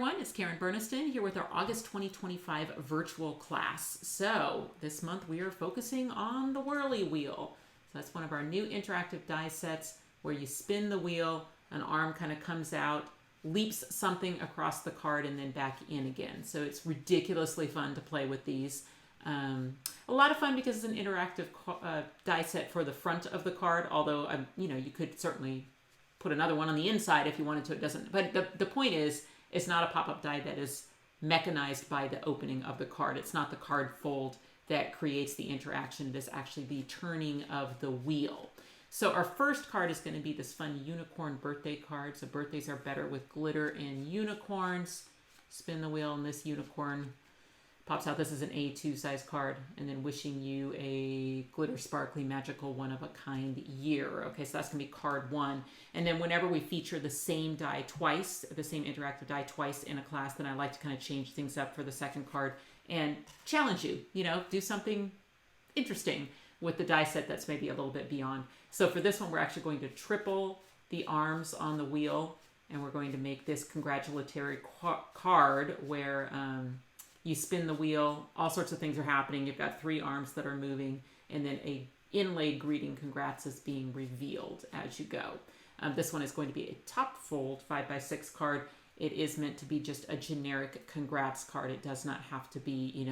everyone, it's Karen Burniston here with our August 2025 virtual class. So this month we are focusing on the Whirly wheel. So that's one of our new interactive die sets where you spin the wheel, an arm kind of comes out, leaps something across the card and then back in again. So it's ridiculously fun to play with these. A lot of fun because it's an interactive die set for the front of the card, although you could certainly put another one on the inside if you wanted to. It doesn't, but the point is, it's not a pop-up die that is mechanized by the opening of the card. It's not the card fold that creates the interaction. It is actually the turning of the wheel. So our first card is going to be this fun unicorn birthday card. So birthdays are better with glitter and unicorns. Spin the wheel and this unicorn pops out. This is an A2 size card, and then wishing you a glitter, sparkly, magical, one-of-a-kind year. Okay, so that's going to be card one. And then whenever we feature the same die twice, the same interactive die twice in a class, then I like to kind of change things up for the second card and challenge you, do something interesting with the die set that's maybe a little bit beyond. So for this one, we're actually going to triple the arms on the wheel, and we're going to make this congratulatory card where you spin the wheel, all sorts of things are happening. You've got 3 arms that are moving, and then a inlaid greeting congrats is being revealed as you go. This one is going to be a top fold 5x6 card. It is meant to be just a generic congrats card. It does not have to be,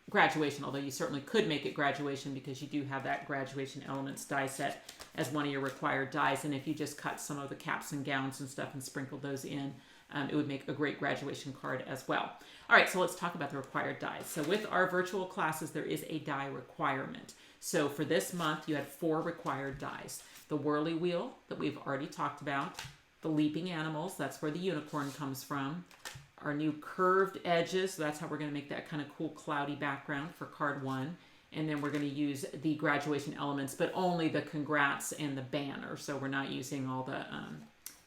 graduation, although you certainly could make it graduation because you do have that graduation elements die set as one of your required dies. And if you just cut some of the caps and gowns and stuff and sprinkle those in, it would make a great graduation card as well. All right, so let's talk about the required dies. So with our virtual classes, there is a die requirement. So for this month, you had 4 required dies. The Whirly wheel that we've already talked about, the leaping animals, that's where the unicorn comes from, our new curved edges, so that's how we're going to make that kind of cool cloudy background for card 1. And then we're going to use the graduation elements, but only the congrats and the banner. So we're not using all the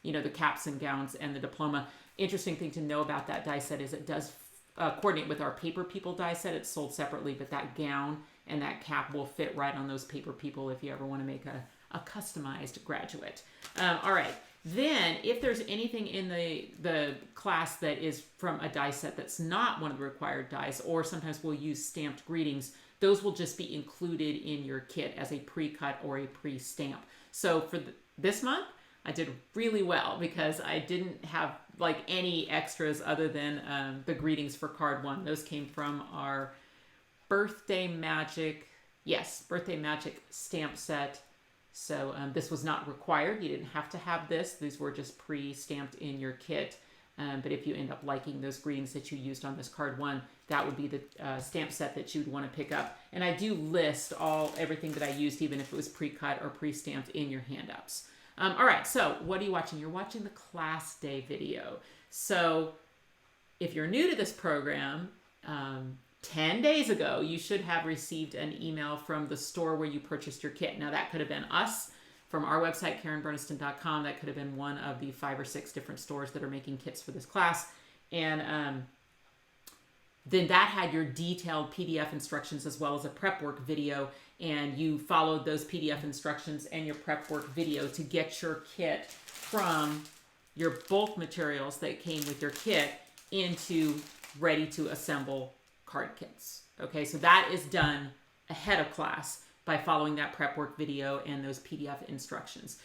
the caps and gowns and the diploma. Interesting thing to know about that die set is it does coordinate with our paper people die set. It's sold separately, but that gown and that cap will fit right on those paper people if you ever want to make a customized graduate. All right. Then if there's anything in the class that is from a die set that's not one of the required dies, or sometimes we'll use stamped greetings, those will just be included in your kit as a pre-cut or a pre-stamp. So for this month, I did really well because I didn't have like any extras other than the greetings for card 1. Those came from our Birthday Magic stamp set. So this was not required. You didn't have to have this. These were just pre-stamped in your kit. But if you end up liking those greetings that you used on this card 1, that would be the stamp set that you'd want to pick up. And I do list everything that I used, even if it was pre-cut or pre-stamped, in your handouts. All right, so what are you watching? You're watching the class day video. So if you're new to this program, 10 days ago, you should have received an email from the store where you purchased your kit. Now, that could have been us from our website, KarenBurniston.com. That could have been one of the 5 or 6 different stores that are making kits for this class. And then that had your detailed PDF instructions as well as a prep work video. And you followed those PDF instructions and your prep work video to get your kit from your bulk materials that came with your kit into ready to assemble card kits. Okay, so that is done ahead of class by following that prep work video and those PDF instructions.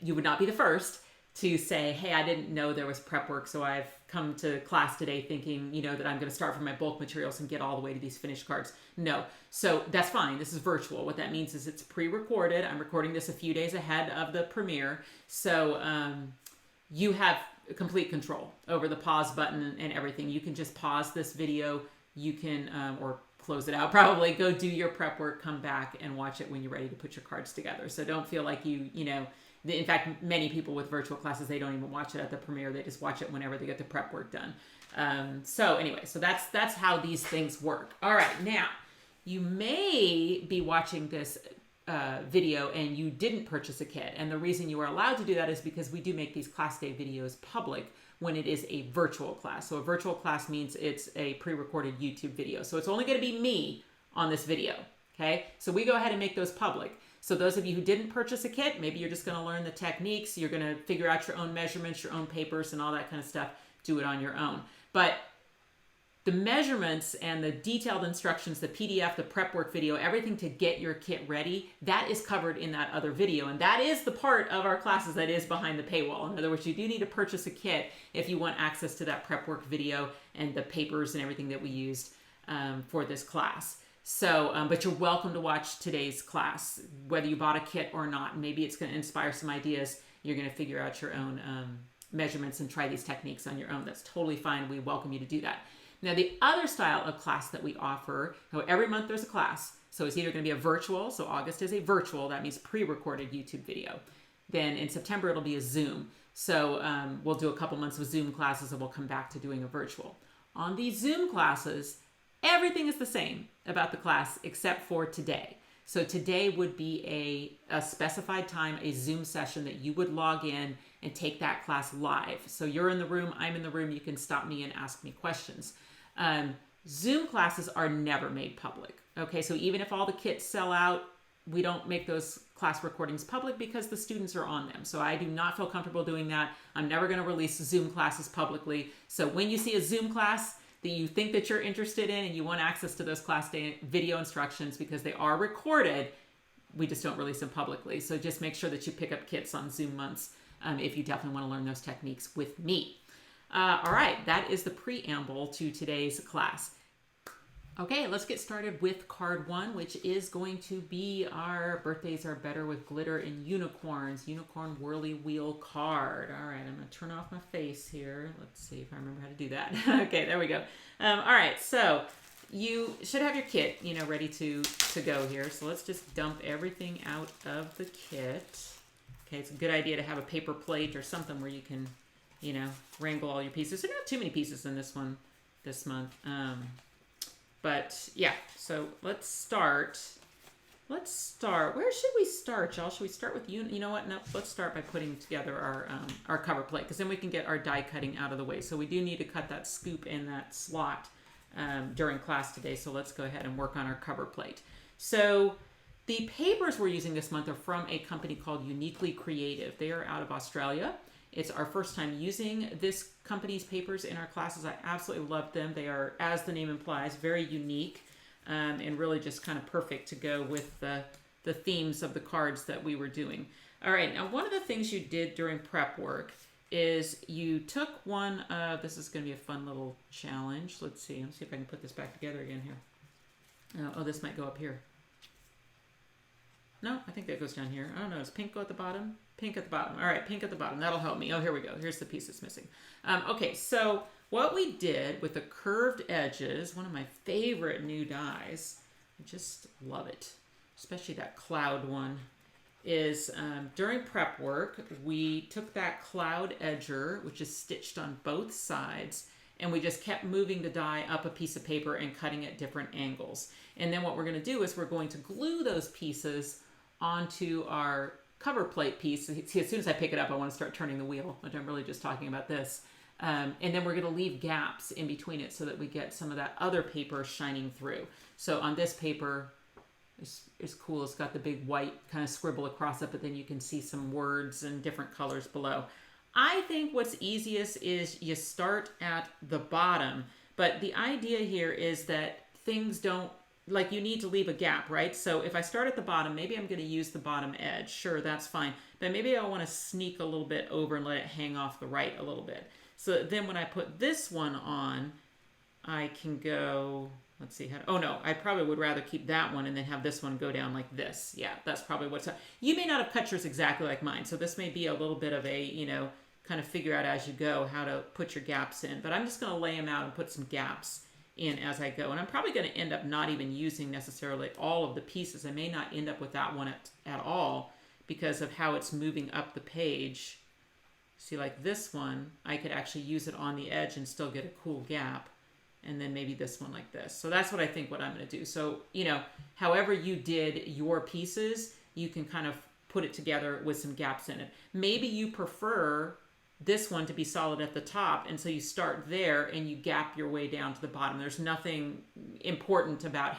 You would not be the first to say, hey, I didn't know there was prep work, so I've come to class today thinking, that I'm going to start from my bulk materials and get all the way to these finished cards. No. So that's fine. This is virtual. What that means is it's pre-recorded. I'm recording this a few days ahead of the premiere. So you have complete control over the pause button and everything. You can just pause this video. You can, or close it out probably, go do your prep work, come back and watch it when you're ready to put your cards together. So don't feel like in fact, many people with virtual classes, they don't even watch it at the premiere. They just watch it whenever they get the prep work done. So anyway, so that's how these things work. All right, now you may be watching this video and you didn't purchase a kit. And the reason you are allowed to do that is because we do make these class day videos public when it is a virtual class. So a virtual class means it's a pre-recorded YouTube video. So it's only going to be me on this video. Okay, so we go ahead and make those public. So those of you who didn't purchase a kit, maybe you're just going to learn the techniques. You're going to figure out your own measurements, your own papers, and all that kind of stuff do it on your own. But the measurements and the detailed instructions, the PDF, the prep work video, everything to get your kit ready, that is covered in that other video. And that is the part of our classes that is behind the paywall. In other words, you do need to purchase a kit if you want access to that prep work video and the papers and everything that we used for this class. So, but you're welcome to watch today's class, whether you bought a kit or not. Maybe it's going to inspire some ideas. You're going to figure out your own measurements and try these techniques on your own. That's totally fine. We welcome you to do that. Now, the other style of class that we offer, every month there's a class. So it's either going to be a virtual. So August is a virtual. That means pre-recorded YouTube video. Then in September, it'll be a Zoom. So we'll do a couple months of Zoom classes and we'll come back to doing a virtual. On these Zoom classes, everything is the same about the class except for today. So today would be a specified time, a Zoom session that you would log in and take that class live. So you're in the room, I'm in the room, you can stop me and ask me questions. Zoom classes are never made public. Okay, so even if all the kits sell out, we don't make those class recordings public because the students are on them. So I do not feel comfortable doing that. I'm never going to release Zoom classes publicly. So when you see a Zoom class that you think that you're interested in and you want access to those class day video instructions because they are recorded, we just don't release them publicly. So just make sure that you pick up kits on Zoom months if you definitely want to learn those techniques with me. All right, that is the preamble to today's class. Okay, let's get started with card 1, which is going to be our Birthdays Are Better with Glitter and Unicorns, Unicorn Whirly Wheel card. All right, I'm going to turn off my face here. Let's see if I remember how to do that. Okay, there we go. All right, so you should have your kit, ready to go here. So let's just dump everything out of the kit. Okay, it's a good idea to have a paper plate or something where you can wrangle all your pieces. There are not too many pieces in this one this month. But yeah, so let's start. Where should we start, y'all? Should we start with you know what? No, let's start by putting together our cover plate because then we can get our die cutting out of the way. So we do need to cut that scoop and that slot during class today. So let's go ahead and work on our cover plate. So the papers we're using this month are from a company called Uniquely Creative. They are out of Australia. It's our first time using this company's papers in our classes. I absolutely love them. They are, as the name implies, very unique and really just kind of perfect to go with the themes of the cards that we were doing. All right, now one of the things you did during prep work is you took one of, this is going to be a fun little challenge. Let's see if I can put this back together again here. Oh, this might go up here. No, I think that goes down here. I don't know. Does pink go at the bottom? Pink at the bottom. All right, pink at the bottom. That'll help me. Oh, here we go. Here's the piece that's missing. Okay, so what we did with the curved edges, one of my favorite new dies, I just love it, especially that cloud one, is during prep work, we took that cloud edger, which is stitched on both sides, and we just kept moving the die up a piece of paper and cutting at different angles. And then what we're going to do is we're going to glue those pieces onto our cover plate piece. See, as soon as I pick it up, I want to start turning the wheel, which I'm really just talking about this. And then we're going to leave gaps in between it so that we get some of that other paper shining through. So on this paper, it's cool. It's got the big white kind of scribble across it, but then you can see some words and different colors below. I think what's easiest is you start at the bottom, but the idea here is that things don't, like you need to leave a gap, right? So if I start at the bottom, maybe I'm going to use the bottom edge. Sure, that's fine. But maybe I want to sneak a little bit over and let it hang off the right a little bit. So then when I put this one on, I can go, let's see how, oh no, I probably would rather keep that one and then have this one go down like this. Yeah, that's probably what's up. You may not have cut yours exactly like mine. So this may be a little bit of a, kind of figure out as you go how to put your gaps in. But I'm just going to lay them out and put some gaps in as I go. And I'm probably going to end up not even using necessarily all of the pieces. I may not end up with that one at all because of how it's moving up the page. See, like this one, I could actually use it on the edge and still get a cool gap. And then maybe this one like this. So that's what I think what I'm going to do. So, however you did your pieces, you can kind of put it together with some gaps in it. Maybe you prefer this one to be solid at the top, and so you start there and you gap your way down to the bottom. There's nothing important about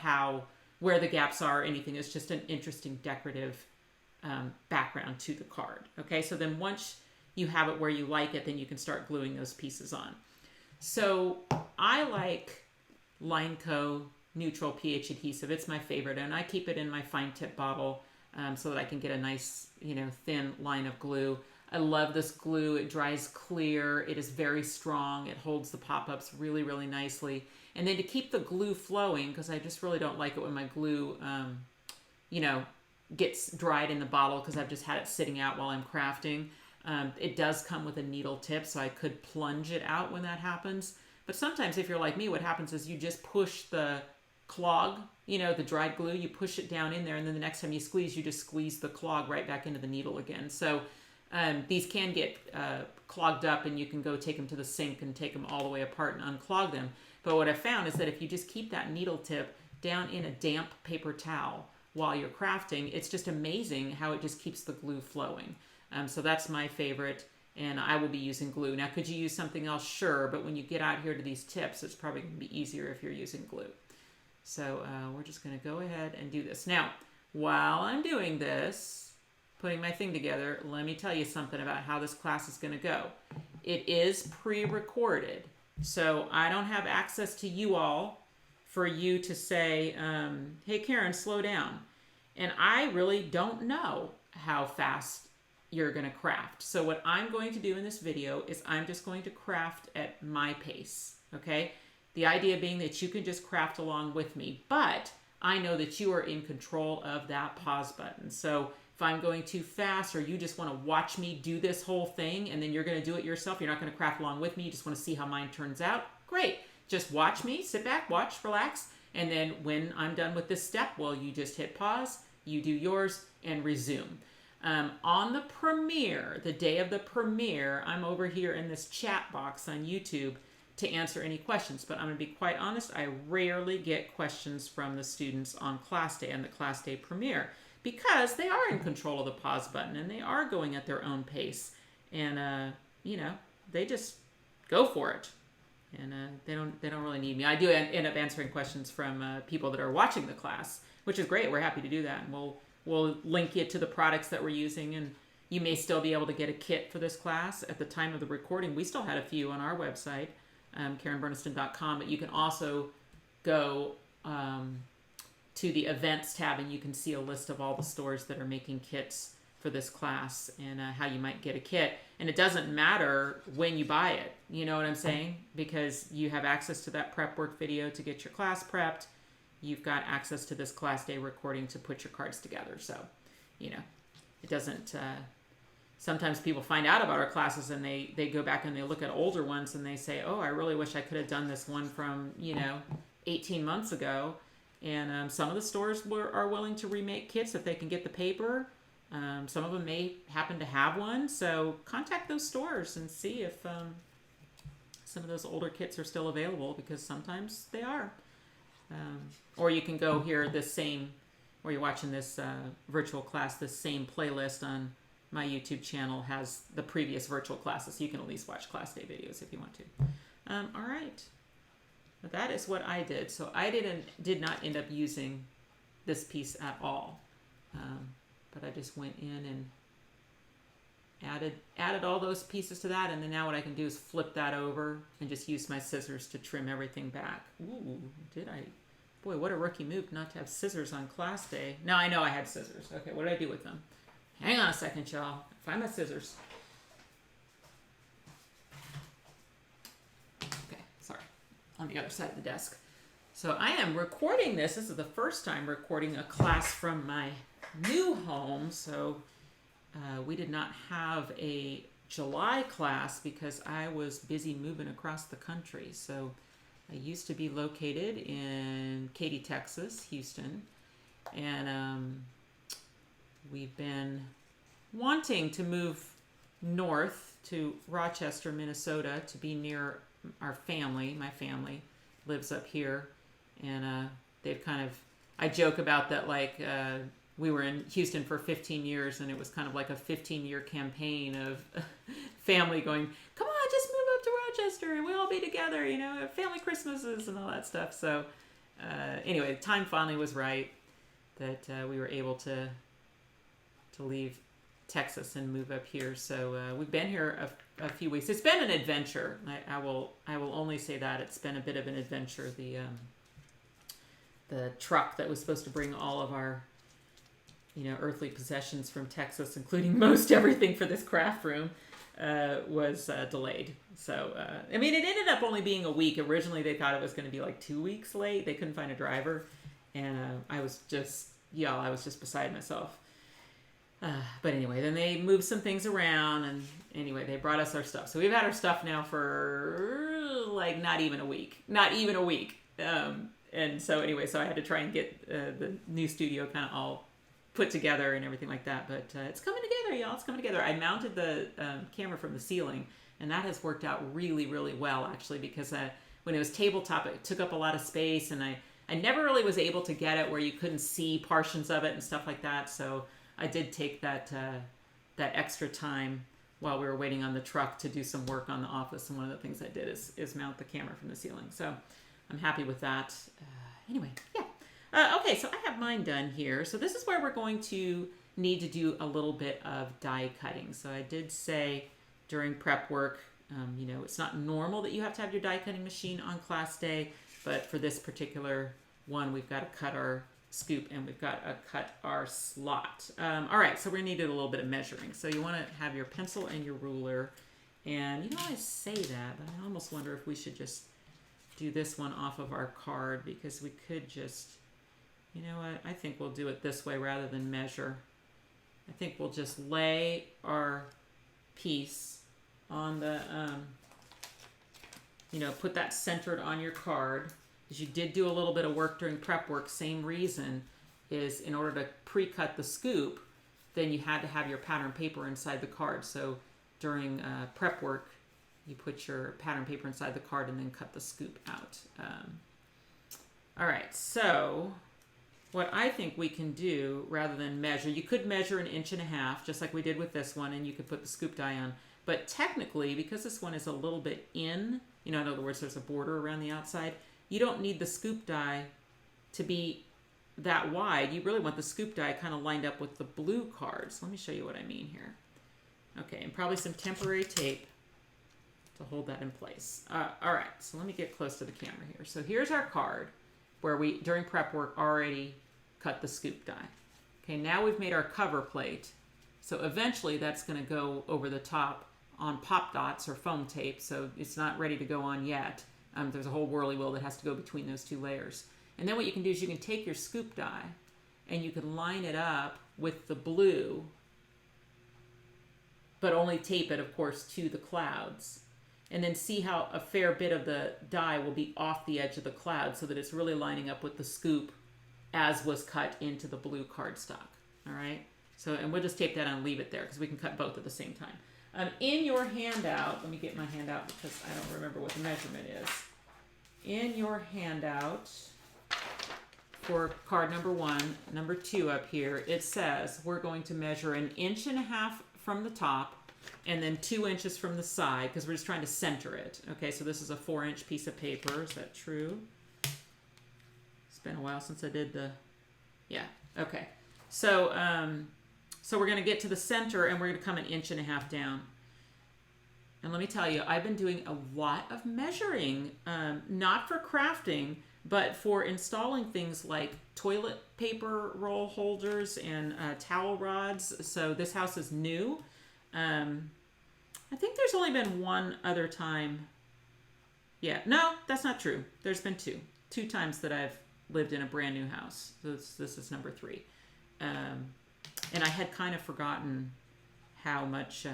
where the gaps are or anything. It's just an interesting decorative background to the card. Okay, so then once you have it where you like it, then you can start gluing those pieces on. So I like LINECO neutral pH adhesive. It's my favorite, and I keep it in my fine tip bottle so that I can get a nice, thin line of glue. I love this glue. It dries clear. It is very strong. It holds the pop-ups really, really nicely. And then to keep the glue flowing, because I just really don't like it when my glue, gets dried in the bottle because I've just had it sitting out while I'm crafting. It does come with a needle tip, so I could plunge it out when that happens. But sometimes if you're like me, what happens is you just push the clog, the dried glue, you push it down in there, and then the next time you just squeeze the clog right back into the needle again. So these can get clogged up, and you can go take them to the sink and take them all the way apart and unclog them. But what I found is that if you just keep that needle tip down in a damp paper towel while you're crafting, it's just amazing how it just keeps the glue flowing. So that's my favorite, and I will be using glue. Now, could you use something else? Sure, but when you get out here to these tips, it's probably going to be easier if you're using glue. So we're just going to go ahead and do this. Now, while I'm doing this, putting my thing together, let me tell you something about how this class is going to go. It is pre-recorded, so I don't have access to you all for you to say, hey, Karen, slow down. And I really don't know how fast you're going to craft. So what I'm going to do in this video is I'm just going to craft at my pace, okay? The idea being that you can just craft along with me, but I know that you are in control of that pause button. So if I'm going too fast, or you just want to watch me do this whole thing and then you're going to do it yourself, you're not going to craft along with me, you just want to see how mine turns out, great. Just watch me, sit back, watch, relax, and then when I'm done with this step, well, you just hit pause, you do yours, and resume. On the premiere, the day of the premiere, I'm over here in this chat box on YouTube to answer any questions. But I'm going to be quite honest, I rarely get questions from the students on class day and the class day premiere because they are in control of the pause button and they are going at their own pace. And, they just go for it. And they don't really need me. I do end up answering questions from people that are watching the class, which is great. We're happy to do that. And we'll link you to the products that we're using, and you may still be able to get a kit for this class. At the time of the recording, we still had a few on our website, KarenBurniston.com, but you can also go to the events tab and you can see a list of all the stores that are making kits for this class and how you might get a kit. And it doesn't matter when you buy it, you know what I'm saying? Because you have access to that prep work video to get your class prepped. You've got access to this class day recording to put your cards together. So, it doesn't, sometimes people find out about our classes and they go back and they look at older ones and they say, oh, I really wish I could have done this one from, 18 months ago. And some of the stores are willing to remake kits if they can get the paper. Some of them may happen to have one. So contact those stores and see if some of those older kits are still available, because sometimes they are. Or you can go here, where you're watching this virtual class, this same playlist on my YouTube channel has the previous virtual classes. So you can at least watch class day videos if you want to. All right. But that is what I did. So I did not end up using this piece at all. But I just went in and added all those pieces to that, and then now what I can do is flip that over and just use my scissors to trim everything back. Ooh, did I? Boy, what a rookie move not to have scissors on class day. Now I know I had scissors. Okay, what did I do with them? Hang on a second, y'all. Find my scissors. Okay, sorry. On the other side of the desk. So I am recording this. This is the first time recording a class from my new home. So we did not have a July class because I was busy moving across the country. So I used to be located in Katy, Texas, Houston, and we've been wanting to move north to Rochester, Minnesota, to be near our family. My family lives up here, and they've kind of, I joke about that, like we were in Houston for 15 years, and it was kind of like a 15-year campaign of family going, come on, just move up to Rochester, and we'll all be together, family Christmases and all that stuff. So anyway, the time finally was right that we were able to leave Texas and move up here. So we've been here a few weeks. It's been an adventure. I will only say that it's been a bit of an adventure. The truck that was supposed to bring all of our earthly possessions from Texas, including most everything for this craft room, was delayed. So, I mean, it ended up only being a week. Originally, they thought it was going to be like 2 weeks late. They couldn't find a driver. And I was just beside myself. But anyway, then they moved some things around. And anyway, they brought us our stuff. So we've had our stuff now for like not even a week. And so anyway, so I had to try and get the new studio kind of all put together and everything like that, but it's coming together, y'all. It's coming together. I mounted the camera from the ceiling, and that has worked out really, really well, actually, because when it was tabletop, it took up a lot of space, and I never really was able to get it where you couldn't see portions of it and stuff like that. So I did take that extra time while we were waiting on the truck to do some work on the office, and one of the things I did is mount the camera from the ceiling. So I'm happy with that. Anyway, yeah. Okay, so I have mine done here. So this is where we're going to need to do a little bit of die cutting. So I did say during prep work, it's not normal that you have to have your die cutting machine on class day, but for this particular one, we've got to cut our scoop and we've got to cut our slot. All right, so we're going to need a little bit of measuring. So you want to have your pencil and your ruler. And I say that, but I almost wonder if we should just do this one off of our card, because we could just... I think we'll do it this way rather than measure. I think we'll just lay our piece on the, put that centered on your card. Because you did do a little bit of work during prep work. Same reason is in order to pre-cut the scoop, then you had to have your pattern paper inside the card. So during prep work, you put your pattern paper inside the card and then cut the scoop out. All right, so... what I think we can do, rather than measure, you could measure 1.5 inches, just like we did with this one, and you could put the scoop die on. But technically, because this one is a little bit in other words, there's a border around the outside, you don't need the scoop die to be that wide. You really want the scoop die kind of lined up with the blue cards. Let me show you what I mean here. Okay, and probably some temporary tape to hold that in place. All right, so let me get close to the camera here. So here's our card, where we, during prep work, already cut the scoop die. Okay, now we've made our cover plate. So eventually that's going to go over the top on pop dots or foam tape, so it's not ready to go on yet. There's a whole whirly wheel that has to go between those two layers. And then what you can do is you can take your scoop die and you can line it up with the blue, but only tape it, of course, to the clouds. And then see how a fair bit of the die will be off the edge of the cloud so that it's really lining up with the scoop as was cut into the blue cardstock. All right? So, and we'll just tape that on and leave it there because we can cut both at the same time. In your handout, let me get my handout because I don't remember what the measurement is. In your handout for card number 1, number 2 up here, it says we're going to measure 1.5 inches from the top and then 2 inches from the side, because we're just trying to center it. Okay, so this is a 4-inch piece of paper. Is that true? It's been a while since I did the... Yeah, okay. So, so we're going to get to the center, and we're going to come 1.5 inches down. And let me tell you, I've been doing a lot of measuring, not for crafting, but for installing things like toilet paper roll holders and towel rods. So this house is new. I think there's only been one other time. Yeah, no, that's not true. There's been two times that I've lived in a brand new house. So this is number 3. And I had kind of forgotten how much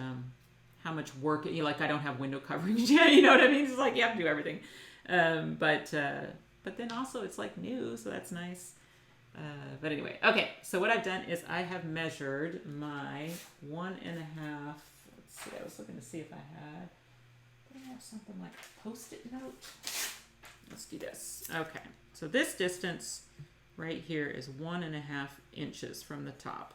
work, like I don't have window coverings yet, you know what I mean? It's like you have to do everything. But then also it's like new, so that's nice. But anyway, okay, so what I've done is I have measured my 1.5, let's see, I was looking to see if did I have something like a Post-it note? Let's do this. Okay, so this distance right here is 1.5 inches from the top.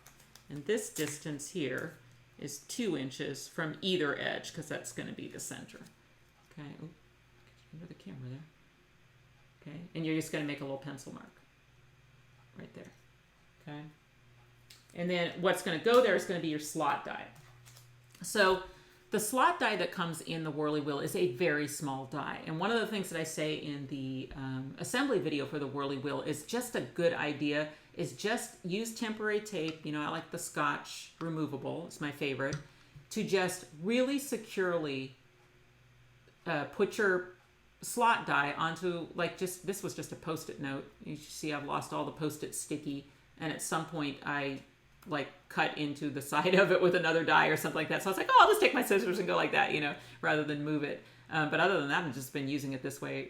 And this distance here is 2 inches from either edge, because that's going to be the center. Okay, over the camera there. Okay, and you're just going to make a little pencil mark right there. Okay, And then what's going to go there is going to be your slot die. So the slot die that comes in the Whirly wheel is a very small die. And one of the things that I say in the assembly video for the Whirly wheel is just a good idea is just use temporary tape. You know, I like the Scotch removable. It's my favorite. To just really securely put your slot die onto, like, just, this was just a Post-it note. You see I've lost all the Post-it sticky. And at some point I like cut into the side of it with another die or something like that. So I was like, oh, I'll just take my scissors and go like that, you know, rather than move it. But other than that, I've just been using it this way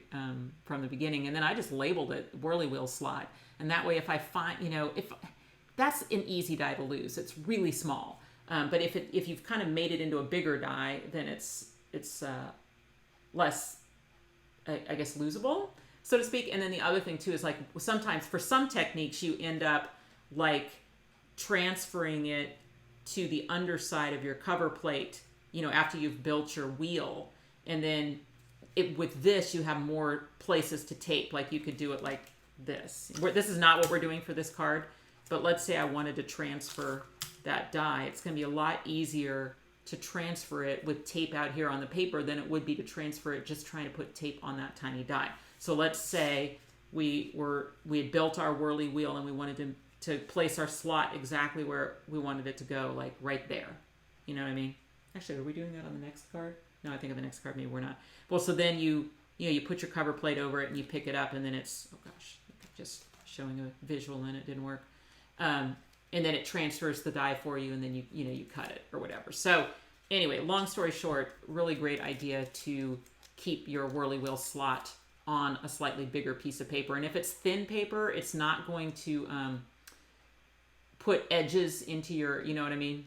from the beginning. And then I just labeled it Whirly wheel slot. And that way, if I find, you know, if that's an easy die to lose, it's really small. But if you've kind of made it into a bigger die, then it's less, I guess, losable, so to speak. And then the other thing too is, like, sometimes for some techniques, you end up like transferring it to the underside of your cover plate, you know, after you've built your wheel. And then with this, you have more places to tape. Like, you could do it like this. This is not what we're doing for this card, but let's say I wanted to transfer that die. It's going to be a lot easier to transfer it with tape out here on the paper than it would be to transfer it just trying to put tape on that tiny die. So let's say we had built our Whirly wheel and we wanted to place our slot exactly where we wanted it to go, like right there. You know what I mean? Actually, are we doing that on the next card? No, I think on the next card maybe we're not. Well, so then you put your cover plate over it and you pick it up, and then it's, oh gosh, just showing a visual and it didn't work. And then it transfers the die for you, and then you cut it or whatever. So anyway, long story short, really great idea to keep your Whirly wheel slot on a slightly bigger piece of paper. And if it's thin paper, it's not going to put edges into your, you know what I mean?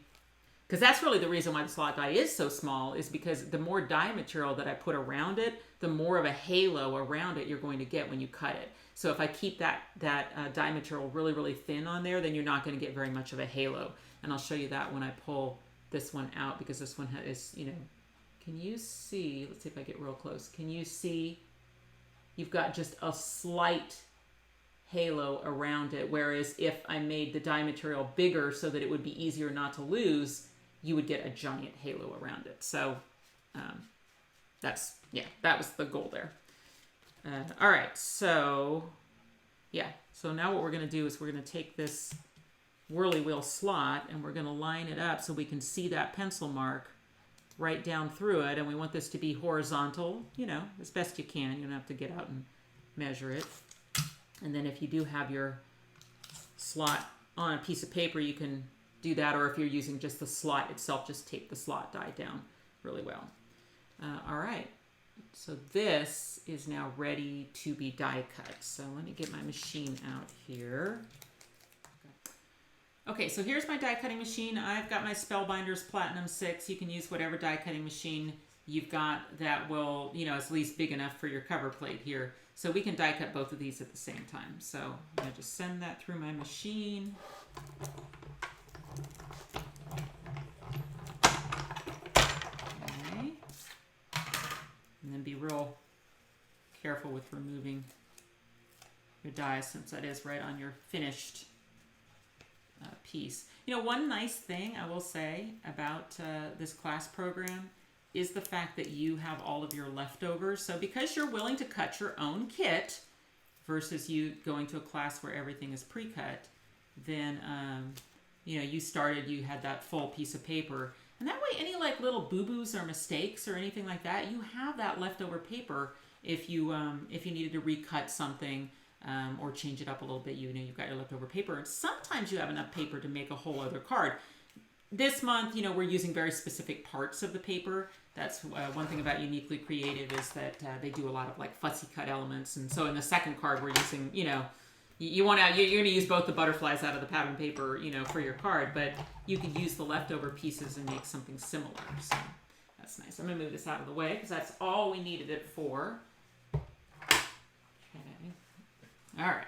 Because that's really the reason why the slot die is so small, is because the more die material that I put around it, the more of a halo around it you're going to get when you cut it. So if I keep that die material really, really thin on there, then you're not going to get very much of a halo. And I'll show you that when I pull this one out, because this one is, you know, can you see, let's see if I get real close. Can you see you've got just a slight halo around it? Whereas if I made the die material bigger so that it would be easier not to lose, you would get a giant halo around it. So that was the goal there. All right, so yeah. So now what we're going to do is we're going to take this Whirly wheel slot and we're going to line it up so we can see that pencil mark right down through it. And we want this to be horizontal, you know, as best you can. You don't have to get out and measure it. And then if you do have your slot on a piece of paper, you can do that. Or if you're using just the slot itself, just tape the slot die down really well. All right. So this is now ready to be die cut. So let me get my machine out here. Okay, so here's my die cutting machine. I've got my Spellbinders Platinum 6. You can use whatever die cutting machine you've got that will, you know, is at least big enough for your cover plate here. So we can die cut both of these at the same time. So I'm going to just send that through my machine. Okay. And then be real careful with removing your die, since that is right on your finished piece. You know, one nice thing I will say about this class program is the fact that you have all of your leftovers. So because you're willing to cut your own kit versus you going to a class where everything is pre-cut, then, you know, you had that full piece of paper. And that way, any like little boo-boos or mistakes or anything like that, you have that leftover paper if you needed to recut something or change it up a little bit. You know, you've got your leftover paper, and sometimes you have enough paper to make a whole other card. This month, you know, we're using very specific parts of the paper. That's one thing about Uniquely Creative, is that they do a lot of like fussy cut elements. And so in the second card, we're using, you know, you're going to use both the butterflies out of the pattern paper, you know, for your card, but you could use the leftover pieces and make something similar. So that's nice. I'm going to move this out of the way because that's all we needed it for. Okay. All right.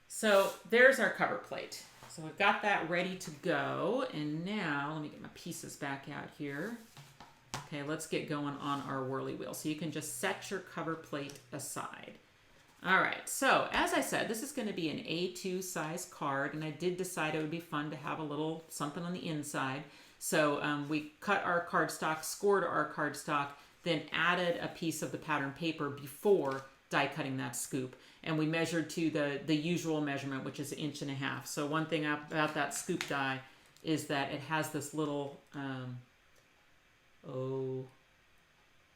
So there's our cover plate. So I've got that ready to go. And now let me get my pieces back out here. Okay, let's get going on our Whirly wheel. So you can just set your cover plate aside. All right, so as I said, this is going to be an A2 size card, and I did decide it would be fun to have a little something on the inside. So we cut our cardstock, scored our cardstock, then added a piece of the pattern paper before die cutting that scoop. And we measured to the usual measurement, which is 1.5 inches. So one thing about that scoop die is that it has this little,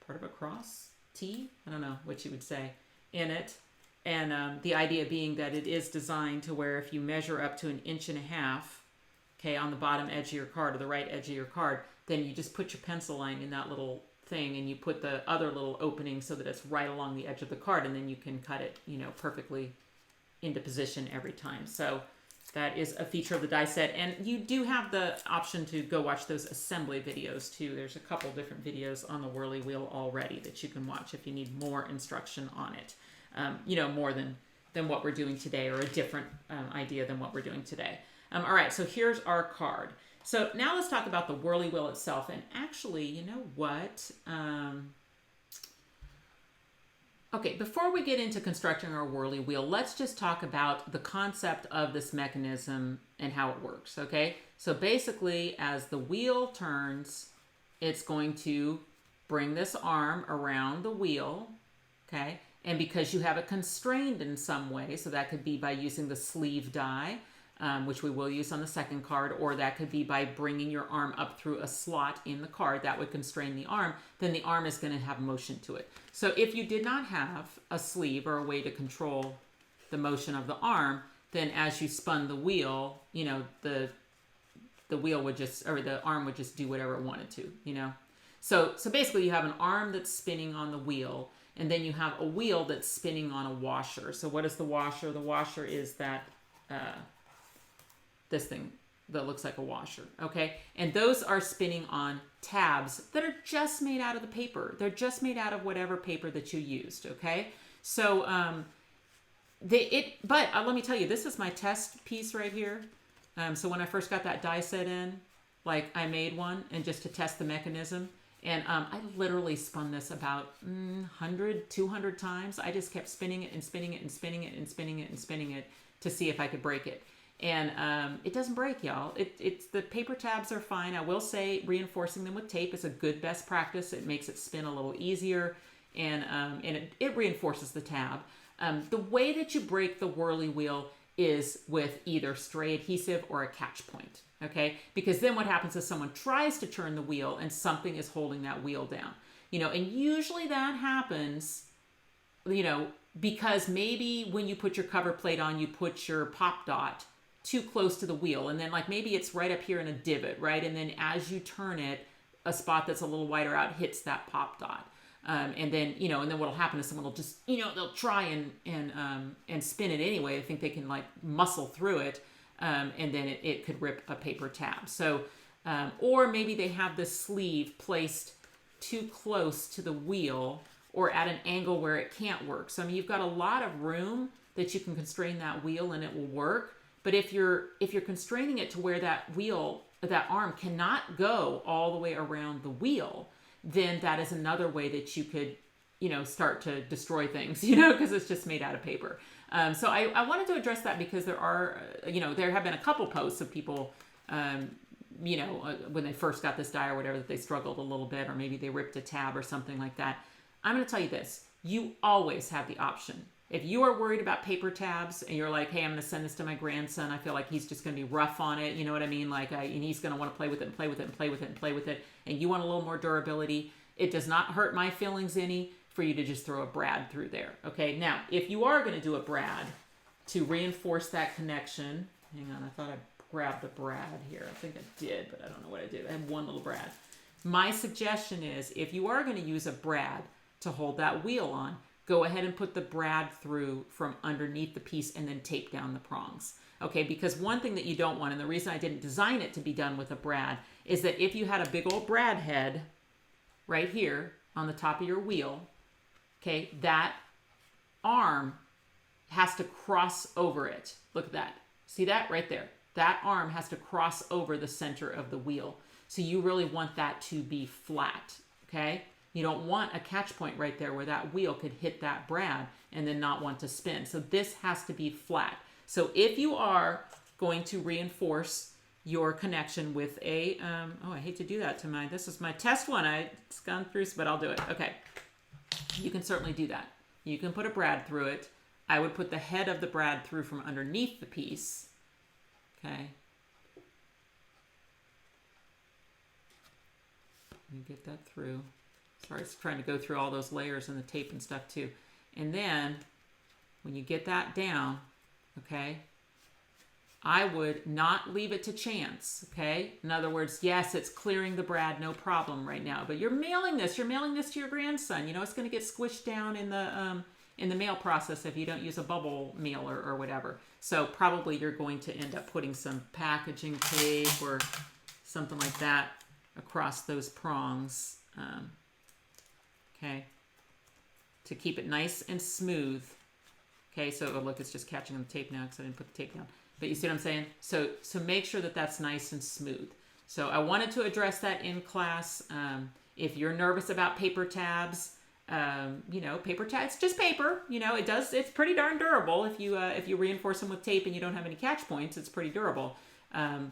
part of a cross? T? I don't know what you would say in it. And the idea being that it is designed to where if you measure up to 1.5 inches, okay, on the bottom edge of your card or the right edge of your card, then you just put your pencil line in that little thing and you put the other little opening so that it's right along the edge of the card, and then you can cut it, you know, perfectly into position every time. So that is a feature of the die set, and you do have the option to go watch those assembly videos too. There's a couple different videos on the Whirly wheel already that you can watch if you need more instruction on it. You know, more than what we're doing today, or a different idea than what we're doing today. All right, so here's our card. So now let's talk about the Whirly wheel itself. And actually, you know what? Okay, before we get into constructing our Whirly wheel, let's just talk about the concept of this mechanism and how it works, okay? So basically, as the wheel turns, it's going to bring this arm around the wheel, okay? And because you have it constrained in some way, so that could be by using the sleeve die, which we will use on the second card, or that could be by bringing your arm up through a slot in the card. That would constrain the arm. Then the arm is going to have motion to it. So if you did not have a sleeve or a way to control the motion of the arm, then as you spun the wheel, you know, the wheel would just, or the arm would just do whatever it wanted to, you know. So basically you have an arm that's spinning on the wheel, and then you have a wheel that's spinning on a washer. So what is the washer? The washer is that this thing that looks like a washer, okay? And those are spinning on tabs that are just made out of the paper. They're just made out of whatever paper that you used, okay? So, but let me tell you, this is my test piece right here. So when I first got that die set in, like I made one and just to test the mechanism. And I literally spun this about 100, 200 times. I just kept spinning it and spinning it and spinning it and spinning it and spinning it to see if I could break it. And it doesn't break, y'all. It's the paper tabs are fine. I will say reinforcing them with tape is a good best practice. It makes it spin a little easier, and it reinforces the tab. The way that you break the Whirly wheel is with either stray adhesive or a catch point, okay? Because then what happens is someone tries to turn the wheel and something is holding that wheel down, you know, and usually that happens, you know, because maybe when you put your cover plate on, you put your pop dot too close to the wheel, and then like maybe it's right up here in a divot, right? And then as you turn it, a spot that's a little wider out hits that pop dot. And then, you know, and then what'll happen is someone will just, you know, they'll try and spin it anyway. I think they can like muscle through it, and then it could rip a paper tab. So, or maybe they have the sleeve placed too close to the wheel or at an angle where it can't work. So I mean, you've got a lot of room that you can constrain that wheel and it will work. But if you're constraining it to where that wheel, that arm cannot go all the way around the wheel, then that is another way that you could, you know, start to destroy things, you know, because it's just made out of paper. So I wanted to address that because there are, you know, there have been a couple posts of people, you know, when they first got this die or whatever, that they struggled a little bit, or maybe they ripped a tab or something like that. I'm going to tell you this. You always have the option. If you are worried about paper tabs and you're like, hey, I'm going to send this to my grandson, I feel like he's just going to be rough on it, you know what I mean? Like, and he's going to want to play with it and play with it and play with it and play with it, and you want a little more durability, it does not hurt my feelings any for you to just throw a brad through there, okay? Now, if you are going to do a brad to reinforce that connection, hang on, I thought I grabbed the brad here. I think I did, but I don't know what I did. I have one little brad. My suggestion is, if you are going to use a brad to hold that wheel on, go ahead and put the brad through from underneath the piece and then tape down the prongs. Okay, because one thing that you don't want, and the reason I didn't design it to be done with a brad, is that if you had a big old brad head right here on the top of your wheel, okay, that arm has to cross over it. Look at that. See that right there? That arm has to cross over the center of the wheel. So you really want that to be flat, okay? You don't want a catch point right there where that wheel could hit that brad and then not want to spin. So this has to be flat. So if you are going to reinforce your connection with a, oh, I hate to do that to this is my test one. It's gone through, but I'll do it. Okay. You can certainly do that. You can put a brad through it. I would put the head of the brad through from underneath the piece. Okay. You get that through. Sorry, it's trying to go through all those layers and the tape and stuff too. And then when you get that down, okay, I would not leave it to chance, okay? In other words, yes, it's clearing the brad, no problem right now, but you're mailing this to your grandson. You know, it's going to get squished down in the mail process if you don't use a bubble mailer or whatever. So probably you're going to end up putting some packaging tape or something like that across those prongs, okay, to keep it nice and smooth. Okay, so look, it's just catching on the tape now because I didn't put the tape down. But you see what I'm saying? So make sure that that's nice and smooth. So I wanted to address that in class. If you're nervous about paper tabs, you know, paper tabs, it's just paper. You know, it's pretty darn durable. If you reinforce them with tape and you don't have any catch points, it's pretty durable.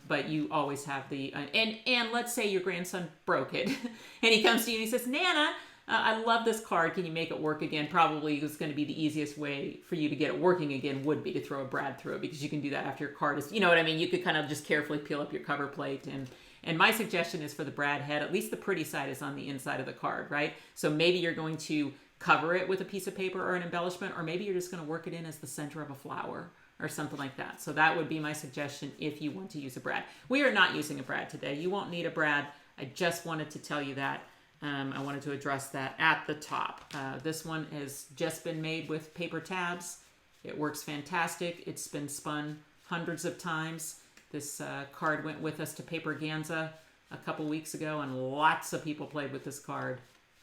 But you always have the, and let's say your grandson broke it and he comes to you and he says, Nana, I love this card. Can you make it work again? Probably it's going to be the easiest way for you to get it working again would be to throw a brad through it, because you can do that after your card is, you know what I mean? You could kind of just carefully peel up your cover plate. And my suggestion is for the brad head, at least the pretty side is on the inside of the card, right? So maybe you're going to cover it with a piece of paper or an embellishment, or maybe you're just going to work it in as the center of a flower or something like that. So that would be my suggestion if you want to use a brad. We are not using a brad today. You won't need a brad. I just wanted to tell you that. I wanted to address that at the top. This one has just been made with paper tabs. It works fantastic. It's been spun hundreds of times. This card went with us to Paper Ganza a couple weeks ago, and lots of people played with this card,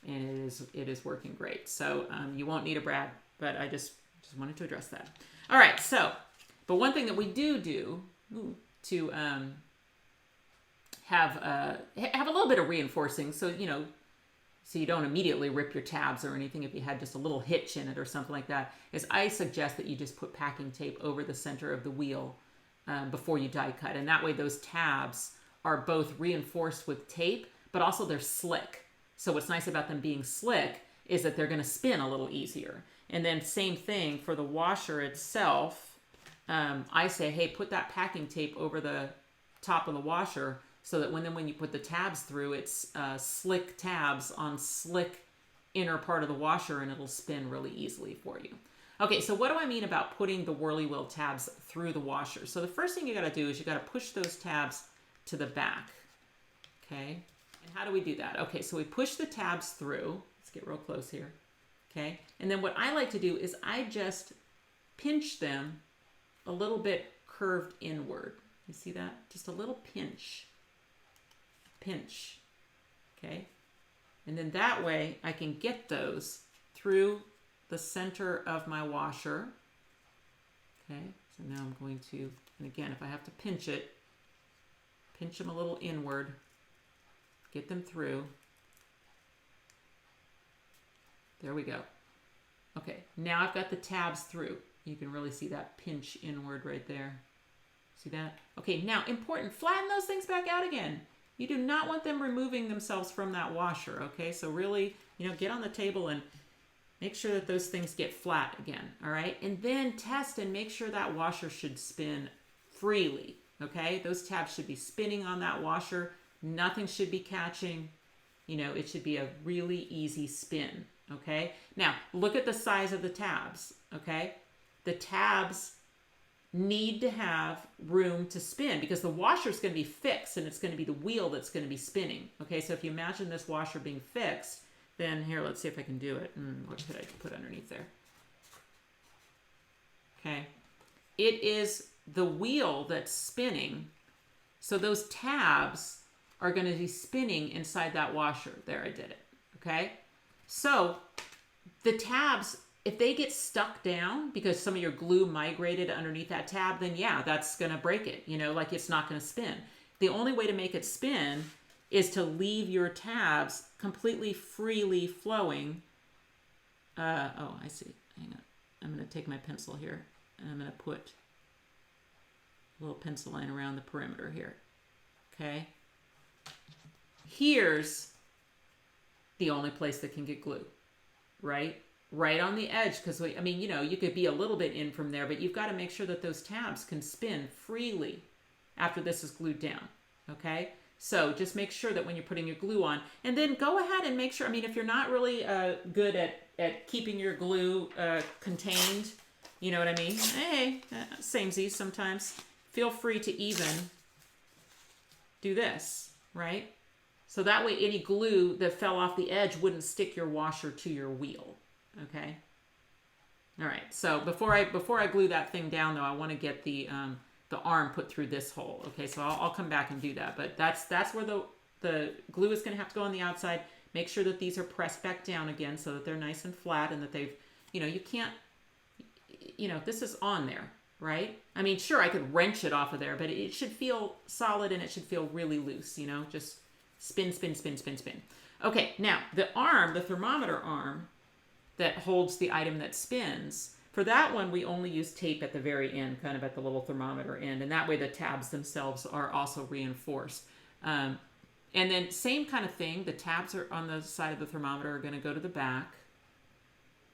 and it is working great. So you won't need a brad, but I just wanted to address that. All right, so, but one thing that we do to have a little bit of reinforcing, so, you know, so you don't immediately rip your tabs or anything if you had just a little hitch in it or something like that, is I suggest that you just put packing tape over the center of the wheel before you die cut. And that way those tabs are both reinforced with tape, but also they're slick. So what's nice about them being slick is that they're going to spin a little easier. And then same thing for the washer itself. I say, hey, put that packing tape over the top of the washer so that when you put the tabs through, it's slick tabs on slick inner part of the washer, and it'll spin really easily for you. Okay, so what do I mean about putting the Whirly Wheel tabs through the washer? So the first thing you got to do is you got to push those tabs to the back. Okay, and how do we do that? Okay, so we push the tabs through. Let's get real close here. Okay, and then what I like to do is I just pinch them a little bit curved inward. You see that? Just a little pinch. Okay, and then that way I can get those through the center of my washer. Okay, so now I'm going to, and again, if I have to pinch them a little inward, get them through. There we go. Okay, now I've got the tabs through. You can really see that pinch inward right there. See that? Okay, now important, flatten those things back out again. You do not want them removing themselves from that washer, okay? So really, you know, get on the table and make sure that those things get flat again, all right? And then test and make sure that washer should spin freely, okay? Those tabs should be spinning on that washer. Nothing should be catching. You know, it should be a really easy spin, okay? Now, look at the size of the tabs, okay? The tabs need to have room to spin because the washer is going to be fixed and it's going to be the wheel that's going to be spinning. Okay, so if you imagine this washer being fixed, then here, let's see if I can do it. What could I put underneath there? Okay, it is the wheel that's spinning. So those tabs are going to be spinning inside that washer. There, I did it. Okay, so the tabs, if they get stuck down because some of your glue migrated underneath that tab, then yeah, that's going to break it. You know, like it's not going to spin. The only way to make it spin is to leave your tabs completely freely flowing. Oh, I see. Hang on. I'm going to take my pencil here, and I'm going to put a little pencil line around the perimeter here. Okay? Here's the only place that can get glue, right? Right on the edge, because I mean, you know, you could be a little bit in from there, but you've got to make sure that those tabs can spin freely after this is glued down, okay? So just make sure that when you're putting your glue on, and then go ahead and make sure, I mean, if you're not really good at keeping your glue contained, you know what I mean? Hey, samesies sometimes. Feel free to even do this, right? So that way any glue that fell off the edge wouldn't stick your washer to your wheel, okay? All right, so before I glue that thing down, though, I want to get the arm put through this hole, okay? So I'll come back and do that, but that's where the glue is going to have to go on the outside. Make sure that these are pressed back down again so that they're nice and flat and that they've, you know, you can't, you know, this is on there, right? I mean, sure, I could wrench it off of there, but it should feel solid and it should feel really loose, you know, just spin, spin, spin, spin, spin. Okay, now the arm, the thermometer arm that holds the item that spins, for that one, we only use tape at the very end, kind of at the little thermometer end, and that way the tabs themselves are also reinforced. And then same kind of thing, the tabs are on the side of the thermometer are going to go to the back.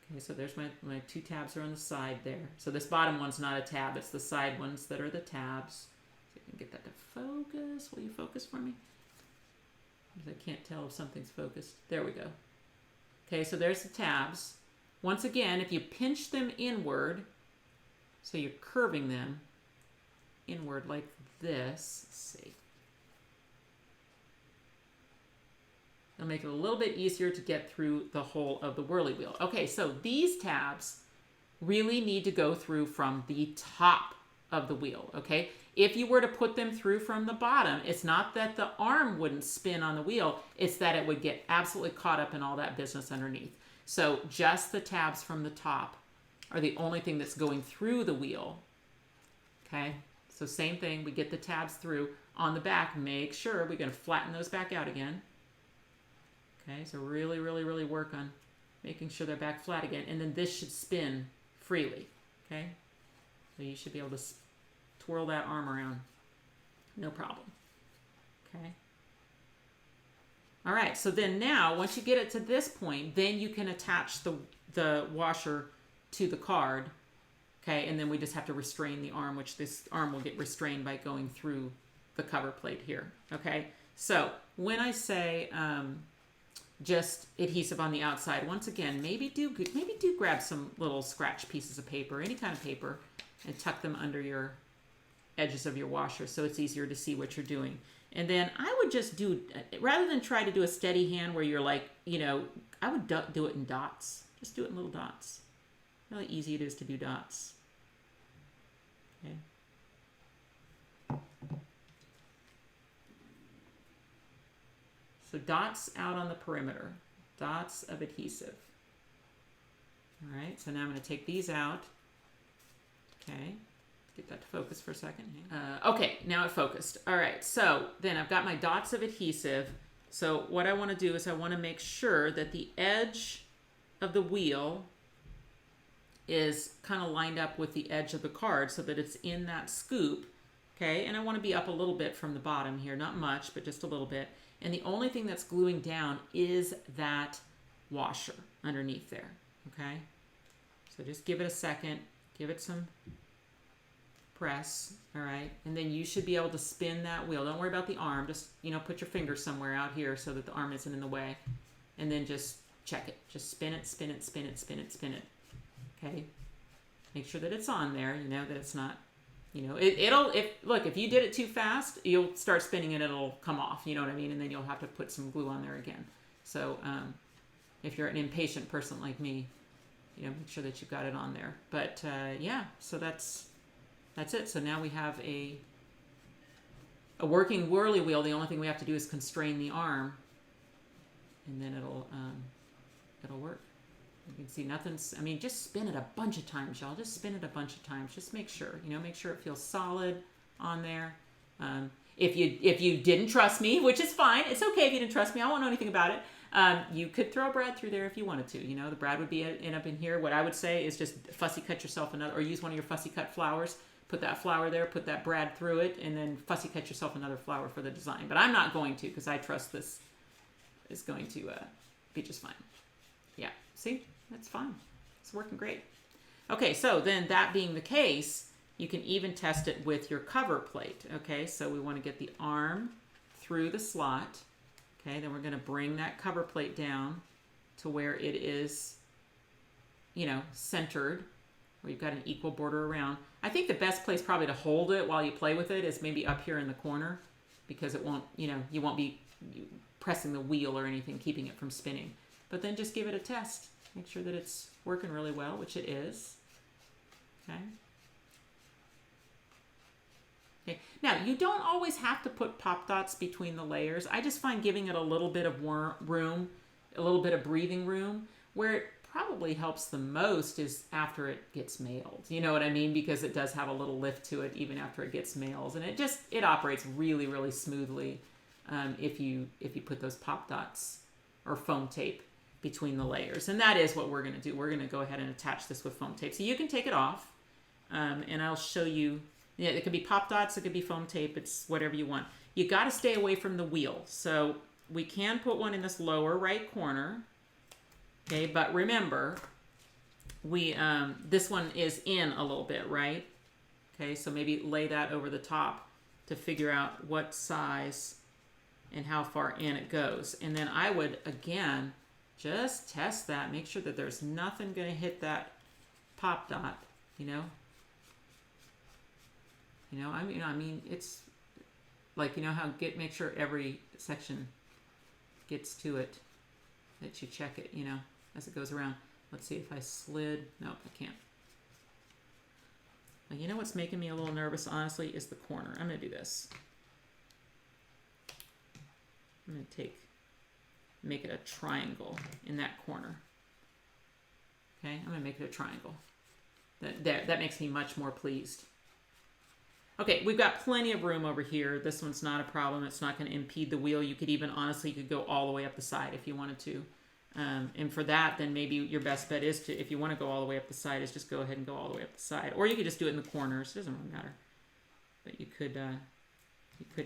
Okay, so there's my two tabs are on the side there. So this bottom one's not a tab, it's the side ones that are the tabs. So you can get that to focus. Will you focus for me? Because I can't tell if something's focused. There we go. Okay, so there's the tabs. Once again, if you pinch them inward, so you're curving them inward like this, let's see. It'll make it a little bit easier to get through the hole of the whirly wheel. Okay, so these tabs really need to go through from the top of the wheel, okay? If you were to put them through from the bottom, it's not that the arm wouldn't spin on the wheel, it's that it would get absolutely caught up in all that business underneath. So just the tabs from the top are the only thing that's going through the wheel, okay? So same thing, we get the tabs through. On the back, make sure we're going to flatten those back out again. Okay, so really, really, really work on making sure they're back flat again. And then this should spin freely, okay? So you should be able to twirl that arm around, no problem, okay? All right, so then now, once you get it to this point, then you can attach the washer to the card, okay? And then we just have to restrain the arm, which this arm will get restrained by going through the cover plate here, okay? So when I say just adhesive on the outside, once again, maybe do grab some little scratch pieces of paper, any kind of paper, and tuck them under your edges of your washer so it's easier to see what you're doing. And then I would just do, rather than try to do a steady hand where you're like, you know, I would do it in dots. Just do it in little dots. Really easy it is to do dots. Okay. So dots out on the perimeter. Dots of adhesive. All right, so now I'm going to take these out. Okay. Get that to focus for a second. Okay, now it focused. All right, so then I've got my dots of adhesive. So what I want to do is I want to make sure that the edge of the wheel is kind of lined up with the edge of the card so that it's in that scoop. Okay, and I want to be up a little bit from the bottom here. Not much, but just a little bit. And the only thing that's gluing down is that washer underneath there. Okay, so just give it a second. Give it some press, all right? And then you should be able to spin that wheel. Don't worry about the arm. Just, you know, put your finger somewhere out here so that the arm isn't in the way. And then just check it. Just spin it, spin it, spin it, spin it, spin it. Okay? Make sure that it's on there, you know, that it's not, you know, look, if you did it too fast, you'll start spinning and it'll come off, you know what I mean? And then you'll have to put some glue on there again. So if you're an impatient person like me, you know, make sure that you've got it on there. But yeah, so that's it. So now we have a working whirly wheel. The only thing we have to do is constrain the arm, and then it'll work. You can see nothing's, I mean, just spin it a bunch of times, y'all. Just spin it a bunch of times. Just make sure, you know, make sure it feels solid on there. If you didn't trust me, which is fine, it's okay if you didn't trust me. I won't know anything about it. You could throw a brad through there if you wanted to. You know, the brad would be up in here. What I would say is just fussy cut yourself another, or use one of your fussy cut flowers. Put that flower there, put that brad through it, and then fussy cut yourself another flower for the design. But I'm not going to, because I trust this is going to be just fine. Yeah, see? That's fine. It's working great. Okay, so then that being the case, you can even test it with your cover plate. Okay, so we want to get the arm through the slot. Okay, then we're going to bring that cover plate down to where it is, you know, centered, where you've got an equal border around. I think the best place probably to hold it while you play with it is maybe up here in the corner, because it won't, you know, you won't be pressing the wheel or anything, keeping it from spinning. But then just give it a test. Make sure that it's working really well, which it is. Okay. Okay. Now, you don't always have to put pop dots between the layers. I just find giving it a little bit of room, a little bit of breathing room. Where it probably helps the most is after it gets mailed. You know what I mean? Because it does have a little lift to it even after it gets mailed. And it operates really, really smoothly if you put those pop dots or foam tape between the layers. And that is what we're going to do. We're going to go ahead and attach this with foam tape. So you can take it off, and I'll show you. Yeah, it could be pop dots, it could be foam tape, it's whatever you want. You got to stay away from the wheel. So we can put one in this lower right corner. Okay, but remember, this one is in a little bit, right? Okay, so maybe lay that over the top to figure out what size and how far in it goes. And then I would, again, just test that. Make sure that there's nothing going to hit that pop dot, you know? You know, I mean, it's like, you know how make sure every section gets to it, that you check it, you know, as it goes around. Let's see if I slid. Nope, I can't. Now, you know what's making me a little nervous, honestly, is the corner. I'm going to do this. I'm going to make it a triangle in that corner. Okay, I'm going to make it a triangle. That makes me much more pleased. Okay, we've got plenty of room over here. This one's not a problem. It's not going to impede the wheel. You could even, honestly, you could go all the way up the side if you wanted to. And for that, then maybe your best bet is to, if you want to go all the way up the side, is just go ahead and go all the way up the side. Or you could just do it in the corners. It doesn't really matter. But you could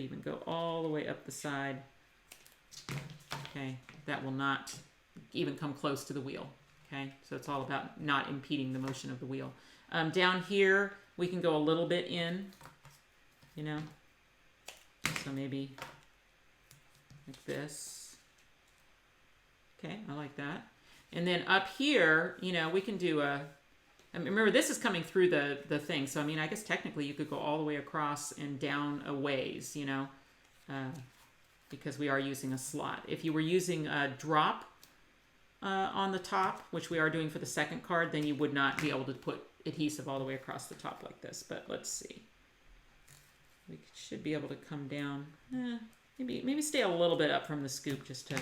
even go all the way up the side. Okay, that will not even come close to the wheel. Okay, so it's all about not impeding the motion of the wheel. Down here, we can go a little bit in, you know, so maybe like this. Okay, I like that. And then up here, you know, we can do I mean, remember, this is coming through the thing, so I mean, I guess technically you could go all the way across and down a ways, you know, because we are using a slot. If you were using a drop on the top, which we are doing for the second card, then you would not be able to put adhesive all the way across the top like this. But let's see. We should be able to come down. Maybe stay a little bit up from the scoop just to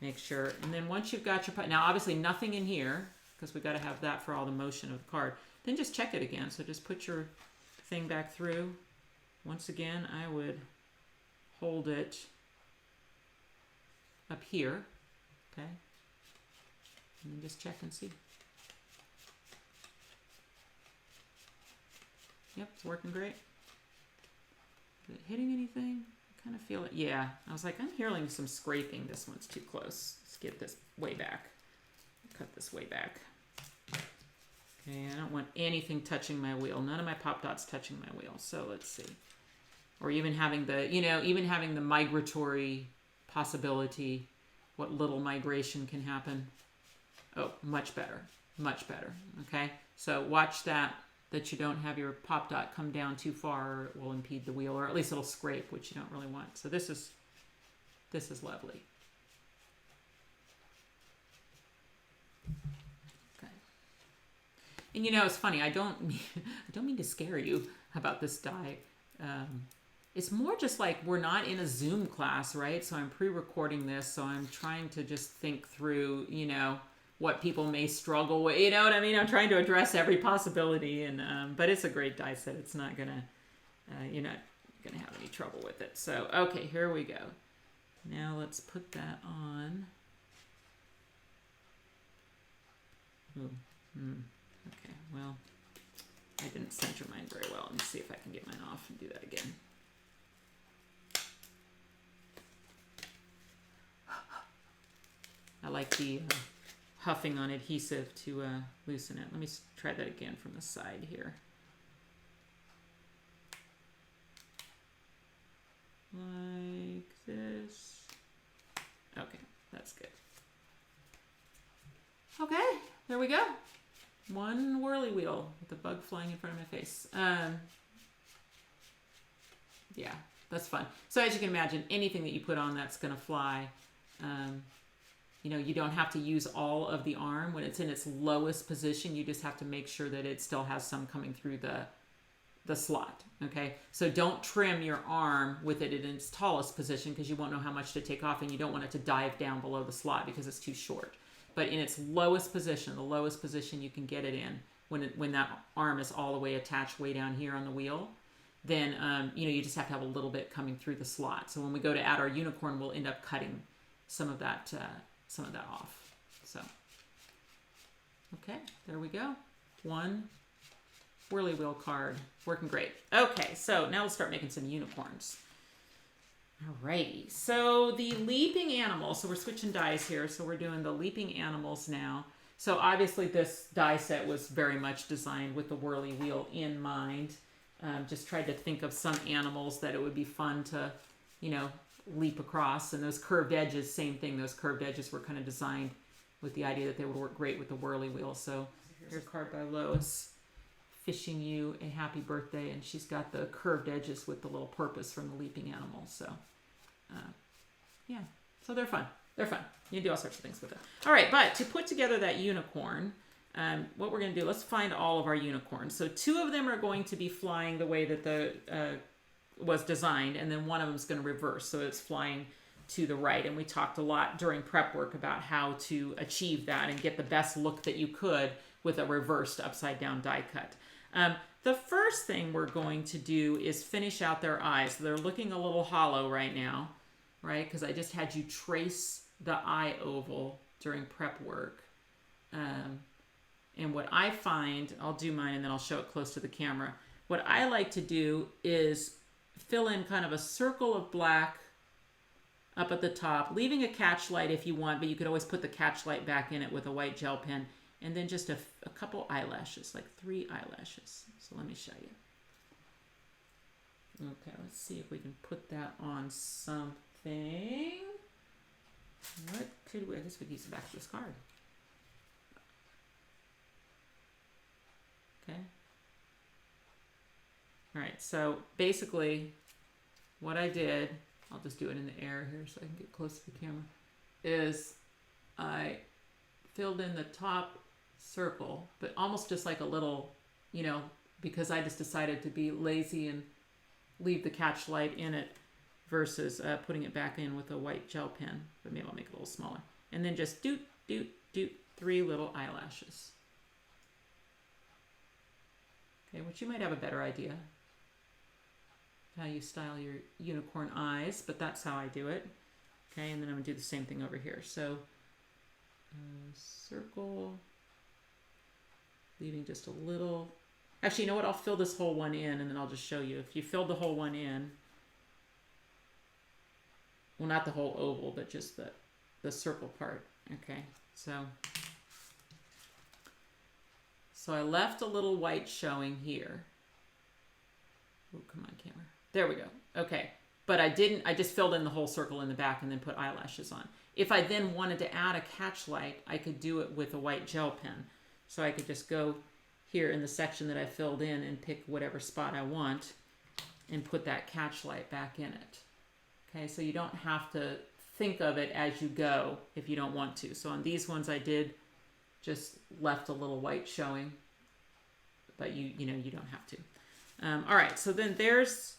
make sure. And then once you've got your, now obviously nothing in here, because we've got to have that for all the motion of the card. Then just check it again. So just put your thing back through. Once again, I would hold it up here. Okay. And then just check and see. Yep, it's working great. Is it hitting anything? I kind of feel it. Yeah, I was like, I'm hearing some scraping. This one's too close. Let's get this way back. Cut this way back. Okay, I don't want anything touching my wheel. None of my pop dots touching my wheel. So let's see. Or even having the, you know, even having the migratory possibility. What little migration can happen. Oh, much better. Much better. Okay, so watch that you don't have your pop dot come down too far, or it will impede the wheel, or at least it'll scrape, which you don't really want. So this is lovely. Okay. And you know, it's funny. I don't mean to scare you about this die. It's more just like we're not in a Zoom class, right? So I'm pre-recording this, so I'm trying to just think through, you know, what people may struggle with, you know what I mean? I'm trying to address every possibility, and but it's a great die set. It's not gonna, you're not going to have any trouble with it. So, okay, here we go. Now let's put that on. Ooh. Okay, well, I didn't center mine very well. Let me see if I can get mine off and do that again. I like the huffing on adhesive to loosen it. Let me try that again from the side here. Like this. Okay, that's good. Okay, there we go. One whirly wheel with a bug flying in front of my face. Yeah, that's fun. So as you can imagine, anything that you put on that's going to fly. You know, you don't have to use all of the arm. When it's in its lowest position, you just have to make sure that it still has some coming through the slot, okay? So don't trim your arm with it in its tallest position because you won't know how much to take off, and you don't want it to dive down below the slot because it's too short. But in its lowest position, the lowest position you can get it in, when that arm is all the way attached way down here on the wheel, then you know, you just have to have a little bit coming through the slot. So when we go to add our unicorn, we'll end up cutting some of that off. So, okay, there we go. One whirly wheel card, working great. Okay, so now let's start making some unicorns. Alrighty, so the leaping animals, so we're switching dies here, so we're doing the leaping animals now. So obviously this die set was very much designed with the whirly wheel in mind. Just tried to think of some animals that it would be fun to, you know, leap across. And those curved edges, same thing, those curved edges were kind of designed with the idea that they would work great with the whirly wheel. So here's a card by Lois, wishing you a happy birthday, and she's got the curved edges with the little purpose from the leaping animal. So yeah, so they're fun. They're fun. You can do all sorts of things with it. All right, but to put together that unicorn, what we're going to do, let's find all of our unicorns. So 2 of them are going to be flying the way that the was designed, and then one of them is going to reverse, so it's flying to the right. And we talked a lot during prep work about how to achieve that and get the best look that you could with a reversed upside down die cut. The first thing we're going to do is finish out their eyes. They're looking a little hollow right now, right? Because I just had you trace the eye oval during prep work. And what I find, I'll do mine and then I'll show it close to the camera. What I like to do is fill in kind of a circle of black up at the top, leaving a catch light if you want, but you could always put the catch light back in it with a white gel pen. And then just a couple eyelashes, like 3 eyelashes. So let me show you. Okay, let's see if we can put that on something. What could we, I guess we could use the back of this card. Okay. All right, so basically what I did, I'll just do it in the air here so I can get close to the camera, is I filled in the top circle, but almost just like a little, you know, because I just decided to be lazy and leave the catch light in it versus putting it back in with a white gel pen, but maybe I'll make it a little smaller. And then just doot, doot, doot, 3 little eyelashes. Okay, which you might have a better idea how you style your unicorn eyes, but that's how I do it. Okay, and then I'm gonna do the same thing over here. So circle, leaving just a little. Actually, you know what? I'll fill this whole one in and then I'll just show you. If you filled the whole one in, well, not the whole oval, but just the circle part. Okay, so I left a little white showing here. Oh, come on, camera. There we go. Okay, but I just filled in the whole circle in the back and then put eyelashes on. If I then wanted to add a catch light, I could do it with a white gel pen. So I could just go here in the section that I filled in and pick whatever spot I want and put that catch light back in it. Okay, so you don't have to think of it as you go if you don't want to. So on these ones I did just left a little white showing, but you know, you don't have to. All right, so then there's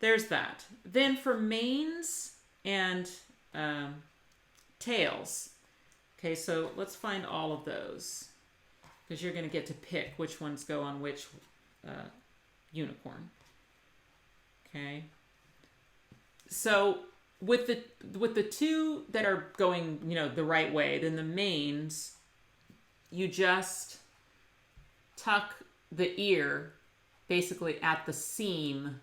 that. Then for manes and tails, okay, so let's find all of those because you're going to get to pick which ones go on which unicorn. Okay. So with the two that are going, you know, the right way, then the mains, you just tuck the ear basically at the seam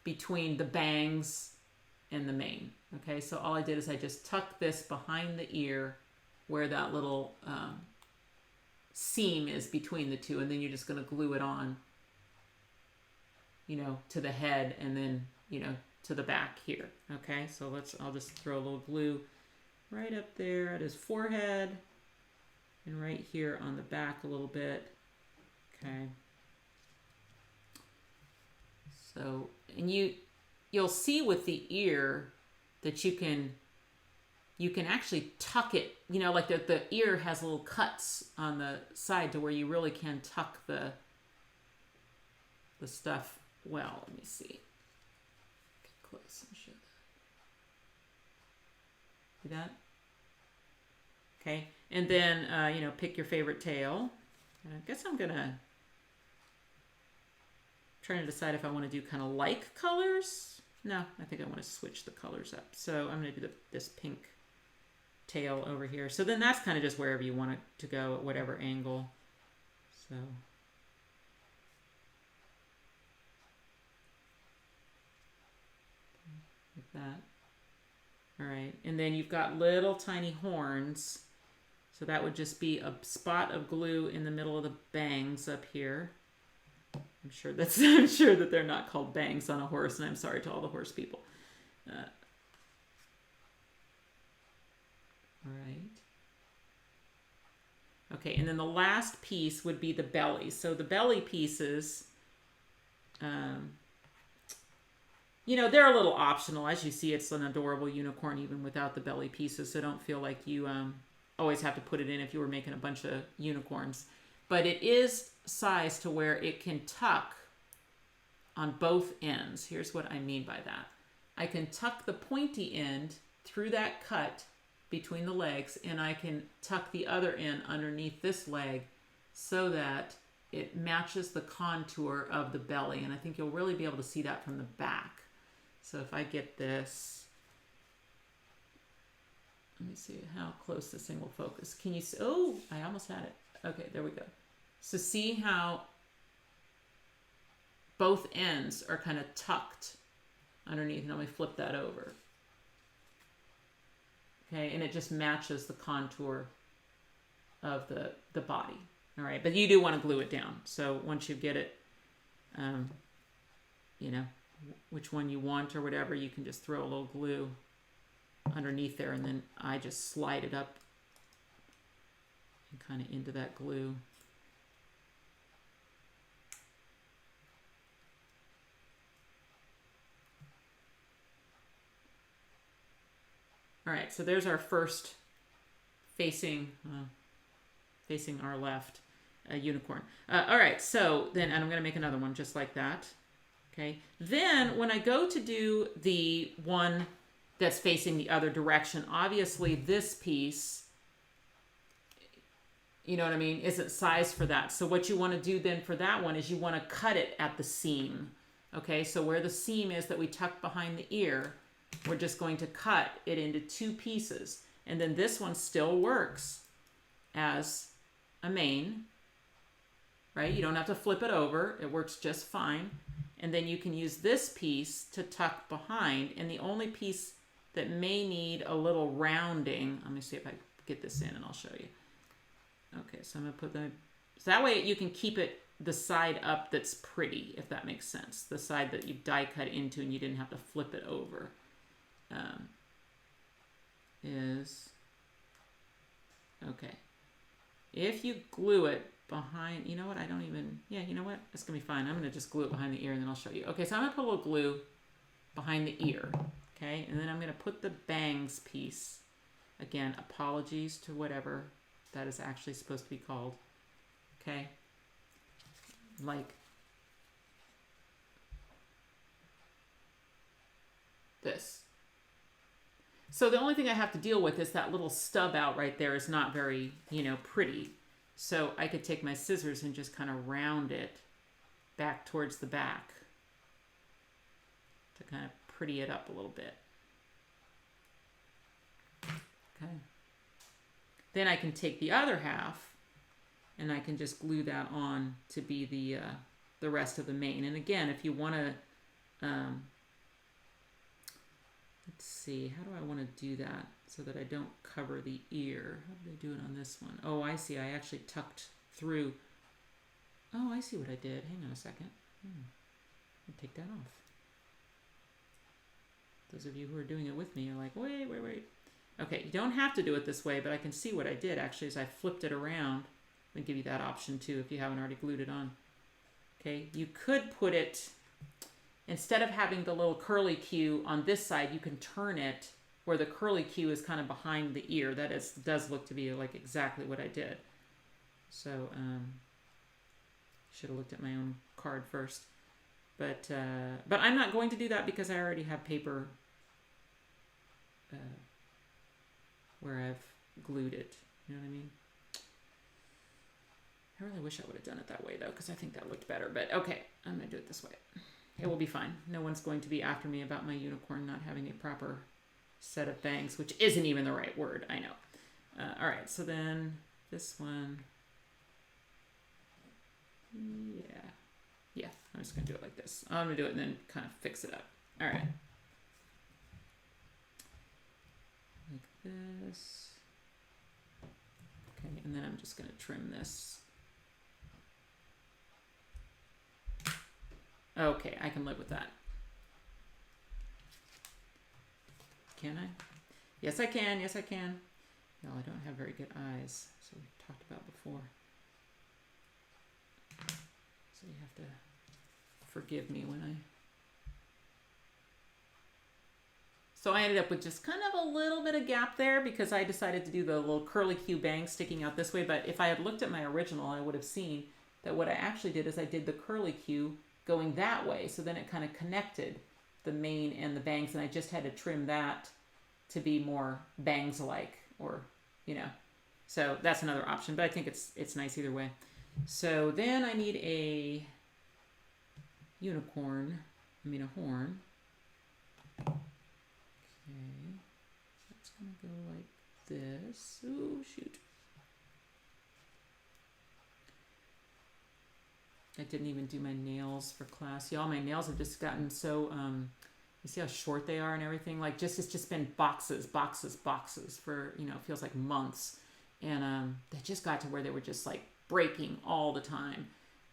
between the bangs and the mane. Okay, so all I did is I just tucked this behind the ear where that little seam is between the two, and then you're just going to glue it on, you know, to the head and then, you know, to the back here. Okay, so I'll just throw a little glue right up there at his forehead and right here on the back a little bit. Okay. So, and you'll see with the ear that you can actually tuck it, you know, like the ear has little cuts on the side to where you really can tuck the stuff well. Let me see. Get close and show that. See that? Okay. And then, you know, pick your favorite tail. And I guess I'm trying to decide if I want to do kind of like colors. No, I think I want to switch the colors up. So I'm going to do this pink tail over here. So then that's kind of just wherever you want it to go at whatever angle. So like that. All right, and then you've got little tiny horns. So that would just be a spot of glue in the middle of the bangs up here. I'm sure that they're not called bangs on a horse, and I'm sorry to all the horse people. All right. Okay, and then the last piece would be the belly. So the belly pieces, you know, they're a little optional. As you see, it's an adorable unicorn even without the belly pieces, so don't feel like you always have to put it in if you were making a bunch of unicorns. But it is sized to where it can tuck on both ends. Here's what I mean by that. I can tuck the pointy end through that cut between the legs, and I can tuck the other end underneath this leg so that it matches the contour of the belly. And I think you'll really be able to see that from the back. So if I get this, let me see how close this thing will focus. Can you see? Oh, I almost had it. Okay, there we go. So see how both ends are kind of tucked underneath. And let me flip that over. Okay, and it just matches the contour of the body. All right, but you do want to glue it down. So once you get it, you know, which one you want or whatever, you can just throw a little glue underneath there, and then I just slide it up and kind of into that glue. All right, so there's our first facing our left unicorn. All right, so then, and I'm going to make another one just like that. Okay, then when I go to do the one that's facing the other direction, obviously this piece, you know what I mean, isn't sized for that. So what you want to do then for that one is you want to cut it at the seam. Okay, so where the seam is that we tuck behind the ear, we're just going to cut it into two pieces. And then this one still works as a mane, right? You don't have to flip it over. It works just fine. And then you can use this piece to tuck behind. And the only piece that may need a little rounding, let me see if I get this in and I'll show you. Okay, so I'm going to put them, so that way you can keep it the side up that's pretty, if that makes sense. The side that you die cut into and you didn't have to flip it over. Is, okay. If you glue it behind, you know what, I don't even, yeah, you know what, it's going to be fine. I'm going to just glue it behind the ear and then I'll show you. Okay, so I'm going to put a little glue behind the ear, okay? And then I'm going to put the bangs piece, again, apologies to whatever that is actually supposed to be called, okay? Like this. So the only thing I have to deal with is that little stub out right there is not very, you know, pretty. So I could take my scissors and just kind of round it back towards the back. to kind of pretty it up a little bit. Okay. Then I can take the other half and I can just glue that on to be the rest of the mane. And again, if you want to, let's see, how do I want to do that so that I don't cover the ear? How did I do it on this one? Oh, I see. I actually tucked through. Oh, I see what I did. Hang on a second. I'll take that off. Those of you who are doing it with me are like, wait. Okay, you don't have to do it this way, but I can see what I did actually is I flipped it around. Let me give you that option too if you haven't already glued it on. Okay, you could put it, instead of having the little curly Q on this side, you can turn it where the curly Q is kind of behind the ear. That does look to be like exactly what I did. So, should have looked at my own card first. But I'm not going to do that because I already have paper where I've glued it. You know what I mean? I really wish I would have done it that way though, because I think that looked better. But okay, I'm going to do it this way. It will be fine. No one's going to be after me about my unicorn not having a proper set of bangs, which isn't even the right word. I know. All right, so then this one. Yeah, I'm just going to do it like this. I'm going to do it and then kind of fix it up. All right. Like this. Okay, and then I'm just going to trim this. Okay, I can live with that. Can I? Yes, I can. Yes, I can. No, I don't have very good eyes, so we've talked about before. So you have to forgive me when I... So I ended up with just kind of a little bit of gap there because I decided to do the little curly Q bang sticking out this way. But if I had looked at my original, I would have seen that what I actually did is I did the curly Q going that way. So then it kind of connected the mane and the bangs, and I just had to trim that to be more bangs-like, or, you know. So that's another option, but I think it's nice either way. So then I need a horn. Okay, that's gonna go like this. Ooh, shoot. I didn't even do my nails for class. Y'all, my nails have just gotten so, you see how short they are and everything? Like, it's just been boxes for, you know, it feels like months. And they just got to where they were just like breaking all the time.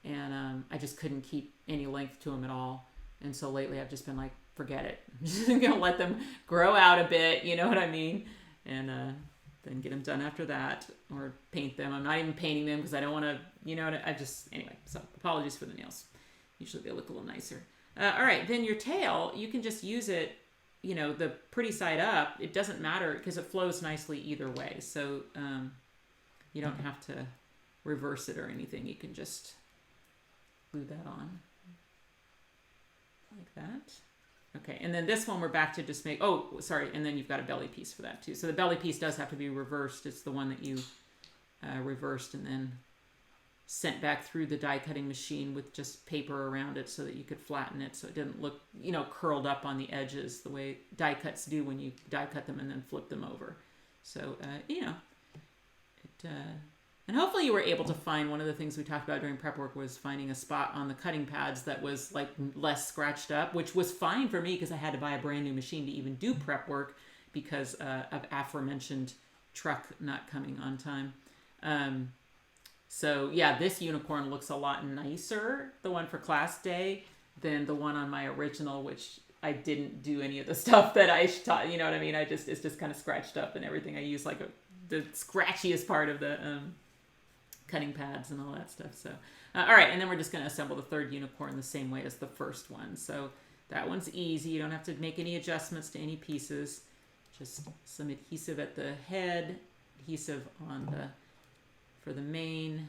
And I just couldn't keep any length to them at all. And so lately I've just been like, forget it. I'm just going to let them grow out a bit, you know what I mean? And then get them done after that, or paint them. I'm not even painting them because I don't want to, you know, anyway, so apologies for the nails. Usually they look a little nicer. All right, then your tail, you can just use it, you know, the pretty side up. It doesn't matter because it flows nicely either way. So you don't have to reverse it or anything. You can just glue that on like that. Okay, and then this one we're back to just make, oh, sorry, and then you've got a belly piece for that too. So the belly piece does have to be reversed. It's the one that you reversed and then sent back through the die cutting machine with just paper around it so that you could flatten it so it didn't look, you know, curled up on the edges the way die cuts do when you die cut them and then flip them over. So, you know, and hopefully you were able to find, one of the things we talked about during prep work was finding a spot on the cutting pads that was like less scratched up, which was fine for me because I had to buy a brand new machine to even do prep work because of aforementioned truck not coming on time. So yeah, this unicorn looks a lot nicer, the one for class day, than the one on my original, which I didn't do any of the stuff that I taught, you know what I mean? It's just kind of scratched up and everything. I use like the scratchiest part of the cutting pads and all that stuff. So, all right, and then we're just going to assemble the third unicorn the same way as the first one. So that one's easy. You don't have to make any adjustments to any pieces. Just some adhesive at the head, adhesive on for the mane.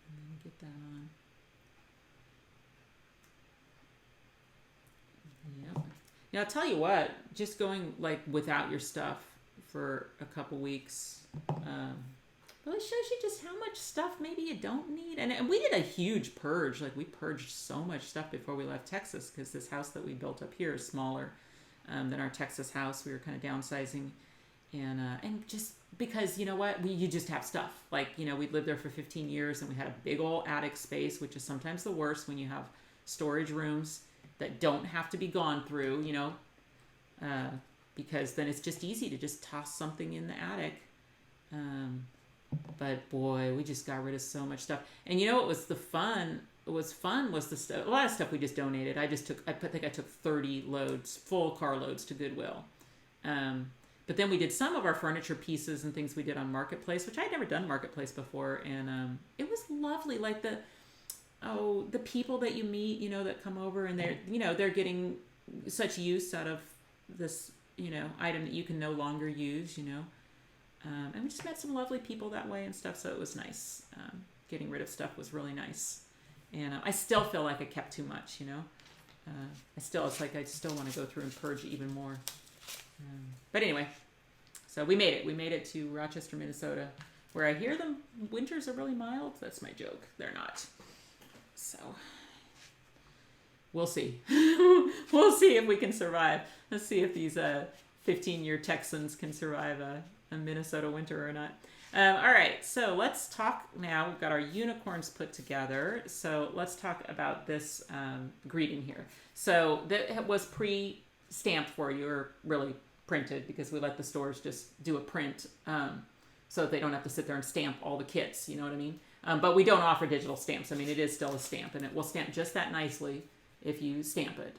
And then get that on. Yep. Now, I'll tell you what, just going like without your stuff for a couple weeks, Well, it shows you just how much stuff maybe you don't need. And we did a huge purge. Like, we purged so much stuff before we left Texas, because this house that we built up here is smaller than our Texas house. We were kind of downsizing. And just because, you know what, you just have stuff. Like, you know, we lived there for 15 years and we had a big old attic space, which is sometimes the worst when you have storage rooms that don't have to be gone through, you know, because then it's just easy to just toss something in the attic. But boy, we just got rid of so much stuff. And you know what was the fun? What was fun was the stuff. A lot of stuff we just donated. I think I took 30 loads, full car loads, to Goodwill. But then we did some of our furniture pieces and things we did on Marketplace, which I'd never done Marketplace before, and it was lovely. Like the people that you meet, you know, that come over and they're getting such use out of this, you know, item that you can no longer use, you know. And we just met some lovely people that way and stuff, so it was nice. Getting rid of stuff was really nice. And I still feel like I kept too much, you know. I still want to go through and purge even more. But anyway, so we made it. We made it to Rochester, Minnesota, where I hear the winters are really mild. That's my joke. They're not. So we'll see. We'll see if we can survive. Let's see if these 15-year Texans can survive a Minnesota winter or not. All right, so let's talk now. We've got our unicorns put together. So let's talk about this greeting here. So that was pre-stamped for you, or really printed, because we let the stores just do a print so that they don't have to sit there and stamp all the kits, you know what I mean? But we don't offer digital stamps. I mean, it is still a stamp, and it will stamp just that nicely if you stamp it.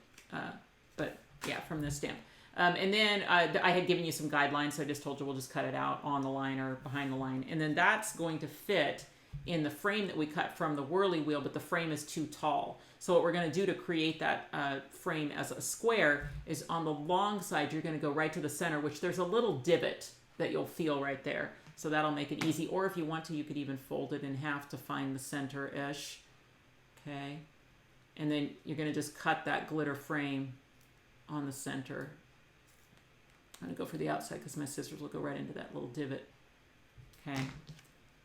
But yeah, from this stamp. And then I had given you some guidelines, so I just told you we'll just cut it out on the line or behind the line. And then that's going to fit in the frame that we cut from the Whirly wheel, but the frame is too tall. So what we're going to do to create that frame as a square is on the long side, you're going to go right to the center, which there's a little divot that you'll feel right there. So that'll make it easy. Or if you want to, you could even fold it in half to find the center-ish. Okay. And then you're going to just cut that glitter frame on the center. I'm going to go for the outside because my scissors will go right into that little divot. Okay.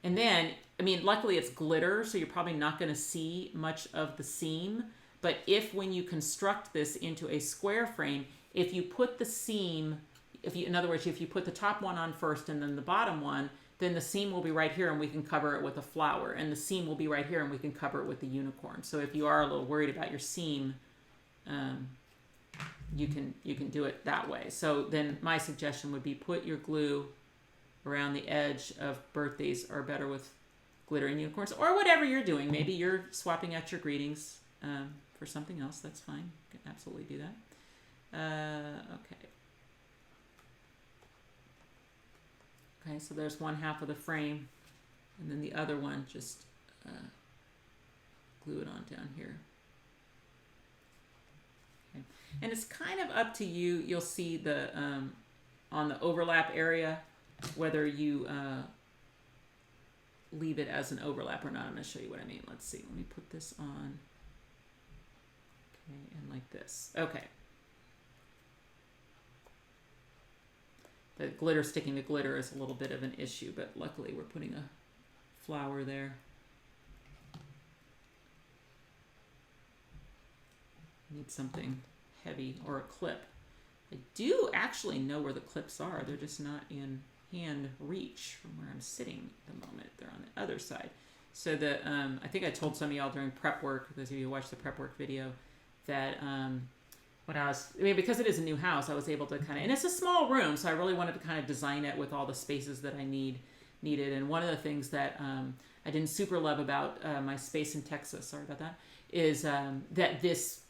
And then, I mean, luckily it's glitter, so you're probably not going to see much of the seam. But when you construct this into a square frame, if you put the seam, in other words, if you put the top one on first and then the bottom one, then the seam will be right here and we can cover it with a flower. And the seam will be right here and we can cover it with the unicorn. So if you are a little worried about your seam, you can do it that way. So then my suggestion would be put your glue around the edge of birthdays, or better with glitter and unicorns, or whatever you're doing. Maybe you're swapping out your greetings for something else. That's fine. You can absolutely do that. Okay. Okay, so there's one half of the frame, and then the other one, just glue it on down here. Okay. And it's kind of up to you. You'll see the on the overlap area, whether you leave it as an overlap or not. I'm going to show you what I mean. Let's see. Let me put this on. Okay, and like this. Okay. The glitter sticking to glitter is a little bit of an issue, but luckily we're putting a flower there. Need something heavy or a clip. I do actually know where the clips are. They're just not in hand reach from where I'm sitting at the moment. They're on the other side. So I think I told some of y'all during prep work, those of you who watched the prep work video, that because it is a new house, I was able to kind of, and it's a small room, so I really wanted to kind of design it with all the spaces that I needed. And one of the things that I didn't super love about my space in Texas, sorry about that, is that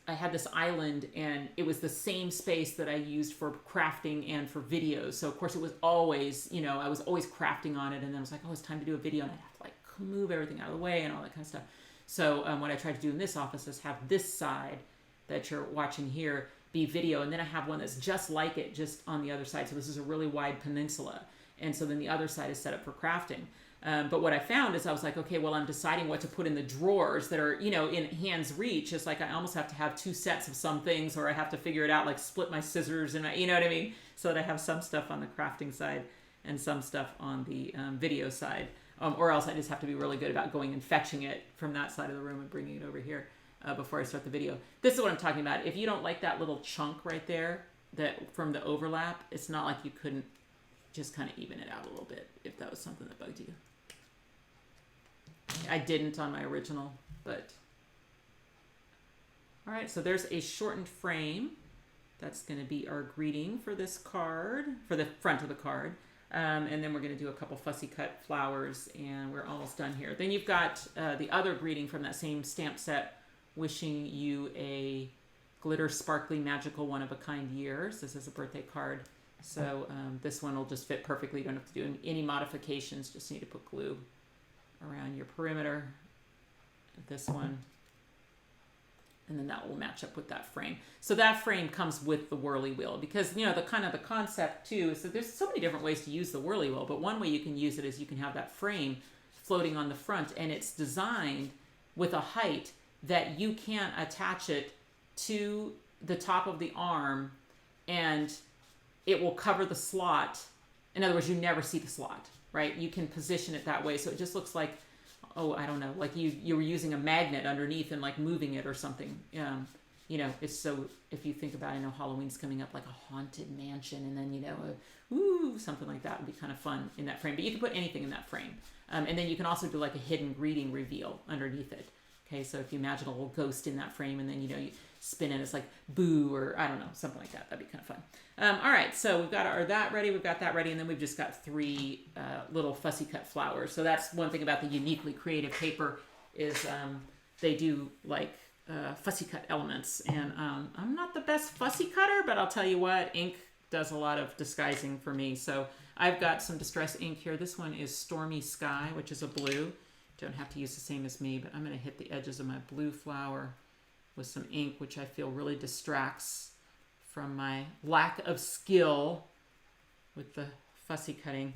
I had this island, and it was the same space that I used for crafting and for videos. So of course it was always, I was always crafting on it, and then I was like, oh, it's time to do a video, and I have to like move everything out of the way and all that kind of stuff. So what I tried to do in this office is have this side that you're watching here be video, and then I have one that's just like it, just on the other side. So this is a really wide peninsula, and so then the other side is set up for crafting. But what I found is I was like, okay, well, I'm deciding what to put in the drawers that are, in hand's reach. It's like I almost have to have two sets of some things, or I have to figure it out, like split my scissors and you know what I mean? So that I have some stuff on the crafting side and some stuff on the video side. Or else I just have to be really good about going and fetching it from that side of the room and bringing it over here before I start the video. This is what I'm talking about. If you don't like that little chunk right there that from the overlap, it's not like you couldn't just kind of even it out a little bit if that was something that bugged you. I didn't on my original, but... All right, so there's a shortened frame. That's going to be our greeting for this card, for the front of the card. And then we're going to do a couple fussy cut flowers, and we're almost done here. Then you've got the other greeting from that same stamp set, wishing you a glitter, sparkly, magical, one-of-a-kind years. This is a birthday card. So this one will just fit perfectly. You don't have to do any modifications. Just need to put glue around your perimeter. This one. And then that will match up with that frame. So that frame comes with the Whirly wheel because, you know, the kind of the concept too is that there's so many different ways to use the Whirly wheel, but one way you can use it is you can have that frame floating on the front, and it's designed with a height that you can't attach it to the top of the arm and it will cover the slot. In other words, you never see the slot, right? You can position it that way. So it just looks like, oh, I don't know, like you were using a magnet underneath and like moving it or something. You know, it's so, if you think about it, I know Halloween's coming up, like a haunted mansion, and then, you know, something like that would be kind of fun in that frame. But you can put anything in that frame. And then you can also do like a hidden greeting reveal underneath it. Okay, so if you imagine a little ghost in that frame and then, you know, you spin it, it's like boo, or I don't know, something like that. That'd be kind of fun. All right, so we've got our that ready, we've got that ready, and then we've just got 3 little fussy cut flowers. So that's one thing about the uniquely creative paper is they do like fussy cut elements. And I'm not the best fussy cutter, but I'll tell you what, ink does a lot of disguising for me. So I've got some distress ink here. This one is Stormy Sky, which is a blue. Don't have to use the same as me, but I'm going to hit the edges of my blue flower with some ink, which I feel really distracts from my lack of skill with the fussy cutting.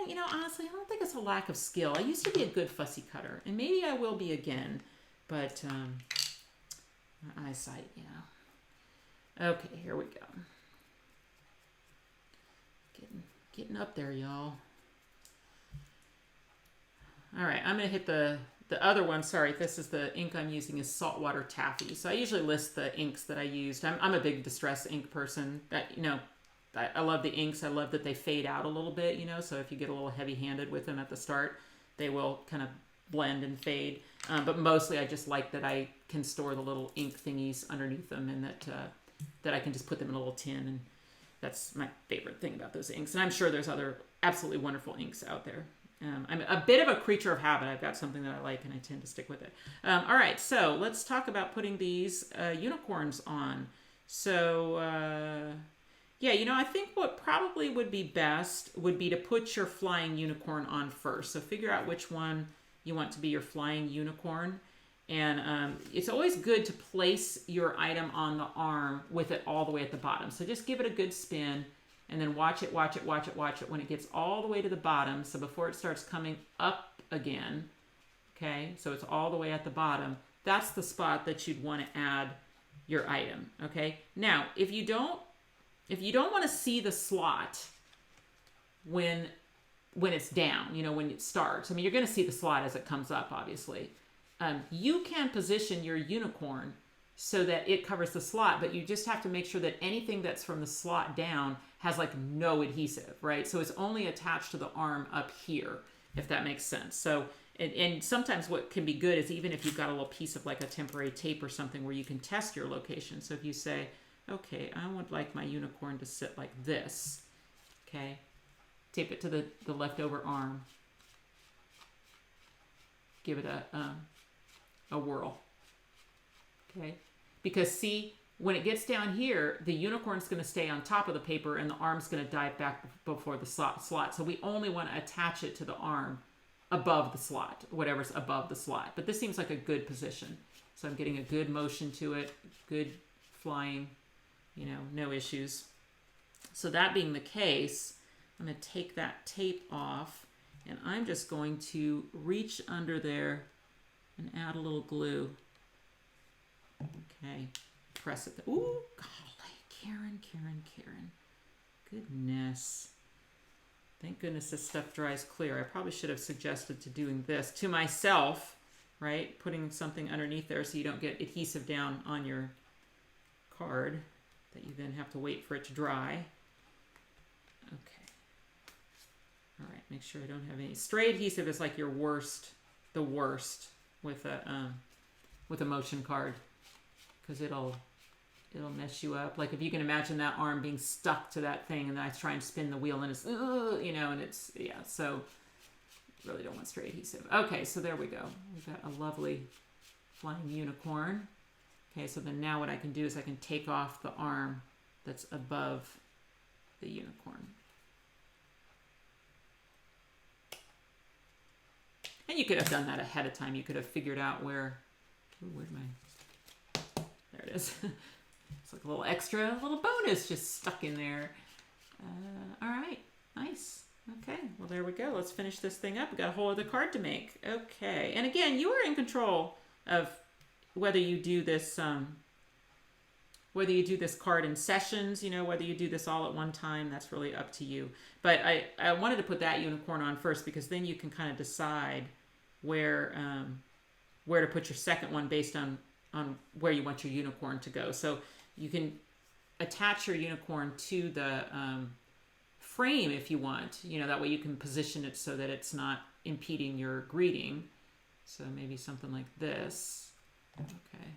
You know, honestly, I don't think it's a lack of skill. I used to be a good fussy cutter, and maybe I will be again, but my eyesight, you know. Okay, here we go. Getting up there, y'all. All right, I'm going to hit the other one. Sorry, this is the ink I'm using is Saltwater Taffy. So I usually list the inks that I used. I'm a big distress ink person. You know, I love the inks. I love that they fade out a little bit, you know, so if you get a little heavy-handed with them at the start, they will kind of blend and fade. But mostly I just like that I can store the little ink thingies underneath them, and that I can just put them in a little tin, and that's my favorite thing about those inks. And I'm sure there's other absolutely wonderful inks out there. I'm a bit of a creature of habit. I've got something that I like, and I tend to stick with it. All right, so let's talk about putting these unicorns on. So, yeah, you know, I think what probably would be best would be to put your flying unicorn on first. So figure out which one you want to be your flying unicorn. And it's always good to place your item on the arm with it all the way at the bottom. So just give it a good spin. And then watch it when it gets all the way to the bottom. So before it starts coming up again, okay? So it's all the way at the bottom. That's the spot that you'd want to add your item, okay? Now, if you don't want to see the slot when it's down, you know, when it starts. I mean, you're going to see the slot as it comes up, obviously. You can position your unicorn so that it covers the slot, but you just have to make sure that anything that's from the slot down has like no adhesive, right? So it's only attached to the arm up here, if that makes sense. So, and sometimes what can be good is even if you've got a little piece of like a temporary tape or something where you can test your location. So if you say, okay, I would like my unicorn to sit like this, okay? Tape it to the leftover arm. Give it a whirl, okay? Because see, when it gets down here, the unicorn's going to stay on top of the paper and the arm's going to dive back before the slot. So we only want to attach it to the arm above the slot, whatever's above the slot. But this seems like a good position. So I'm getting a good motion to it, good flying, you know, no issues. So that being the case, I'm going to take that tape off, and I'm just going to reach under there and add a little glue. Okay. Press it. Ooh, golly, Karen. Goodness. Thank goodness this stuff dries clear. I probably should have suggested to doing this to myself, right? Putting something underneath there so you don't get adhesive down on your card that you then have to wait for it to dry. Okay. All right, make sure I don't have any. Stray adhesive is like your worst, the worst with a motion card, because it'll mess you up. Like if you can imagine that arm being stuck to that thing, and then I try and spin the wheel, and it's you know, and it's So really don't want stray adhesive. Okay, so there we go. We've got a lovely flying unicorn. Okay, so then now what I can do is I can take off the arm that's above the unicorn. And you could have done that ahead of time. You could have figured out where'd my, there it is. It's like a little extra, a little bonus just stuck in there. All right, nice. Okay, well there we go. Let's finish this thing up. We got a whole other card to make. Okay, and again, you are in control of whether you do this card in sessions, you know, whether you do this all at one time. That's really up to you. But I wanted to put that unicorn on first, because then you can kind of decide where to put your second one based on where you want your unicorn to go. So you can attach your unicorn to the frame if you want. You know, that way you can position it so that it's not impeding your greeting. So maybe something like this. Okay.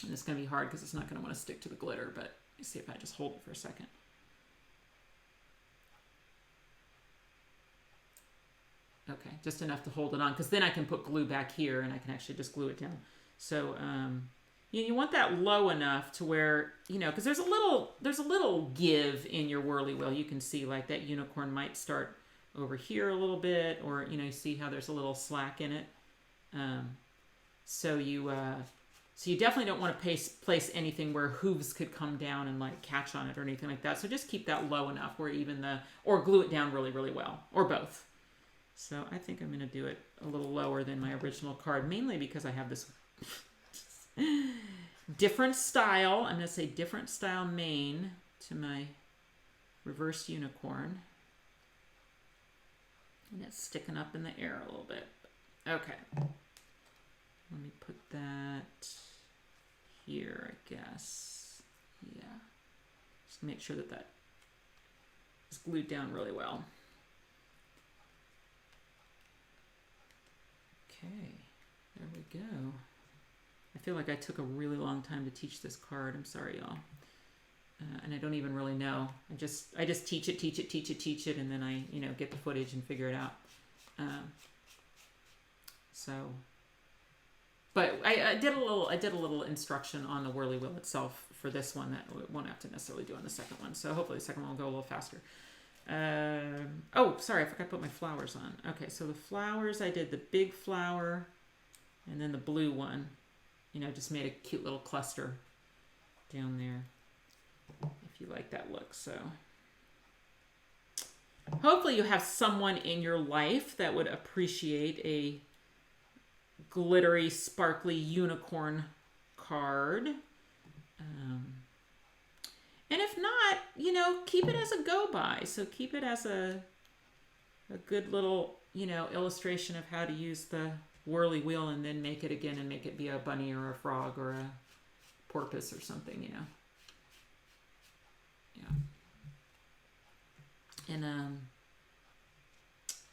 And it's going to be hard because it's not going to want to stick to the glitter, but you see if I just hold it for a second. Okay, just enough to hold it on, because then I can put glue back here and I can actually just glue it down. So you want that low enough to where, you know, because there's a little give in your whirly wheel. You can see like that unicorn might start over here a little bit, or you know, you see how there's a little slack in it. So you definitely don't want to place anything where hooves could come down and like catch on it or anything like that. So just keep that low enough where or glue it down really, really well, or both. So I think I'm going to do it a little lower than my original card, mainly because I have this different style. I'm going to say different style mane to my reversed unicorn. And it's sticking up in the air a little bit. Okay. Let me put that here, I guess. Yeah. Just make sure that is glued down really well. Okay, there we go. I feel like I took a really long time to teach this card. I'm sorry, y'all. And I don't even really know. I just teach it, and then I, you know, get the footage and figure it out. But I did a little instruction on the whirly wheel itself for this one that we won't have to necessarily do on the second one. So hopefully the second one will go a little faster. Oh, sorry, I forgot to put my flowers on. Okay, so the flowers, I did the big flower and then the blue one. You know, just made a cute little cluster down there, if you like that look. So hopefully you have someone in your life that would appreciate a glittery, sparkly unicorn card. And if not, you know, keep it as a go-by. So keep it as a good little, you know, illustration of how to use the whirly wheel, and then make it again and make it be a bunny or a frog or a porpoise or something, you know. Yeah. And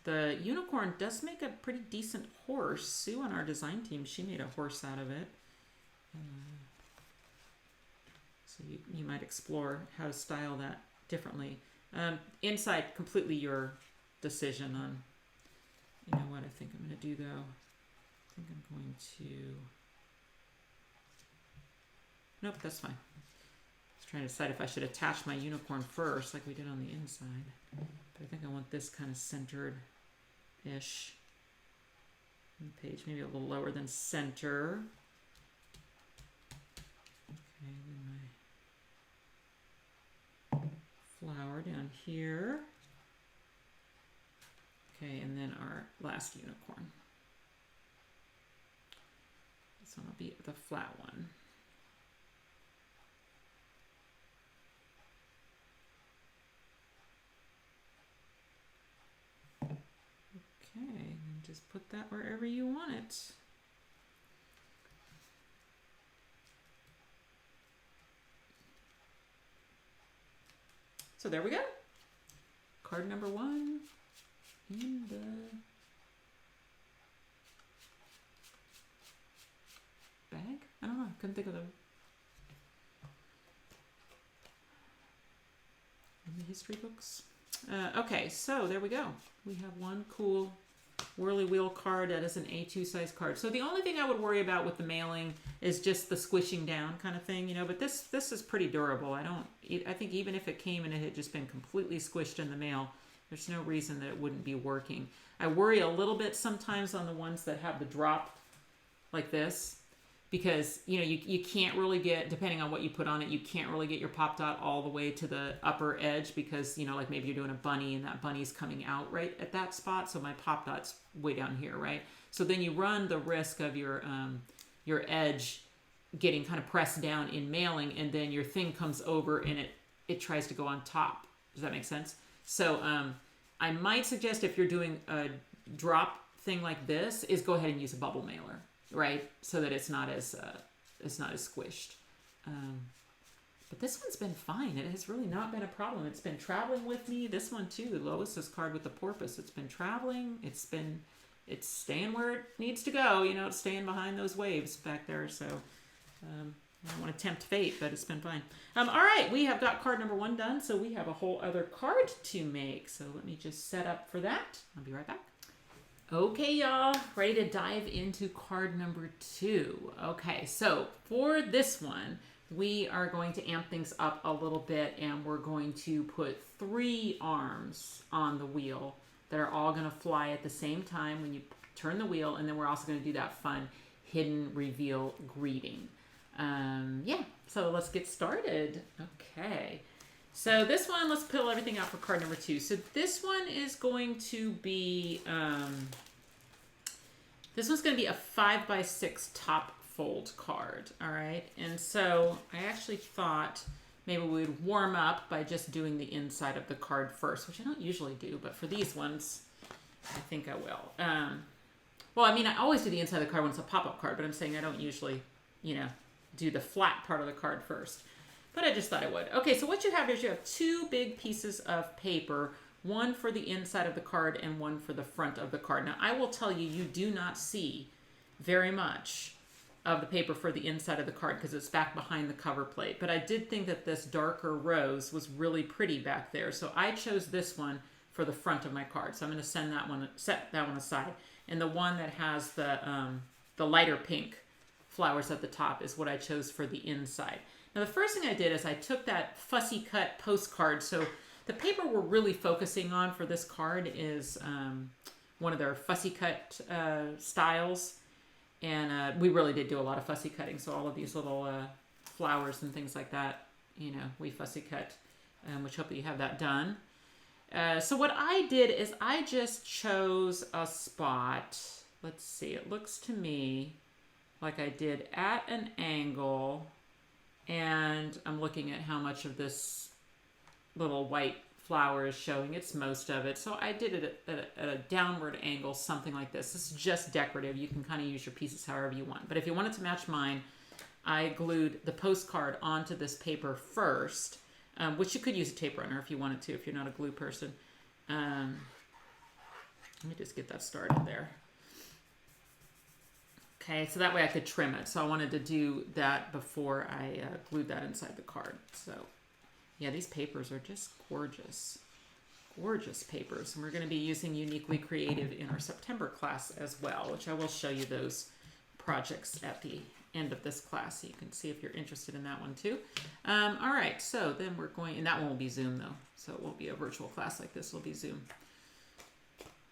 the unicorn does make a pretty decent horse. Sue on our design team, she made a horse out of it. So you might explore how to style that differently. Inside, completely your decision on, you know what I think I'm going to do though. I think I'm going to, nope, that's fine. I was trying to decide if I should attach my unicorn first like we did on the inside. But I think I want this kind of centered-ish on the page, maybe a little lower than center. Okay, then my flower down here. Okay, and then our last unicorn. This one will be the flat one. just put that wherever you want it. So there we go. Card number 1 in the bag? I don't know. I couldn't think of the history books. Okay, so there we go. We have one cool Whirly Wheel card that is an A2 size card. So the only thing I would worry about with the mailing is just the squishing down kind of thing, you know, but this is pretty durable. I think even if it came and it had just been completely squished in the mail, there's no reason that it wouldn't be working. I worry a little bit sometimes on the ones that have the drop like this, because, you know, you can't really get, depending on what you put on it, you can't really get your pop dot all the way to the upper edge because, you know, like maybe you're doing a bunny and that bunny's coming out right at that spot. So my pop dot's way down here, right? So then you run the risk of your edge getting kind of pressed down in mailing, and then your thing comes over and it tries to go on top. Does that make sense? So I might suggest, if you're doing a drop thing like this, is go ahead and use a bubble mailer, right? So that it's not as squished. But this one's been fine. It has really not been a problem. It's been traveling with me. This one too, Lois's card with the porpoise. It's been traveling. It's staying where it needs to go. You know, it's staying behind those waves back there. So I don't want to tempt fate, but it's been fine. All right, we have got card number 1 done. So we have a whole other card to make. So let me just set up for that. I'll be right back. Okay, y'all, ready to dive into card number 2. Okay, so for this one, we are going to amp things up a little bit, and we're going to put 3 arms on the wheel that are all going to fly at the same time when you turn the wheel, and then we're also going to do that fun hidden reveal greeting. Yeah, so let's get started. Okay. So this one, let's pull everything out for card number 2. So this one is going to be, this one's going to be a 5x6 top fold card. All right. And so I actually thought maybe we would warm up by just doing the inside of the card first, which I don't usually do, but for these ones, I think I will. Well, I mean, I always do the inside of the card when it's a pop-up card, but I'm saying I don't usually, you know, do the flat part of the card first. But I just thought I would. Okay, so what you have is you have 2 big pieces of paper, one for the inside of the card and one for the front of the card. Now, I will tell you, you do not see very much of the paper for the inside of the card because it's back behind the cover plate. But I did think that this darker rose was really pretty back there. So I chose this one for the front of my card. So I'm going to set that one aside. And the one that has the lighter pink flowers at the top is what I chose for the inside. Now, the first thing I did is I took that fussy cut postcard. So the paper we're really focusing on for this card is one of their fussy cut styles. And we really did do a lot of fussy cutting. So all of these little flowers and things like that, you know, we fussy cut, which hopefully you have that done. So what I did is I just chose a spot. Let's see, it looks to me like I did at an angle, and I'm looking at how much of this little white flower is showing. It's most of it. So I did it at a downward angle, something like this. This is just decorative. You can kind of use your pieces however you want. But if you wanted to match mine, I glued the postcard onto this paper first, which you could use a tape runner if you wanted to, if you're not a glue person. Let me just get that started there. Okay, so that way I could trim it. So I wanted to do that before I glued that inside the card. So yeah, these papers are just gorgeous. Gorgeous papers. And we're going to be using Uniquely Creative in our September class as well, which I will show you those projects at the end of this class, so you can see if you're interested in that one too. All right, so then we're going, and that one will be Zoom though, so it won't be a virtual class like this, it'll be Zoom.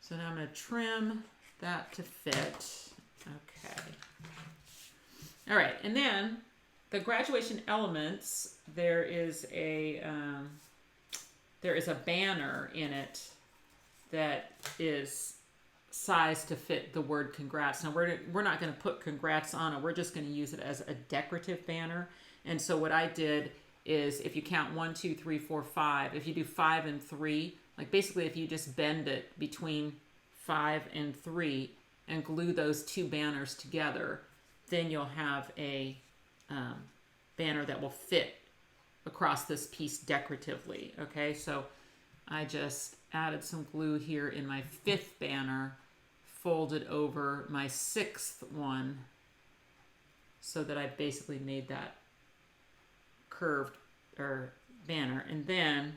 So now I'm going to trim that to fit. Okay. All right, and then the graduation elements, there is a banner in it that is sized to fit the word congrats. Now we're not going to put congrats on it. We're just going to use it as a decorative banner. And so what I did is, if you count 1, 2, 3, 4, 5, if you do 5 and 3, like basically if you just bend it between 5, and 3 and glue those two banners together, then you'll have a banner that will fit across this piece decoratively. Okay, so I just added some glue here in my 5th banner, folded over my 6th one, so that I basically made that curved or banner, and then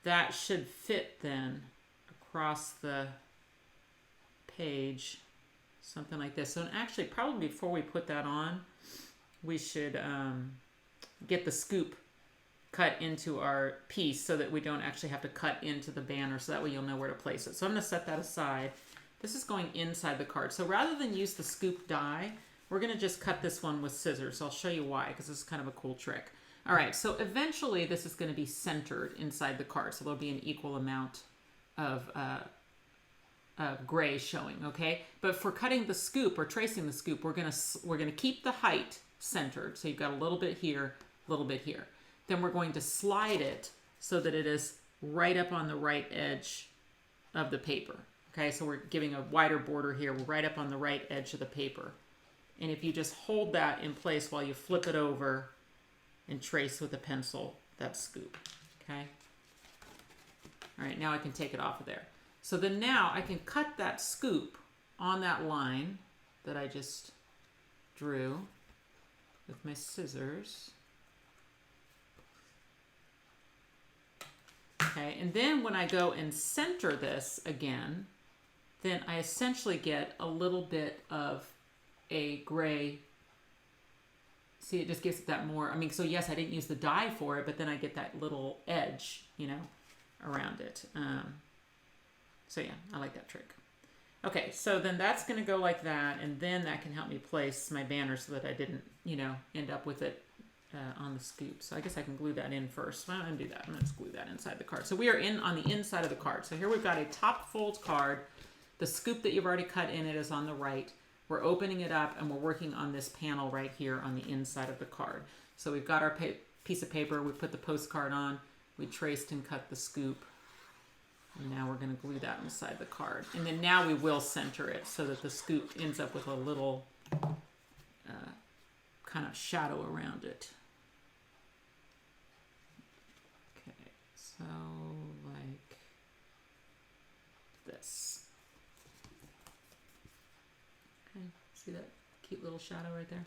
that should fit then across the page, something like this. So actually, probably before we put that on, we should get the scoop cut into our piece so that we don't actually have to cut into the banner, so that way you'll know where to place it. So I'm going to set that aside. This is going inside the card. So rather than use the scoop die, we're going to just cut this one with scissors. I'll show you why, because this is kind of a cool trick. All right, so eventually this is going to be centered inside the card, so there'll be an equal amount of gray showing, okay? But for cutting the scoop or tracing the scoop, we're gonna keep the height centered. So you've got a little bit here, a little bit here. Then we're going to slide it so that it is right up on the right edge of the paper. Okay, so we're giving a wider border here. We're right up on the right edge of the paper. And if you just hold that in place while you flip it over and trace with a pencil that scoop, okay? All right, now I can take it off of there. So then now I can cut that scoop on that line that I just drew with my scissors. Okay, and then when I go and center this again, then I essentially get a little bit of a gray. See, it just gives it that more, I mean, so yes, I didn't use the die for it, but then I get that little edge, you know, around it. So yeah, I like that trick. Okay, so then that's going to go like that, and then that can help me place my banner so that I didn't, you know, end up with it on the scoop. So I guess I can glue that in first. Well, I'm going to do that. I'm going to just glue that inside the card. So we are on the inside of the card. So here we've got a top fold card. The scoop that you've already cut in it is on the right. We're opening it up, and we're working on this panel right here on the inside of the card. So we've got our piece of paper. We put the postcard on. We traced and cut the scoop. And now we're going to glue that inside the card. And then now we will center it so that the scoop ends up with a little kind of shadow around it. Okay, so like this. Okay, see that cute little shadow right there?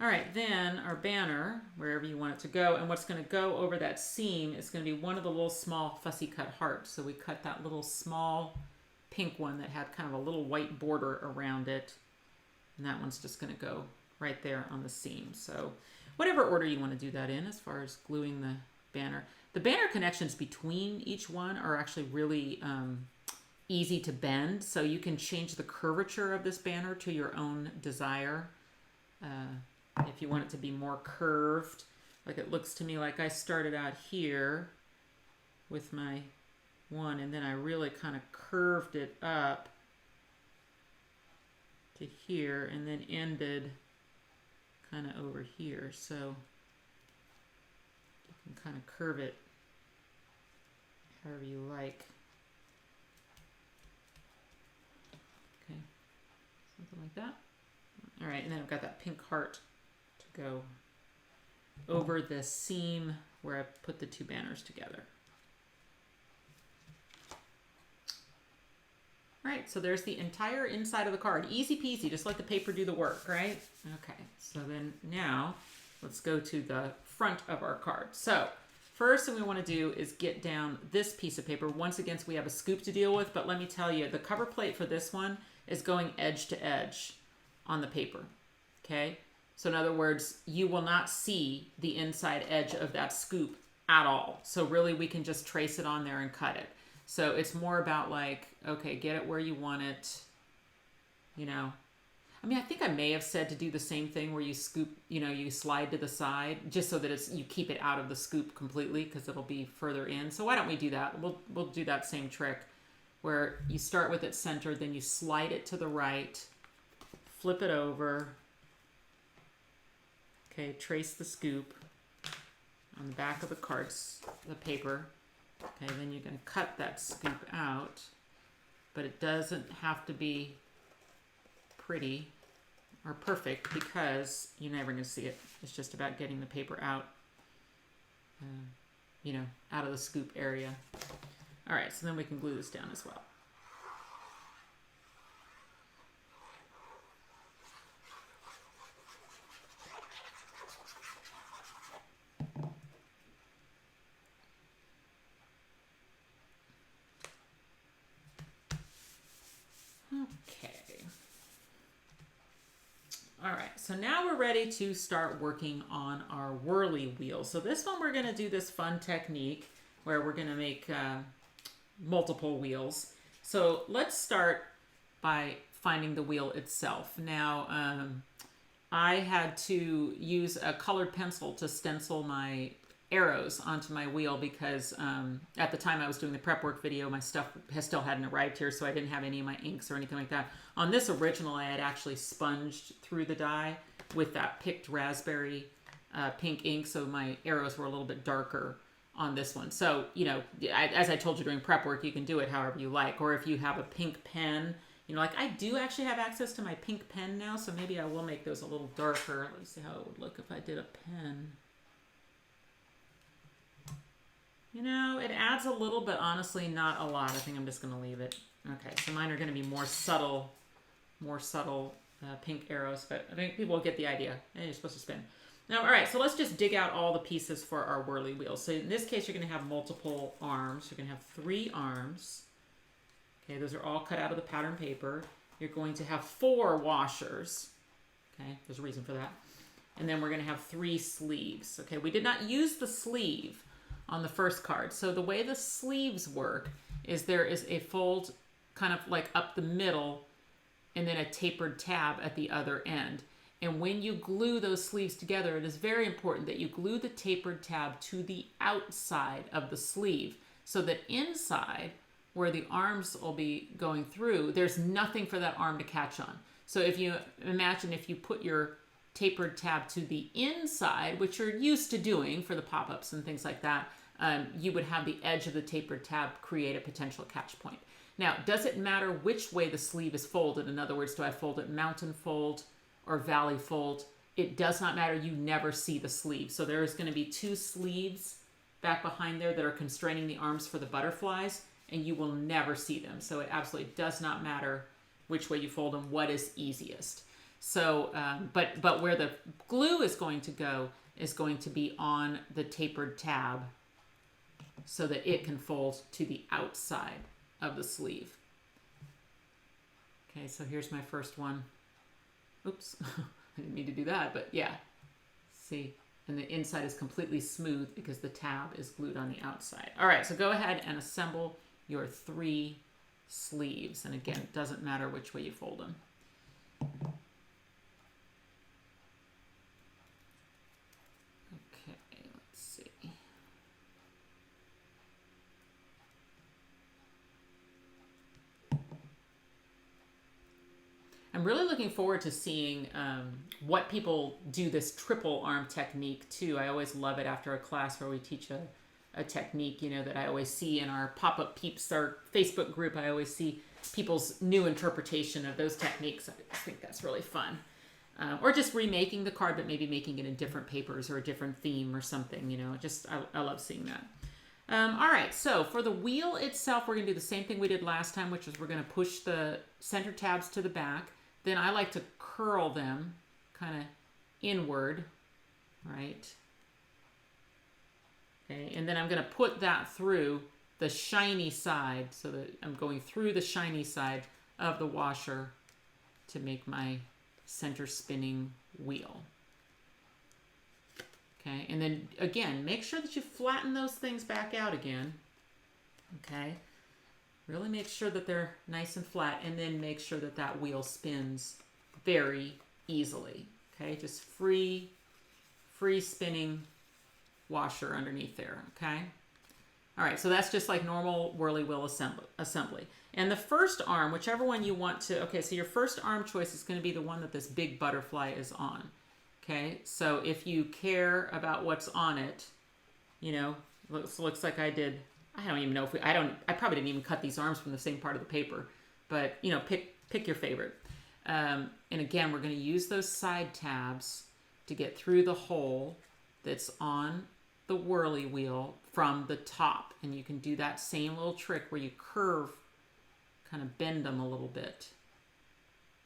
All right, then our banner, wherever you want it to go, and what's going to go over that seam is going to be one of the little small fussy cut hearts. So we cut that little small pink one that had kind of a little white border around it. And that one's just going to go right there on the seam. So whatever order you want to do that in as far as gluing the banner. The banner connections between each one are actually really easy to bend. So you can change the curvature of this banner to your own desire. If you want it to be more curved, like it looks to me like I started out here with my one, and then I really kind of curved it up to here, and then ended kind of over here. So you can kind of curve it however you like. Okay, something like that. All right, and then I've got that pink heart to go over the seam where I put the two banners together. All right, so there's the entire inside of the card. Easy peasy, just let the paper do the work, right? Okay, so then now let's go to the front of our card. So first thing we want to do is get down this piece of paper. Once again, we have a scoop to deal with, but let me tell you, the cover plate for this one is going edge to edge on the paper, okay? So in other words, you will not see the inside edge of that scoop at all. So really we can just trace it on there and cut it. So it's more about like, okay, get it where you want it, you know. I mean, I think I may have said to do the same thing where you scoop, you know, you slide to the side just so that it's, you keep it out of the scoop completely because it'll be further in. So why don't we do that? We'll do that same trick where you start with it centered, then you slide it to the right, flip it over, okay, trace the scoop on the back of the cards, the paper, okay, then you're going to cut that scoop out, but it doesn't have to be pretty or perfect because you're never going to see it. It's just about getting the paper out, you know, out of the scoop area. All right, so then we can glue this down as well. Okay. All right, so now we're ready to start working on our whirly wheel. So this one we're going to do this fun technique where we're going to make multiple wheels. So let's start by finding the wheel itself. Now, I had to use a colored pencil to stencil my arrows onto my wheel because at the time I was doing the prep work video, my stuff still hadn't arrived here, so I didn't have any of my inks or anything like that. On this original, I had actually sponged through the die with that picked raspberry pink ink, so my arrows were a little bit darker on this one. So, you know, as I told you during prep work, you can do it however you like. Or if you have a pink pen, you know, like I do actually have access to my pink pen now, so maybe I will make those a little darker. Let's see how it would look if I did a pen. You know, it adds a little, but honestly not a lot. I think I'm just going to leave it. Okay, so mine are going to be more subtle pink arrows, but I think people will get the idea. And you're supposed to spin. Now, all right, so let's just dig out all the pieces for our whirly wheel. So in this case, you're going to have multiple arms. You're going to have 3 arms. Okay, those are all cut out of the pattern paper. You're going to have 4 washers. Okay, there's a reason for that. And then we're going to have 3 sleeves. Okay, we did not use the sleeve on the first card. So the way the sleeves work is there is a fold kind of like up the middle and then a tapered tab at the other end. And when you glue those sleeves together, it is very important that you glue the tapered tab to the outside of the sleeve so that inside, where the arms will be going through, there's nothing for that arm to catch on. So if you imagine if you put your tapered tab to the inside, which you're used to doing for the pop-ups and things like that, you would have the edge of the tapered tab create a potential catch point. Now, does it matter which way the sleeve is folded? In other words, do I fold it mountain fold or valley fold? It does not matter. You never see the sleeve. So there is going to be 2 sleeves back behind there that are constraining the arms for the butterflies, and you will never see them. So it absolutely does not matter which way you fold them, what is easiest. So, but where the glue is going to go is going to be on the tapered tab so that it can fold to the outside of the sleeve. Okay, so here's my first one. Oops, I didn't mean to do that, but yeah. See, and the inside is completely smooth because the tab is glued on the outside. All right, so go ahead and assemble your 3 sleeves. And again, it doesn't matter which way you fold them. I'm really looking forward to seeing what people do this triple arm technique too. I always love it after a class where we teach a technique, you know, that I always see in our pop-up peeps, our Facebook group. I always see people's new interpretation of those techniques. I think that's really fun. Or just remaking the card, but maybe making it in different papers or a different theme or something, you know, I love seeing that. All right, so for the wheel itself, we're gonna do the same thing we did last time, which is we're gonna push the center tabs to the back. Then I like to curl them kind of inward, right? Okay, and then I'm going to put that through the shiny side so that I'm going through the shiny side of the washer to make my center spinning wheel. Okay, and then again, make sure that you flatten those things back out again. Okay. Really make sure that they're nice and flat, and then make sure that that wheel spins very easily. Okay, just free spinning washer underneath there. Okay. All right, so that's just like normal whirly wheel assembly. And the first arm, whichever one you want to, okay, so your first arm choice is going to be the one that this big butterfly is on. Okay, so if you care about what's on it, you know, looks like I did. I don't even know if I probably didn't even cut these arms from the same part of the paper. but you know, pick your favorite. And again, we're going to use those side tabs to get through the hole that's on the whirly wheel from the top. And you can do that same little trick where you curve, kind of bend them a little bit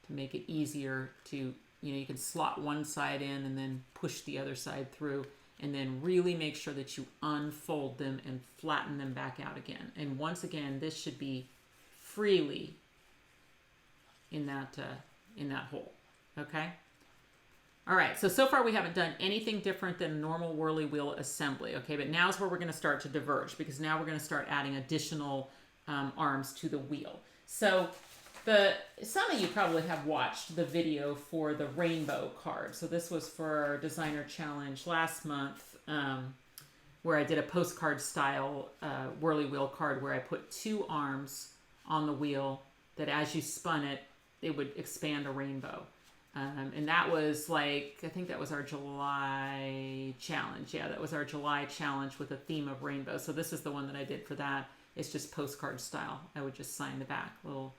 to make it easier to, you know, you can slot one side in and then push the other side through, and then really make sure that you unfold them and flatten them back out again. And once again, this should be freely in that hole, okay? All right, so far we haven't done anything different than normal whirly wheel assembly, okay? But now's where we're gonna start to diverge, because now we're gonna start adding additional arms to the wheel. So some of you probably have watched the video for the rainbow card. So this was for our designer challenge last month, where I did a postcard style whirly wheel card where I put 2 arms on the wheel that as you spun it, it would expand a rainbow. And that was like, I think that was our July challenge. Yeah, that was our July challenge with a theme of rainbow. So this is the one that I did for that. It's just postcard style. I would just sign the back, little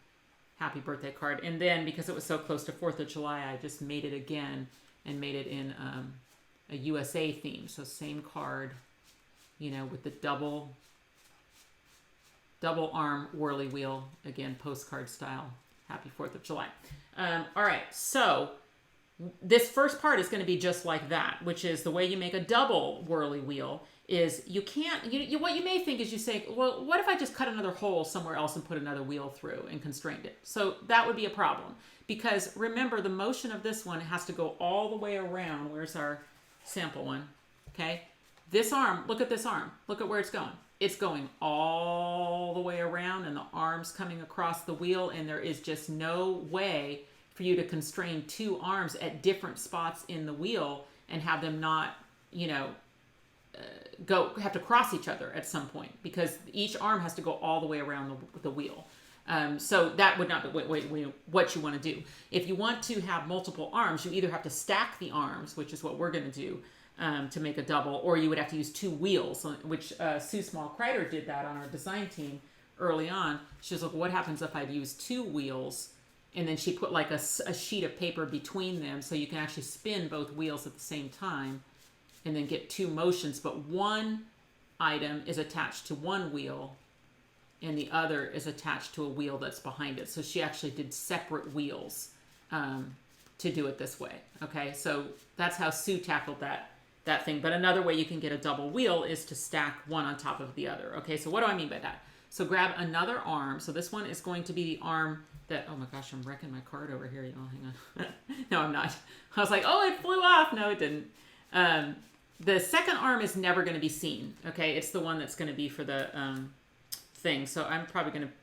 happy birthday card. And then because it was so close to 4th of July, I just made it again and made it in a USA theme. So same card, you know, with the double arm whirly wheel, again, postcard style. Happy 4th of July. All right, so this first part is going to be just like that, which is the way you make a double whirly wheel is you can't, what you may think is you say, well, what if I just cut another hole somewhere else and put another wheel through and constrained it? So that would be a problem, because remember, the motion of this one has to go all the way around. Where's our sample one? Okay, this arm, look at this arm. Look at where it's going. It's going all the way around, and the arm's coming across the wheel, and there is just no way for you to constrain 2 arms at different spots in the wheel and have them not, you know, have to cross each other at some point, because each arm has to go all the way around the wheel. So that would not be what you want to do. If you want to have multiple arms, you either have to stack the arms, which is what we're going to do, to make a double, or you would have to use 2 wheels, which Sue Small-Kreider did that on our design team early on. She was like, what happens if I'd use 2 wheels? And then she put like a sheet of paper between them so you can actually spin both wheels at the same time and then get 2 motions, but one item is attached to one wheel and the other is attached to a wheel that's behind it. So she actually did separate wheels to do it this way. Okay, so that's how Sue tackled that thing. But another way you can get a double wheel is to stack one on top of the other. Okay, so what do I mean by that? So grab another arm. So this one is going to be the arm that, oh my gosh, I'm wrecking my card over here. Oh, hang on. No, I'm not. I was like, oh, it flew off. No, it didn't. The second arm is never going to be seen. Okay, it's the one that's going to be for the thing. So I'm probably going to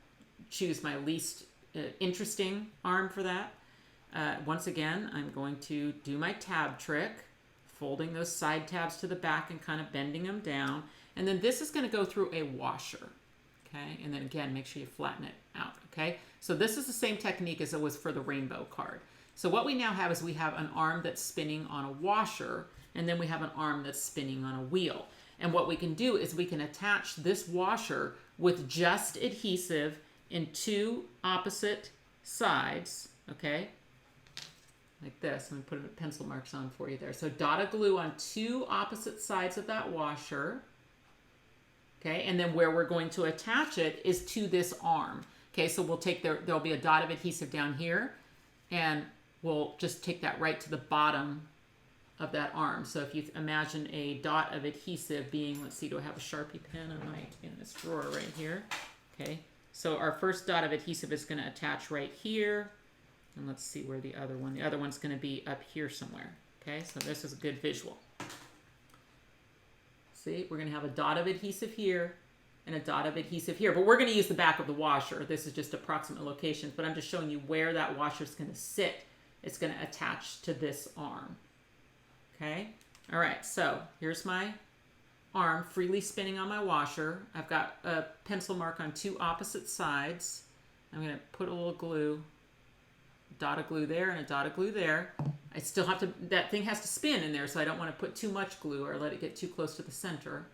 choose my least interesting arm for that. Once again, I'm going to do my tab trick, folding those side tabs to the back and kind of bending them down. And then this is going to go through a washer. Okay, and then again, make sure you flatten it out. Okay, so this is the same technique as it was for the rainbow card. So what we now have is we have an arm that's spinning on a washer, and then we have an arm that's spinning on a wheel. And what we can do is we can attach this washer with just adhesive in 2 opposite sides, okay? Like this. I'm going to put pencil marks on for you there. So dot of glue on 2 opposite sides of that washer, okay? And then where we're going to attach it is to this arm. Okay, so we'll take there'll be a dot of adhesive down here, and we'll just take that right to the bottom of that arm. So if you imagine a dot of adhesive being, let's see, do I have a Sharpie pen in this drawer right here? Okay, so our first dot of adhesive is going to attach right here, and let's see where the other one's going to be up here somewhere. Okay, so this is a good visual. See, we're going to have a dot of adhesive here and a dot of adhesive here, but we're going to use the back of the washer. This is just approximate locations, but I'm just showing you where that washer is going to sit. It's going to attach to this arm. Okay, all right, so here's my arm freely spinning on my washer. I've got a pencil mark on 2 opposite sides. I'm going to put a little glue, dot of glue there and a dot of glue there. I still have to, that thing has to spin in there, so I don't want to put too much glue or let it get too close to the center.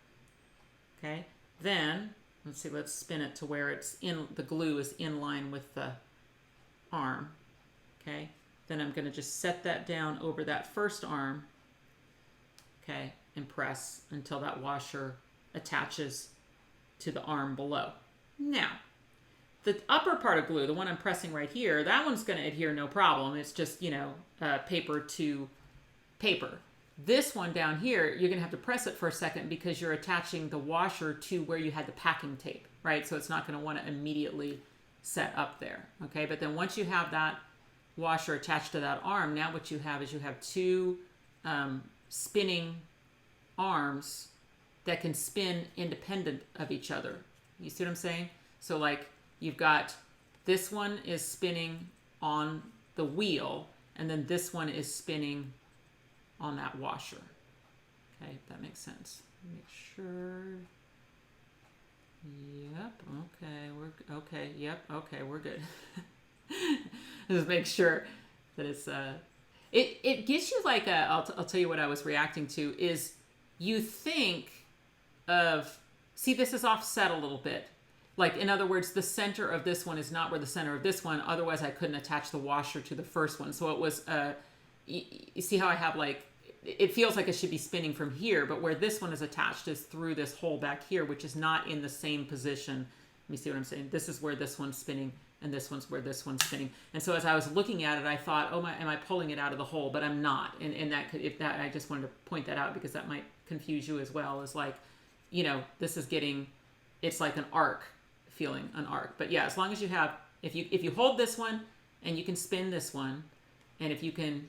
Okay, then let's see, let's spin it to where it's in, the glue is in line with the arm, okay? Then I'm going to just set that down over that first arm, okay, and press until that washer attaches to the arm below. Now, the upper part of glue, the one I'm pressing right here, that one's going to adhere no problem. It's just, you know, paper to paper. This one down here, you're going to have to press it for a second because you're attaching the washer to where you had the packing tape, right? So it's not going to want to immediately set up there, okay? But then once you have that washer attached to that arm, now what you have is you have two spinning arms that can spin independent of each other. You see what I'm saying? So like you've got this one is spinning on the wheel, and then this one is spinning on that washer. Okay, if that makes sense. Make sure. Yep. Okay. We're okay. Yep. Okay. We're good. Just make sure that it's it gives you like a. I'll tell you what I was reacting to is you think of, see, this is offset a little bit. Like, in other words, the center of this one is not where the center of this one. Otherwise, I couldn't attach the washer to the first one. So it was, you see how I have like, it feels like it should be spinning from here, but where this one is attached is through this hole back here, which is not in the same position. Let me see what I'm saying. This is where this one's spinning, and this one's where this one's spinning. And so as I was looking at it, I thought, oh my, am I pulling it out of the hole? But I'm not. And that could, if that, I just wanted to point that out because that might confuse you as well. Is like, you know, this is getting, it's like an arc, feeling an arc. But yeah, as long as you have, if you hold this one and you can spin this one, and if you can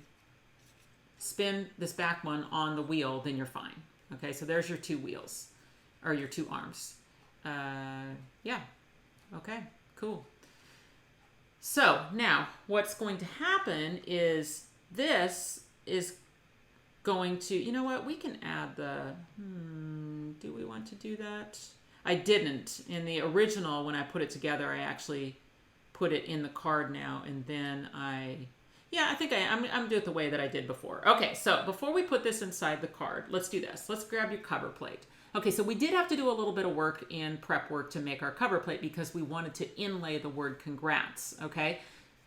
spin this back one on the wheel, then you're fine. Okay, so there's your two wheels, or your two arms. Yeah, okay, cool. So now what's going to happen is this is going to, you know what, we can add the, do we want to do that? I didn't. In the original, when I put it together, I actually put it in the card now, and then I think I'm doing it the way that I did before. Okay, so before we put this inside the card, let's do this. Let's grab your cover plate. Okay, so we did have to do a little bit of work in prep work to make our cover plate because we wanted to inlay the word congrats, okay?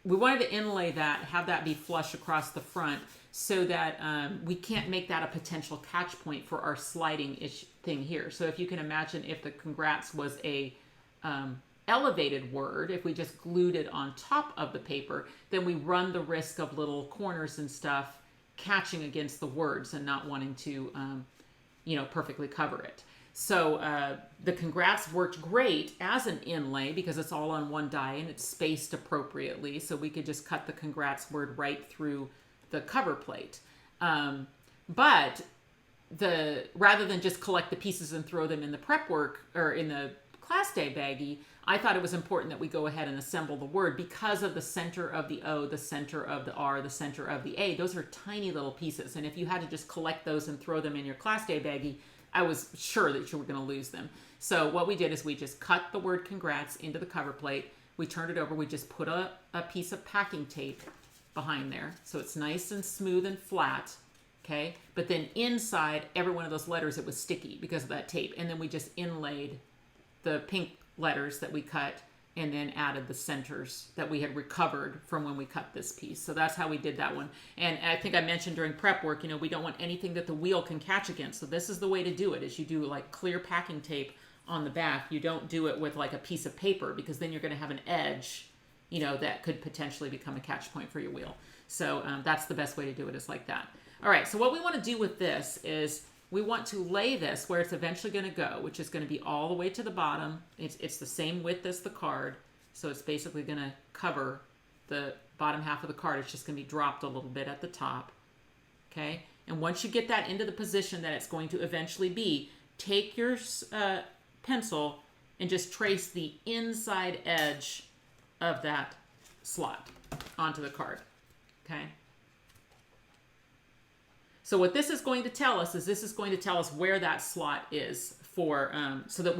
We wanted to inlay that, have that be flush across the front so that we can't make that a potential catch point for our sliding-ish thing here. So if you can imagine if the congrats was a elevated word, if we just glued it on top of the paper, then we run the risk of little corners and stuff catching against the words and not wanting to, perfectly cover it. So the congrats worked great as an inlay because it's all on one die and it's spaced appropriately. So we could just cut the congrats word right through the cover plate. But rather than just collect the pieces and throw them in the prep work or in the class day baggie, I thought it was important that we go ahead and assemble the word because of the center of the O, the center of the R, the center of the A. Those are tiny little pieces. And if you had to just collect those and throw them in your class day baggie, I was sure that you were going to lose them. So what we did is we just cut the word congrats into the cover plate. We turned it over. We just put a piece of packing tape behind there. So it's nice and smooth and flat. Okay. But then inside every one of those letters, it was sticky because of that tape. And then we just inlaid the pink letters that we cut and then added the centers that we had recovered from when we cut this piece. So that's how we did that one. And I think I mentioned during prep work, we don't want anything that the wheel can catch against. So this is the way to do it, is you do like clear packing tape on the back. You don't do it with like a piece of paper because then you're going to have an edge, that could potentially become a catch point for your wheel. So that's the best way to do it, is like that. All right, so what we want to do with this is we want to lay this where it's eventually going to go, which is going to be all the way to the bottom. It's the same width as the card, so it's basically going to cover the bottom half of the card. It's just going to be dropped a little bit at the top, okay? And once you get that into the position that it's going to eventually be, take your pencil and just trace the inside edge of that slot onto the card, okay? So what this is going to tell us is this is going to tell us where that slot is for, so that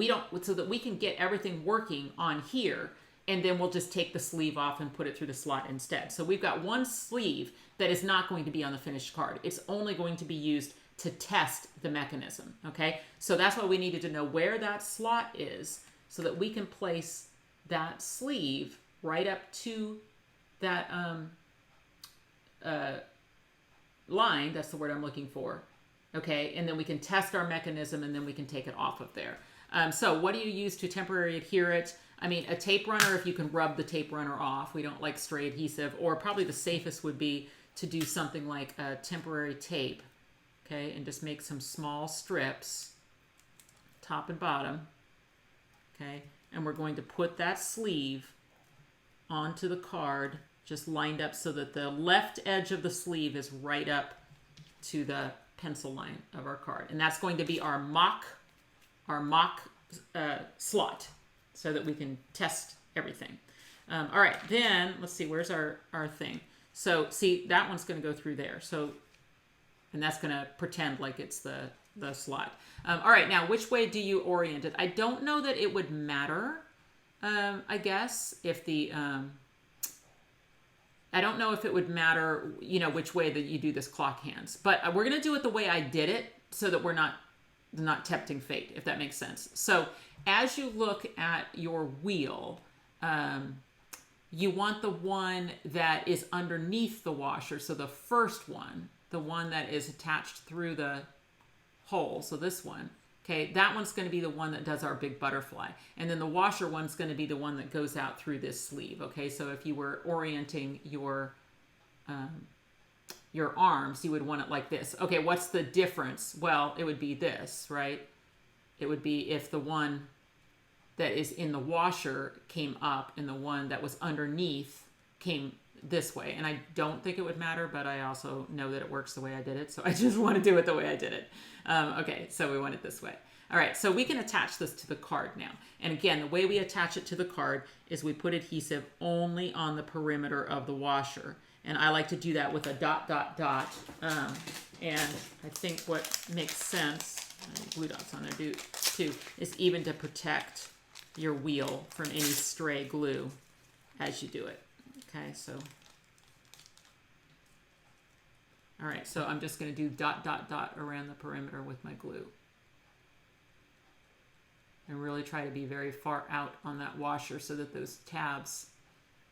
we can get everything working on here, and then we'll just take the sleeve off and put it through the slot instead. So we've got one sleeve that is not going to be on the finished card. It's only going to be used to test the mechanism, okay? So that's why we needed to know where that slot is so that we can place that sleeve right up to that line, that's the word I'm looking for. Okay, and then we can test our mechanism, and then we can take it off of there. So what do you use to temporarily adhere it? I mean, a tape runner, if you can rub the tape runner off. We don't like stray adhesive. Or probably the safest would be to do something like a temporary tape. Okay, and just make some small strips, top and bottom. Okay, and we're going to put that sleeve onto the card, just lined up so that the left edge of the sleeve is right up to the pencil line of our card. And that's going to be our mock slot, so that we can test everything. All right, then let's see, where's our thing? So see, that one's going to go through there. So, and that's going to pretend like it's the slot. All right, now which way do you orient it? I don't know that it would matter. I guess if the I don't know if it would matter, you know, which way that you do this clock hands, but we're going to do it the way I did it, so that we're not tempting fate, if that makes sense. So as you look at your wheel, you want the one that is underneath the washer. So the first one, the one that is attached through the hole. So this one, okay, that one's going to be the one that does our big butterfly. And then the washer one's going to be the one that goes out through this sleeve. Okay, so if you were orienting your arms, you would want it like this. Okay, what's the difference? Well, it would be this, right? It would be if the one that is in the washer came up and the one that was underneath came this way. And I don't think it would matter, but I also know that it works the way I did it, so I just want to do it the way I did it. Okay, so we want it this way. All right, so we can attach this to the card now. And again, the way we attach it to the card is we put adhesive only on the perimeter of the washer. And I like to do that with a ... And I think what makes sense, glue dots on there too, is even to protect your wheel from any stray glue as you do it. Okay, so. All right, so I'm just going to do ... around the perimeter with my glue. And really try to be very far out on that washer so that those tabs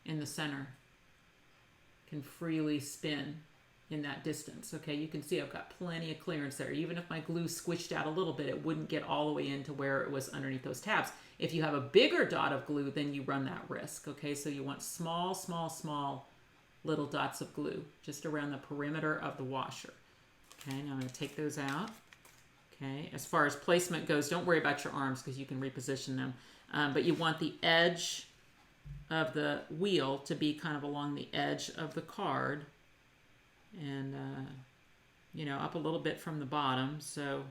in the center can freely spin in that distance. Okay, you can see I've got plenty of clearance there. Even if my glue squished out a little bit, it wouldn't get all the way into where it was underneath those tabs. If you have a bigger dot of glue, then you run that risk. Okay, so you want small, small, small little dots of glue just around the perimeter of the washer. Okay, now I'm going to take those out. Okay, as far as placement goes, don't worry about your arms because you can reposition them. But you want the edge of the wheel to be kind of along the edge of the card, and you know, up a little bit from the bottom. So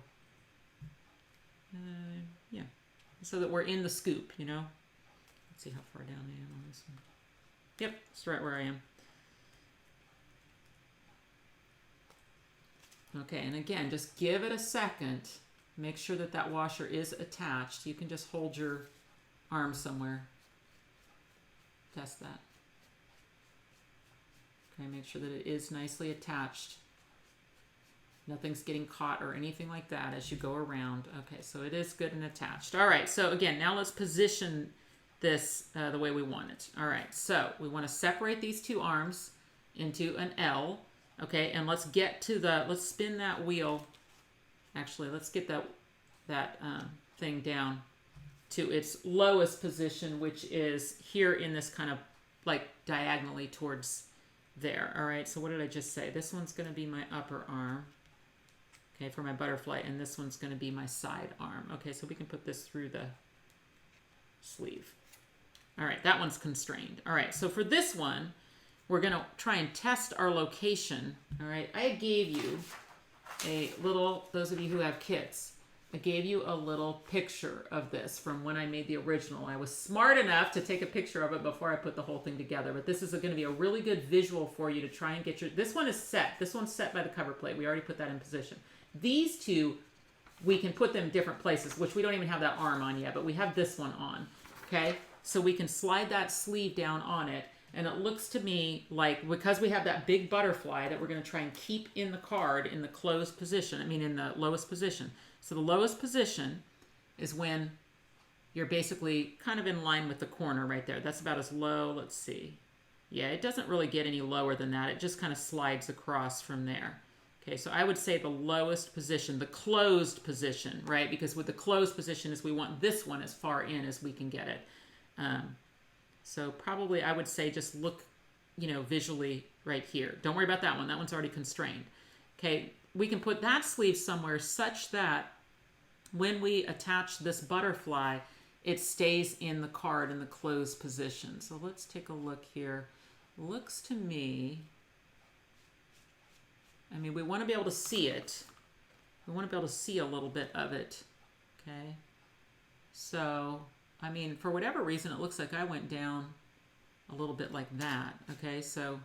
yeah, so that we're in the scoop, you know. Let's see how far down I am on this one. Yep, it's right where I am. Okay, and again, just give it a second. Make sure that that washer is attached. You can just hold your arm somewhere. Test that. Okay, make sure that it is nicely attached. Nothing's getting caught or anything like that as you go around. Okay, so it is good and attached. All right, so again, now let's position this the way we want it. All right, so we want to separate these two arms into an L. Okay, and let's get to let's spin that wheel. Actually, let's get that thing down to its lowest position, which is here in this kind of like diagonally towards there. All right, so what did I just say? This one's going to be my upper arm, okay, for my butterfly, and this one's going to be my side arm. Okay, so we can put this through the sleeve. All right, that one's constrained. All right, so for this one, we're going to try and test our location. All right, I gave you a little, those of you who have kits, I gave you a little picture of this from when I made the original. I was smart enough to take a picture of it before I put the whole thing together, but this is going to be a really good visual for you to try and get this one is set. This one's set by the cover plate. We already put that in position. These two, we can put them in different places, which we don't even have that arm on yet, but we have this one on, okay? So we can slide that sleeve down on it. And it looks to me like, because we have that big butterfly that we're going to try and keep in the card in the closed position, in the lowest position. So the lowest position is when you're basically kind of in line with the corner right there. That's about as low, let's see. Yeah, it doesn't really get any lower than that. It just kind of slides across from there. Okay, so I would say the lowest position, the closed position, right? Because with the closed position is we want this one as far in as we can get it. So probably I would say just look, visually right here. Don't worry about that one. That one's already constrained. Okay, we can put that sleeve somewhere such that when we attach this butterfly, it stays in the card in the closed position. So let's take a look here. Looks to me, we want to be able to see it. We want to be able to see a little bit of it. Okay. So, for whatever reason, it looks like I went down a little bit like that. Okay. So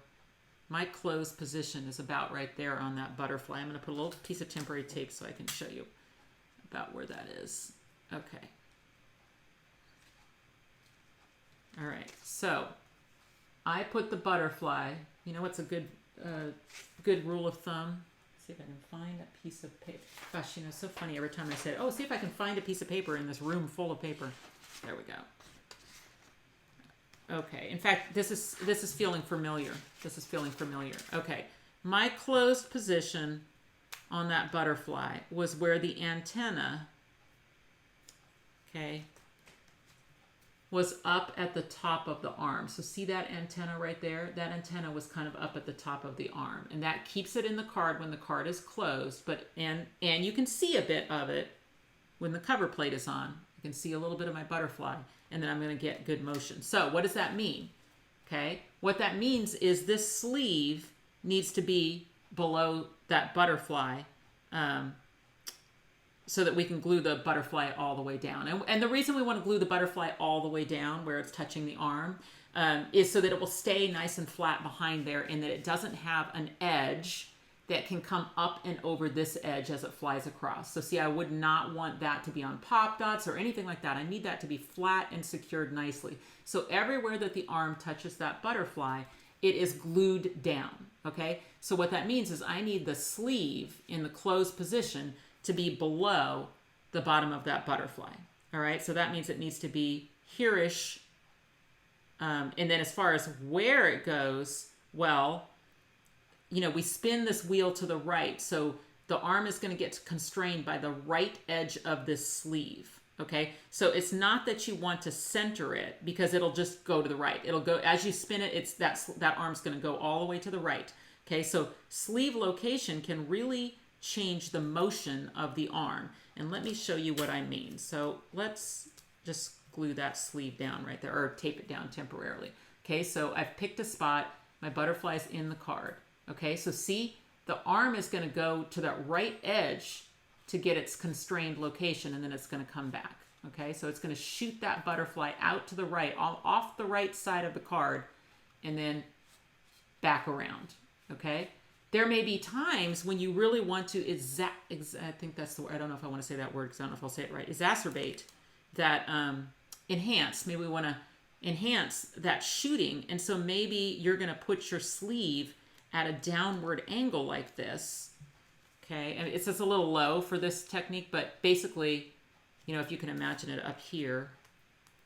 my closed position is about right there on that butterfly. I'm going to put a little piece of temporary tape so I can show you about where that is. Okay. All right. So I put the butterfly. You know what's a good rule of thumb? Let's see if I can find a piece of paper. Gosh, it's so funny every time I say, oh, see if I can find a piece of paper in this room full of paper. There we go. Okay. In fact, this is feeling familiar. This is feeling familiar. Okay. My closed position on that butterfly was where the antenna, okay, was up at the top of the arm. So see that antenna right there? That antenna was kind of up at the top of the arm. And that keeps it in the card when the card is closed. And you can see a bit of it when the cover plate is on. You can see a little bit of my butterfly. And then I'm going to get good motion. So what does that mean? Okay. What that means is this sleeve needs to be below that butterfly, so that we can glue the butterfly all the way down. And the reason we want to glue the butterfly all the way down where it's touching the arm is so that it will stay nice and flat behind there and that it doesn't have an edge that can come up and over this edge as it flies across. So see, I would not want that to be on pop dots or anything like that. I need that to be flat and secured nicely. So everywhere that the arm touches that butterfly, it is glued down, okay? So what that means is I need the sleeve in the closed position to be below the bottom of that butterfly. All right, so that means it needs to be here-ish. And then as far as where it goes, well, we spin this wheel to the right. So the arm is going to get constrained by the right edge of this sleeve. Okay, so it's not that you want to center it because it'll just go to the right. It'll go, as you spin it, it's that arm's going to go all the way to the right. Okay, so sleeve location can really change the motion of the arm. And let me show you what I mean. So let's just glue that sleeve down right there, or tape it down temporarily. Okay, so I've picked a spot. My butterfly's in the card. Okay, so see, the arm is going to go to that right edge to get its constrained location, and then it's going to come back. Okay, so it's going to shoot that butterfly out to the right, off the right side of the card, and then back around. Okay, there may be times when you really want to I think that's the word. I don't know if I want to say that word because I don't know if I'll say it right. Exacerbate that, enhance. Maybe we want to enhance that shooting, and so maybe you're going to put your sleeve at a downward angle like this. Okay, and it's just a little low for this technique, but basically, if you can imagine it up here,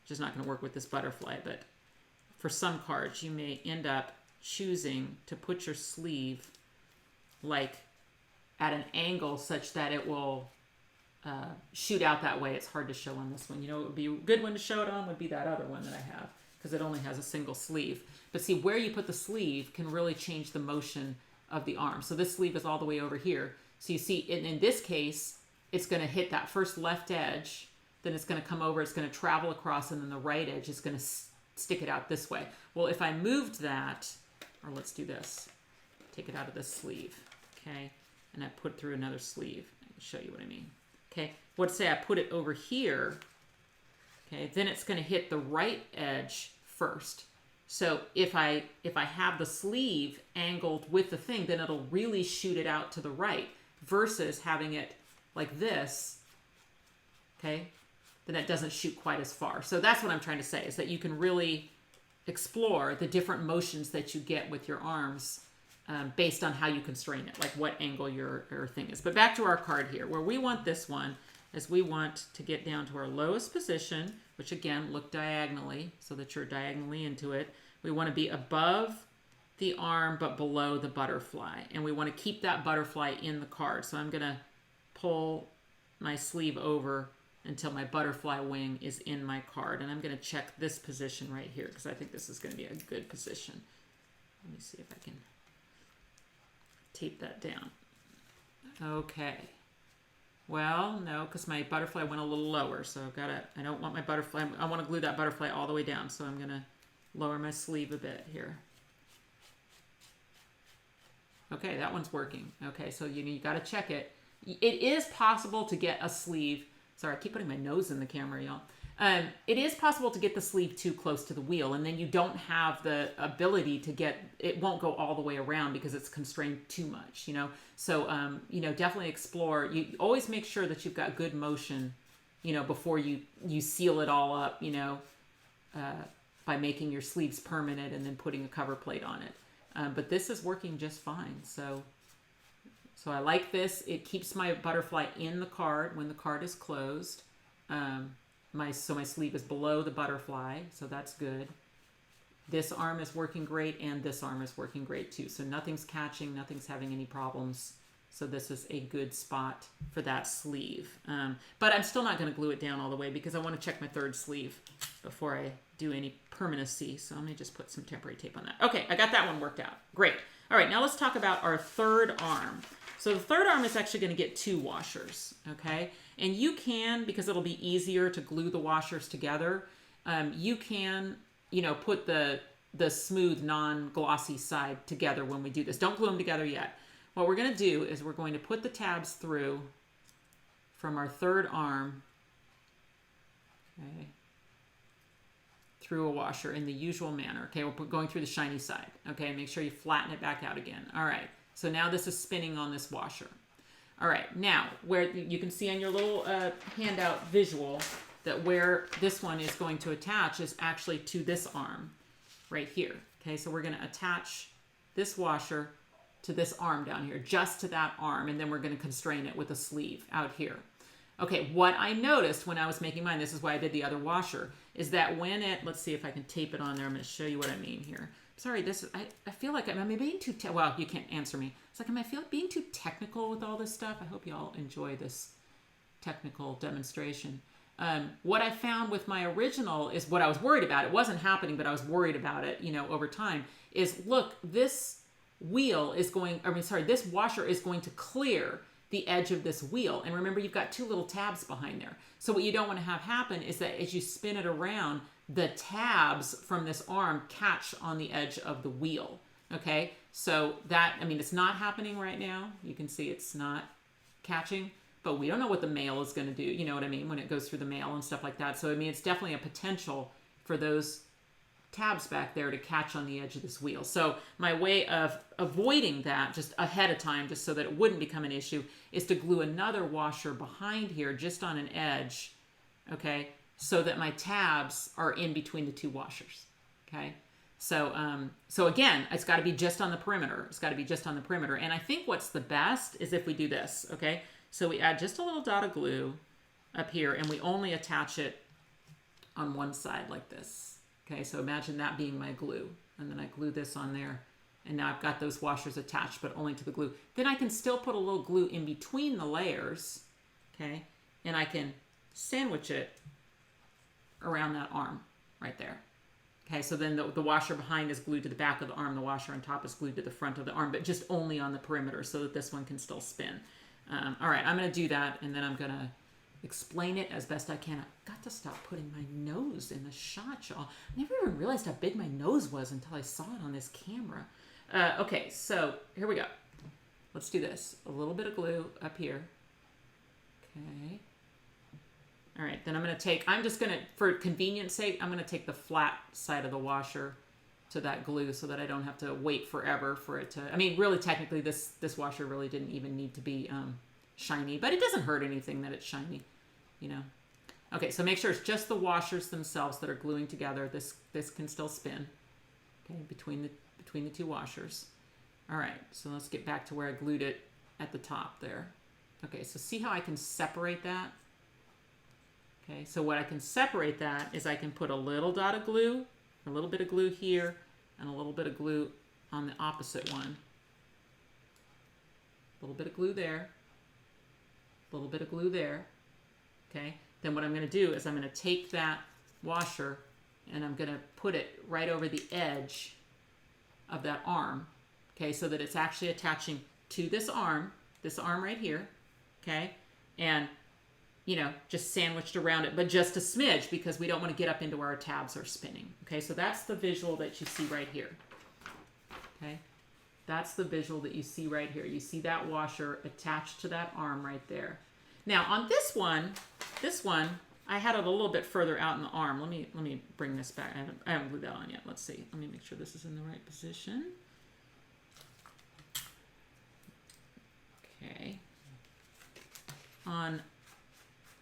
which is not going to work with this butterfly, but for some cards, you may end up choosing to put your sleeve like at an angle such that it will shoot out that way. It's hard to show on this one. It would be a good one to show it on would be that other one that I have because it only has a single sleeve. But see, where you put the sleeve can really change the motion of the arm. So this sleeve is all the way over here. So you see, in this case, it's going to hit that first left edge, then it's going to come over, it's going to travel across, and then the right edge is going to stick it out this way. Well, if I moved that, or let's do this, take it out of this sleeve, okay, and I put through another sleeve. I can show you what I mean. Okay, let's say I put it over here, okay, then it's going to hit the right edge first. So if I have the sleeve angled with the thing, then it'll really shoot it out to the right versus having it like this, okay, then it doesn't shoot quite as far. So that's what I'm trying to say, is that you can really explore the different motions that you get with your arms based on how you constrain it, like what angle your thing is. But back to our card here, where we want this one is we want to get down to our lowest position, which again, look diagonally so that you're diagonally into it. We want to be above the arm but below the butterfly. And we want to keep that butterfly in the card. So I'm going to pull my sleeve over until my butterfly wing is in my card. And I'm going to check this position right here because I think this is going to be a good position. Let me see if I can tape that down. Okay. Well, no, because my butterfly went a little lower. So I've got to, I don't want my butterfly, I want to glue that butterfly all the way down. So I'm going to lower my sleeve a bit here. Okay, that one's working. Okay, so you got to check it. It is possible to get a sleeve. Sorry, I keep putting my nose in the camera, y'all. It is possible to get the sleeve too close to the wheel, and then you don't have the ability to get, it won't go all the way around because it's constrained too much, you know? So, you know, definitely explore. You always make sure that you've got good motion, you know, before you seal it all up, you know, by making your sleeves permanent and then putting a cover plate on it. But this is working just fine. So I like this. It keeps my butterfly in the card when the card is closed. My sleeve is below the butterfly, so that's good. This arm is working great, and this arm is working great too. So nothing's catching, nothing's having any problems. So this is a good spot for that sleeve. But I'm still not going to glue it down all the way because I want to check my third sleeve before I do any permanency. So let me just put some temporary tape on that. Okay, I got that one worked out. Great. All right, now let's talk about our third arm. So the third arm is actually going to get 2 washers, okay? And you can, because it'll be easier to glue the washers together, you can, you know, put the smooth, non-glossy side together when we do this. Don't glue them together yet. What we're going to do is we're going to put the tabs through from our third arm, okay, through a washer in the usual manner. Okay, we're going through the shiny side. Okay, make sure you flatten it back out again. All right, so now this is spinning on this washer. All right, now where you can see on your little handout visual that where this one is going to attach is actually to this arm right here. Okay, so we're going to attach this washer to this arm down here, just to that arm, and then we're going to constrain it with a sleeve out here. Okay, what I noticed when I was making mine, this is why I did the other washer, is that when it, let's see if I can tape it on there. I'm going to show you what I mean here. Sorry, this is, I feel like I'm being too, well, you can't answer me. It's like, am I being too technical with all this stuff? I hope you all enjoy this technical demonstration. What I found with my original is what I was worried about. It wasn't happening, but I was worried about it, you know, over time, is look, this wheel is going, this washer is going to clear the edge of this wheel. And remember, you've got 2 little tabs behind there. So what you don't want to have happen is that as you spin it around, the tabs from this arm catch on the edge of the wheel. Okay, so that, it's not happening right now. You can see it's not catching, but we don't know what the mail is going to do, you know what I mean, when it goes through the mail and stuff like that. So, it's definitely a potential for those tabs back there to catch on the edge of this wheel. So my way of avoiding that just ahead of time, just so that it wouldn't become an issue, is to glue another washer behind here just on an edge, okay, so that my tabs are in between the 2 washers, okay? So again, it's got to be just on the perimeter. It's got to be just on the perimeter. And I think what's the best is if we do this, okay? So we add just a little dot of glue up here, and we only attach it on one side like this. Okay, so imagine that being my glue. And then I glue this on there. And now I've got those washers attached, but only to the glue. Then I can still put a little glue in between the layers, okay? And I can sandwich it around that arm right there. Okay, so then the washer behind is glued to the back of the arm. The washer on top is glued to the front of the arm, but just only on the perimeter so that this one can still spin. All right, I'm going to do that, and then I'm going to explain it as best I can. I've got to stop putting my nose in the shot, y'all. I never even realized how big my nose was until I saw it on this camera. Okay, so here we go. Let's do this. A little bit of glue up here. Okay. All right, then I'm just going to, for convenience sake, I'm going to take the flat side of the washer to that glue so that I don't have to wait forever for it to, really technically this washer really didn't even need to be shiny, but it doesn't hurt anything that it's shiny, you know. Okay, so make sure it's just the washers themselves that are gluing together. This can still spin, okay, between the 2 washers. All right, so let's get back to where I glued it at the top there. Okay, so see how I can separate that? Okay, so what I can separate that is I can put a little dot of glue, a little bit of glue here, and a little bit of glue on the opposite one. A little bit of glue there, a little bit of glue there, okay? Then what I'm gonna do is I'm gonna take that washer and I'm gonna put it right over the edge of that arm, okay? So that it's actually attaching to this arm right here, okay? And, you know, just sandwiched around it, but just a smidge because we don't want to get up into where our tabs are spinning, okay? So that's the visual that you see right here, okay? That's the visual that you see right here. You see that washer attached to that arm right there. Now on this one, I had it a little bit further out in the arm. Let me bring this back. I haven't glued that on yet. Let's see. Let me make sure this is in the right position. Okay. On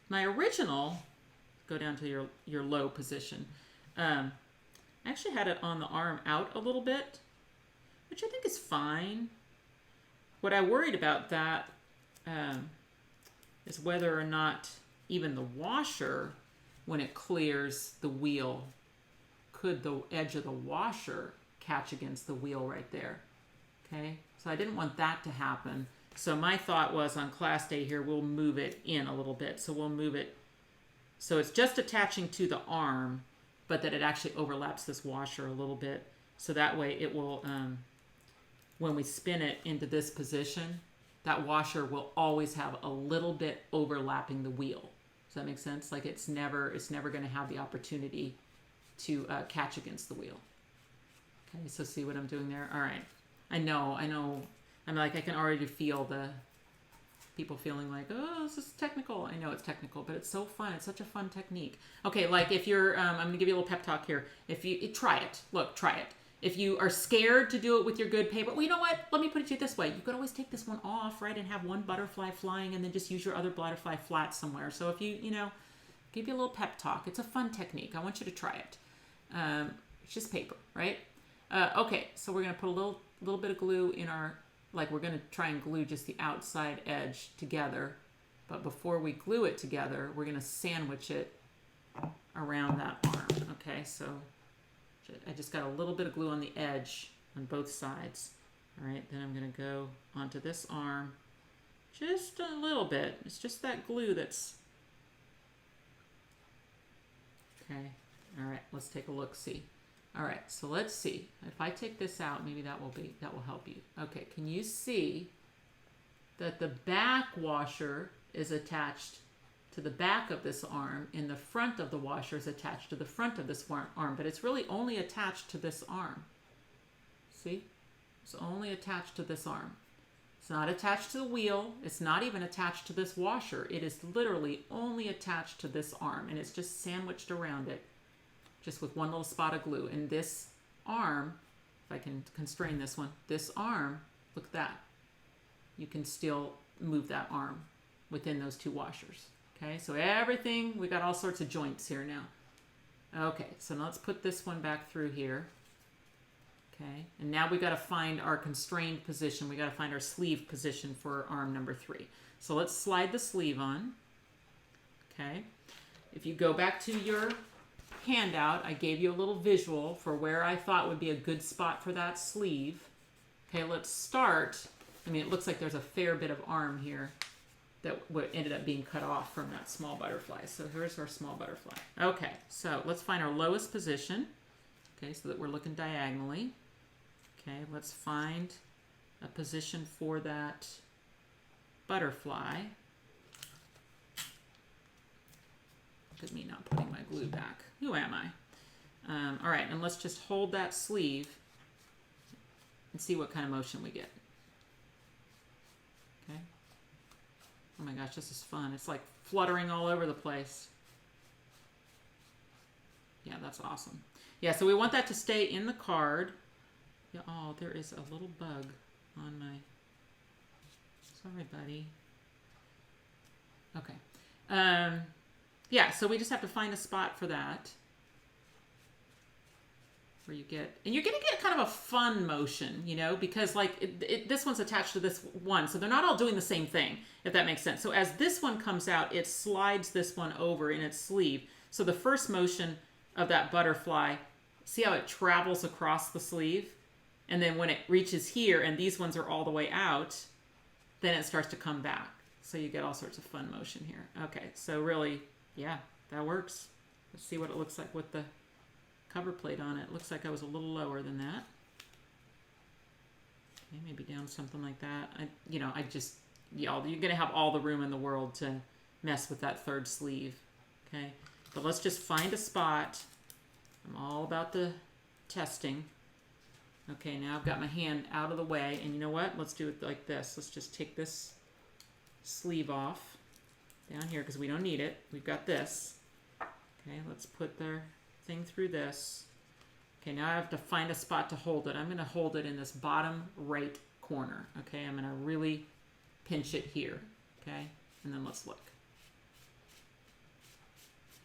my original, go down to your low position. I actually had it on the arm out a little bit, which I think is fine. What I worried about that is whether or not even the washer, when it clears the wheel, could the edge of the washer catch against the wheel right there, okay? So I didn't want that to happen. So my thought was on class day here, we'll move it in a little bit. So we'll move it, so it's just attaching to the arm, but that it actually overlaps this washer a little bit. So that way it will, when we spin it into this position, that washer will always have a little bit overlapping the wheel. Does that make sense? Like it's never going to have the opportunity to catch against the wheel. Okay, so see what I'm doing there? All right. I know. I'm like, I can already feel the people feeling like, oh, this is technical. I know it's technical, but it's so fun. It's such a fun technique. Okay, like if you're, I'm going to give you a little pep talk here. If you, try it. Look, try it. If you are scared to do it with your good paper, well, you know what? Let me put it to you this way. You could always take this one off, right, and have one butterfly flying and then just use your other butterfly flat somewhere. So if you know, give you a little pep talk. It's a fun technique. I want you to try it. It's just paper, right? Okay, so we're going to put a little bit of glue in our, like we're going to try and glue just the outside edge together. But before we glue it together, we're going to sandwich it around that arm. Okay, so I just got a little bit of glue on the edge on both sides. All right, then I'm going to go onto this arm just a little bit. It's just that glue that's... Okay, all right, let's take a look-see. All right, so let's see. If I take this out, maybe that will help you. Okay, can you see that the back washer is attached to the back of this arm, and the front of the washer is attached to the front of this arm, but it's really only attached to this arm. See? It's only attached to this arm. It's not attached to the wheel. It's not even attached to this washer. It is literally only attached to this arm, and it's just sandwiched around it, just with one little spot of glue. And this arm, if I can constrain this one, this arm, look at that. You can still move that arm within those two washers. Okay, so everything, we got all sorts of joints here now. Okay, so now let's put this one back through here. Okay, and now we got to find our constrained position. We got to find our sleeve position for arm number 3. So let's slide the sleeve on. Okay, if you go back to your handout, I gave you a little visual for where I thought would be a good spot for that sleeve. Okay, let's start. I mean, it looks like there's a fair bit of arm here that ended up being cut off from that small butterfly. So here's our small butterfly. Okay, so let's find our lowest position. Okay, so that we're looking diagonally. Okay, let's find a position for that butterfly. Look at me not putting my glue back. Who am I? All right, and let's just hold that sleeve and see what kind of motion we get. Okay. Oh my gosh, this is fun. It's like fluttering all over the place. Yeah, that's awesome. Yeah, so we want that to stay in the card. Yeah, oh, there is a little bug on my... Sorry, buddy. Okay. Yeah, so we just have to find a spot for that. Where you get... And you're going to get kind of a fun motion, you know, because like this one's attached to this one. So they're not all doing the same thing, if that makes sense. So as this one comes out, it slides this one over in its sleeve. So the first motion of that butterfly See how it travels across the sleeve? And then when it reaches here and these ones are all the way out, then it starts to come back. So you get all sorts of fun motion here. Okay, so really, yeah, that works. Let's see what it looks like with the cover plate on it. Looks like I was a little lower than that. Okay, maybe down something like that. You're going to have all the room in the world to mess with that third sleeve. Okay, but let's just find a spot. I'm all about the testing. Okay, now I've got my hand out of the way, and you know what? Let's do it like this. Let's just take this sleeve off down here because we don't need it. We've got this. Okay, let's put the thing through this. Okay, now I have to find a spot to hold it. I'm going to hold it in this bottom right corner. Okay, I'm going to really pinch it here. Okay, and then let's look.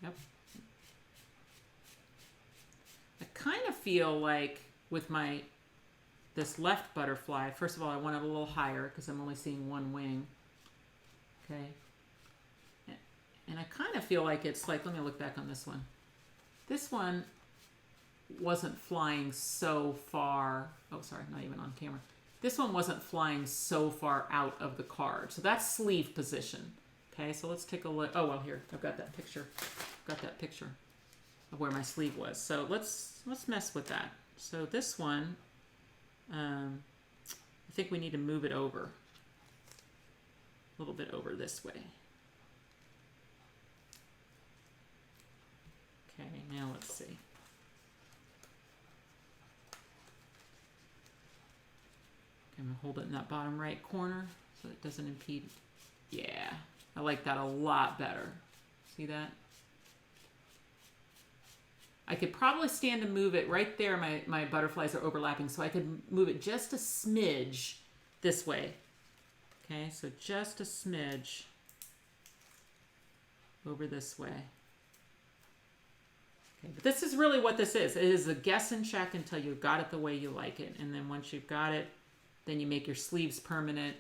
Yep. I kind of feel like with this left butterfly, first of all, I want it a little higher because I'm only seeing one wing. Okay. And I kind of feel like it's like, let me look back on this one. This one wasn't flying so far. Oh, sorry, not even on camera. This one wasn't flying so far out of the card. So that's sleeve position. Okay, so let's take a look. Oh, well, here, I've got that picture. Got that picture of where my sleeve was. So let's mess with that. So this one, I think we need to move it over. A little bit over this way. Okay, now let's see. I'm going to hold it in that bottom right corner so it doesn't impede. Yeah, I like that a lot better. See that? I could probably stand to move it right there. My butterflies are overlapping, so I could move it just a smidge this way. Okay, so just a smidge over this way. Okay, but this is really what this is. It is a guess and check until you've got it the way you like it. And then once you've got it, then you make your sleeves permanent,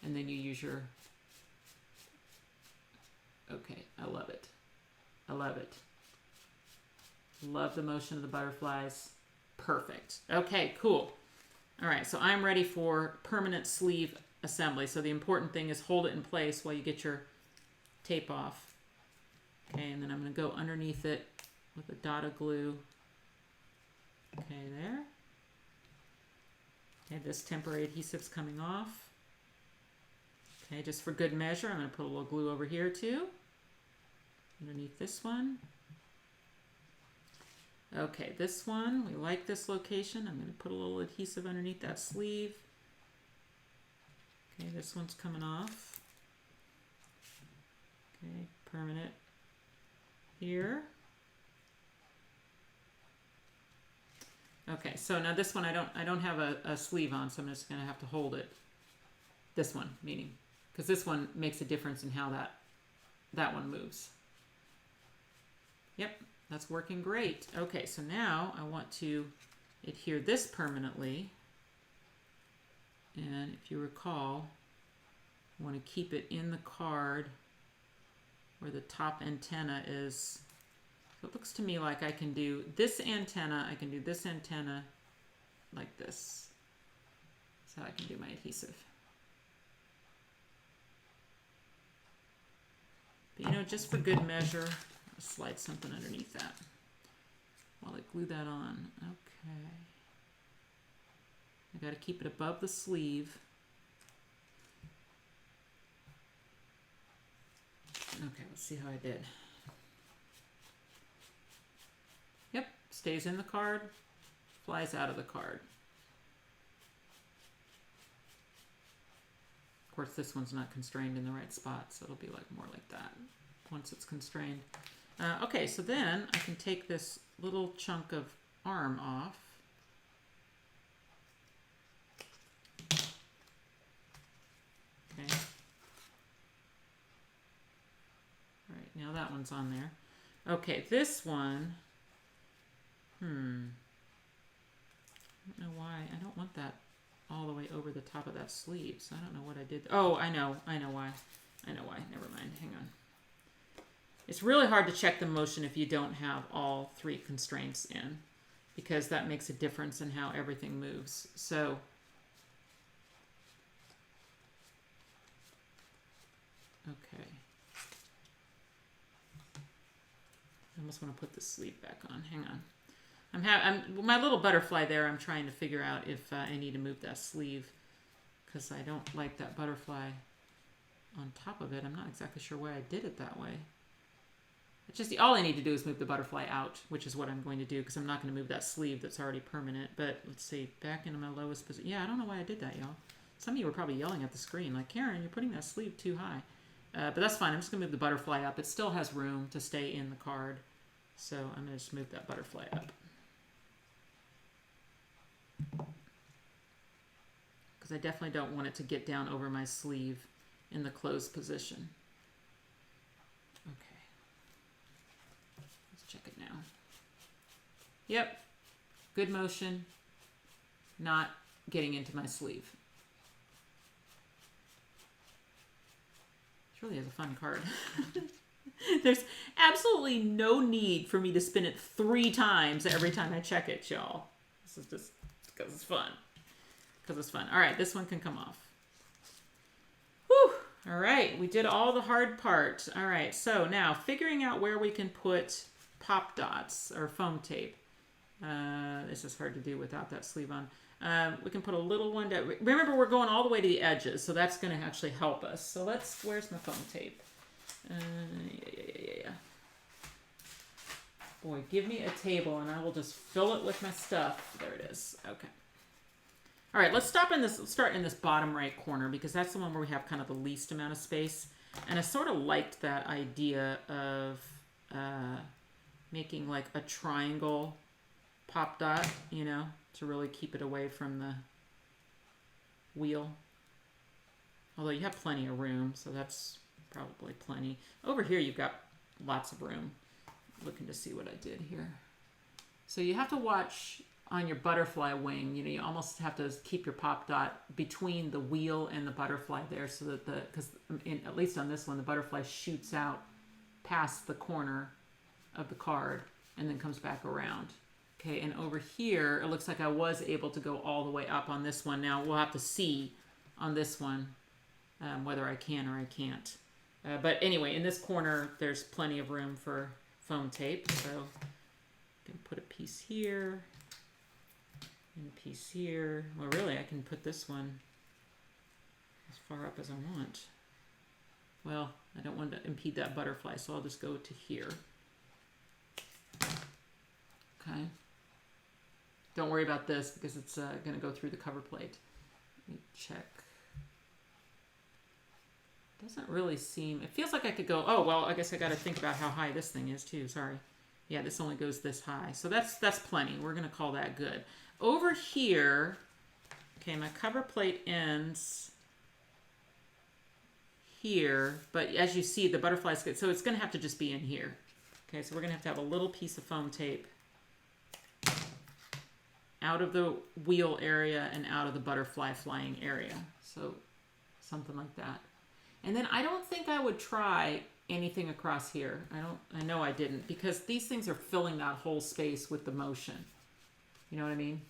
and then you use your... Okay, I love it. I love it. Love the motion of the butterflies. Perfect. Okay, cool. All right, so I'm ready for permanent sleeve assembly. So the important thing is hold it in place while you get your tape off. Okay, and then I'm going to go underneath it with a dot of glue. Okay, there. Okay, this temporary adhesive's coming off. Okay, just for good measure, I'm going to put a little glue over here too. Underneath this one. Okay, this one, we like this location. I'm going to put a little adhesive underneath that sleeve. Okay, this one's coming off. Okay, permanent here. Okay, so now this one I don't have a sleeve on, so I'm just going to have to hold it. This one, meaning, because this one makes a difference in how that one moves. Yep. That's working great. Okay, so now I want to adhere this permanently. And if you recall, I want to keep it in the card where the top antenna is. So it looks to me like I can do this antenna, I can do this antenna like this. That's how I can do my adhesive. But, you know, just for good measure, I'll slide something underneath that while I glue that on. Okay. I got to keep it above the sleeve. Okay, let's see how I did. Yep, stays in the card, flies out of the card. Of course, this one's not constrained in the right spot, so it'll be like more like that once it's constrained. Okay, so then I can take this little chunk of arm off. Okay. All right, now that one's on there. Okay, this one, I don't know why. I don't want that all the way over the top of that sleeve, so I don't know what I did. Oh, I know why. I know why. Never mind. Hang on. It's really hard to check the motion if you don't have all three constraints in. because that makes a difference in how everything moves. So okay. I almost want to put the sleeve back on. Hang on. I'm my little butterfly there. I'm trying to figure out if I need to move that sleeve because I don't like that butterfly on top of it. I'm not exactly sure why I did it that way. It's just all I need to do is move the butterfly out, which is what I'm going to do because I'm not going to move that sleeve that's already permanent. But let's see, back into my lowest position. Yeah, I don't know why I did that, y'all. Some of you were probably yelling at the screen like, Karen, you're putting that sleeve too high. But that's fine. I'm just going to move the butterfly up. It still has room to stay in the card. So I'm going to just move that butterfly up. Because I definitely don't want it to get down over my sleeve in the closed position. Okay. Let's check it now. Yep. Good motion. Not getting into my sleeve. It really is a fun card. There's absolutely no need for me to spin it 3 times every time I check it, y'all. This is just because it's fun. Because it's fun. All right, this one can come off. Whew. All right, we did all the hard part. All right, so now figuring out where we can put pop dots or foam tape. This is hard to do without that sleeve on. We can put a little one down. Remember, we're going all the way to the edges, so that's going to actually help us. So where's my foam tape? Yeah. Boy, give me a table and I will just fill it with my stuff. There it is. Okay. All right, let's start in this bottom right corner because that's the one where we have kind of the least amount of space. And I sort of liked that idea of making like a triangle pop dot, you know, to really keep it away from the wheel. Although you have plenty of room, so that's probably plenty. Over here, you've got lots of room. Looking to see what I did here. So you have to watch on your butterfly wing. You know, you almost have to keep your pop dot between the wheel and the butterfly there, so that because at least on this one, the butterfly shoots out past the corner of the card and then comes back around. Okay, and over here, it looks like I was able to go all the way up on this one. Now we'll have to see on this one whether I can or I can't. But anyway, in this corner, there's plenty of room for foam tape. So I can put a piece here and a piece here. Well, really, I can put this one as far up as I want. Well, I don't want to impede that butterfly, so I'll just go to here. Okay. Don't worry about this because it's going to go through the cover plate. Let me check. Doesn't really seem, it feels like I could go, oh, well, I guess I got to think about how high this thing is too. Sorry. Yeah, this only goes this high. So that's plenty. We're going to call that good. Over here, okay, my cover plate ends here, but as you see, the butterfly's good. So it's going to have to just be in here. Okay, so we're going to have a little piece of foam tape out of the wheel area and out of the butterfly flying area. So something like that. And then I don't think I would try anything across here. I know I didn't, because these things are filling that whole space with the motion. You know what I mean?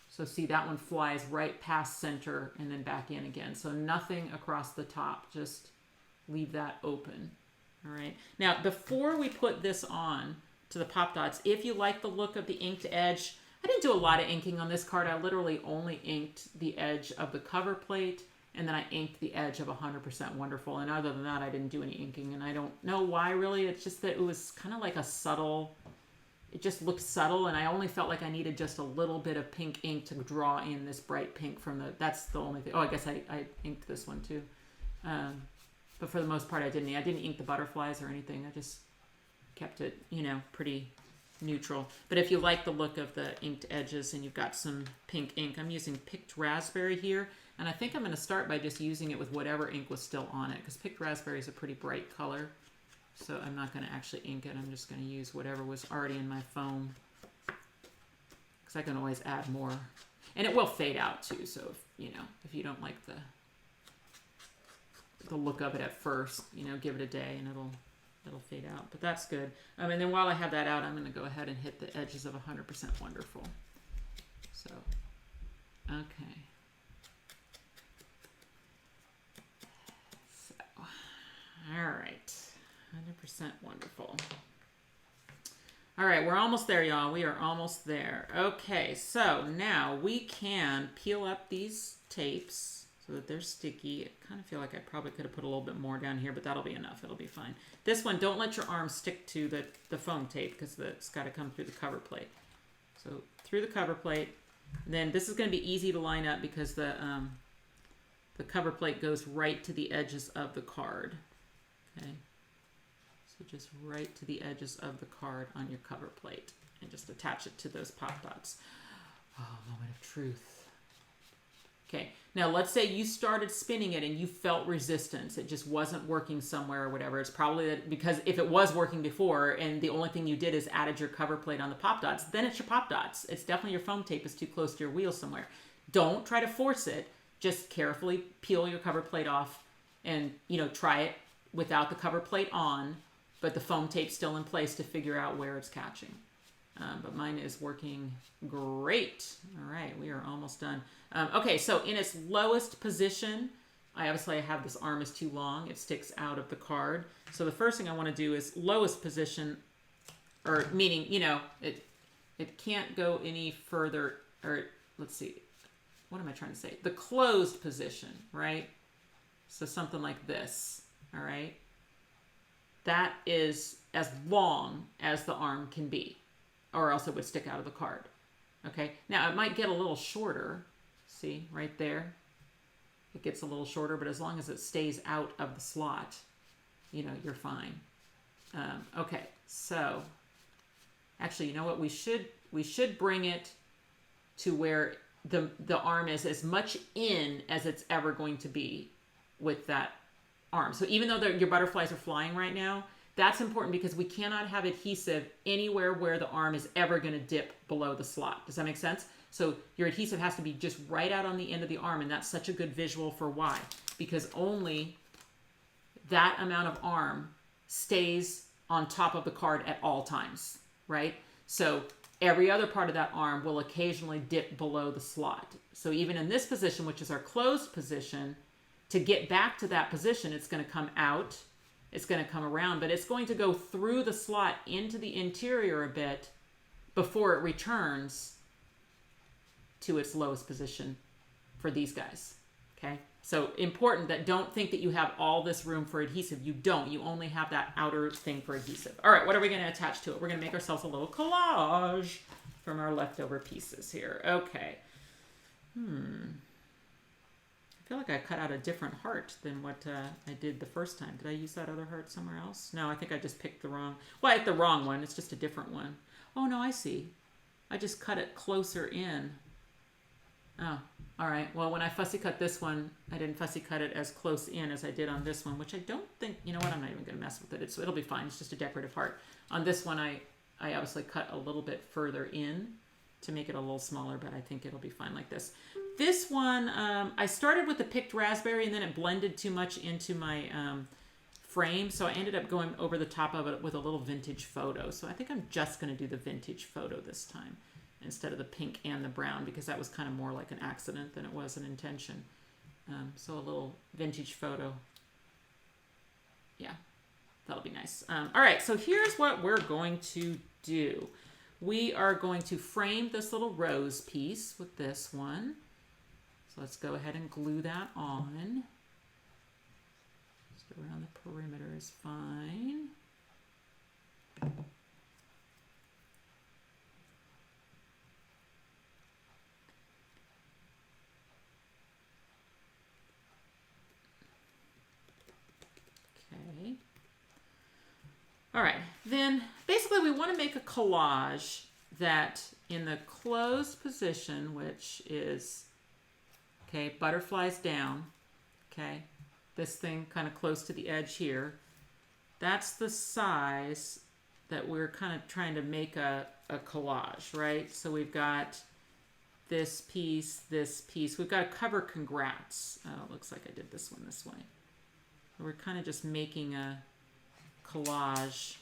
So see, that one flies right past center and then back in again. So nothing across the top, just leave that open. All right. Now, before we put this on to the pop dots, if you like the look of the inked edge, I didn't do a lot of inking on this card. I literally only inked the edge of the cover plate, and then I inked the edge of 100% Wonderful. And other than that, I didn't do any inking. And I don't know why, really. It's just that it was kind of like a subtle, it just looked subtle. And I only felt like I needed just a little bit of pink ink to draw in this bright pink from the, that's the only thing. Oh, I guess I inked this one too. But for the most part, I didn't ink the butterflies or anything. I just kept it, you know, pretty neutral. But if you like the look of the inked edges and you've got some pink ink, I'm using Picked Raspberry here. And I think I'm going to start by just using it with whatever ink was still on it, because Picked Raspberry is a pretty bright color. So I'm not going to actually ink it. I'm just going to use whatever was already in my foam, because I can always add more. And it will fade out too. So if you don't like the look of it at first, give it a day and it'll fade out, but that's good. And then while I have that out, I'm going to go ahead and hit the edges of 100% Wonderful. So, okay. So, all right, 100% Wonderful. All right, we're almost there, y'all. We are almost there. Okay, so now we can peel up these tapes so that they're sticky. I kind of feel like I probably could have put a little bit more down here, but that'll be enough. It'll be fine. This one, don't let your arm stick to the foam tape because it's got to come through the cover plate. So through the cover plate. Then this is going to be easy to line up because the cover plate goes right to the edges of the card. Okay. So just right to the edges of the card on your cover plate and just attach it to those pop dots. Oh, moment of truth. Okay, now let's say you started spinning it and you felt resistance. It just wasn't working somewhere or whatever. It's probably because if it was working before and the only thing you did is added your cover plate on the pop dots, then it's your pop dots. It's definitely your foam tape is too close to your wheel somewhere. Don't try to force it. Just carefully peel your cover plate off and, try it without the cover plate on, but the foam tape still in place to figure out where it's catching. But mine is working great. All right, we are almost done. Okay, so in its lowest position, I obviously have this arm is too long. It sticks out of the card. So the first thing I want to do is lowest position, or meaning, it can't go any further, or let's see, what am I trying to say? The closed position, right? So something like this, all right? That is as long as the arm can be, or else it would stick out of the card. Okay, now it might get a little shorter. See, right there? It gets a little shorter, but as long as it stays out of the slot, you're fine. Okay, so actually, you know what? We should bring it to where the arm is as much in as it's ever going to be with that arm. So even though your butterflies are flying right now, that's important because we cannot have adhesive anywhere where the arm is ever going to dip below the slot. Does that make sense? So your adhesive has to be just right out on the end of the arm, and that's such a good visual for why. Because only that amount of arm stays on top of the card at all times, right? So every other part of that arm will occasionally dip below the slot. So even in this position, which is our closed position, to get back to that position, it's going to come out, it's going to come around, but it's going to go through the slot into the interior a bit before it returns to its lowest position for these guys, okay? So important that don't think that you have all this room for adhesive. You don't. You only have that outer thing for adhesive. All right, what are we going to attach to it? We're going to make ourselves a little collage from our leftover pieces here. Okay. I feel like I cut out a different heart than what I did the first time. Did I use that other heart somewhere else? No, I think I just picked the wrong... Well, I hit the wrong one. It's just a different one. Oh, no, I see. I just cut it closer in. Oh, all right. Well, when I fussy cut this one, I didn't fussy cut it as close in as I did on this one, which I don't think... You know what? I'm not even going to mess with it. It'll be fine. It's just a decorative heart. On this one, I obviously cut a little bit further in to make it a little smaller, but I think it'll be fine like this. This one, I started with the picked raspberry, and then it blended too much into my frame, so I ended up going over the top of it with a little vintage photo. So I think I'm just going to do the vintage photo this time instead of the pink and the brown, because that was kind of more like an accident than it was an intention. So a little vintage photo. Yeah, that'll be nice. All right, so here's what we're going to do. We are going to frame this little rose piece with this one. So let's go ahead and glue that on. Just around the perimeter is fine. Okay. All right, then basically we want to make a collage that in the closed position, which is, okay, butterflies down, okay, this thing kind of close to the edge here, that's the size that we're kind of trying to make a collage, right? So we've got this piece, we've got to cover congrats. Oh, it looks like I did this one this way. We're kind of just making a collage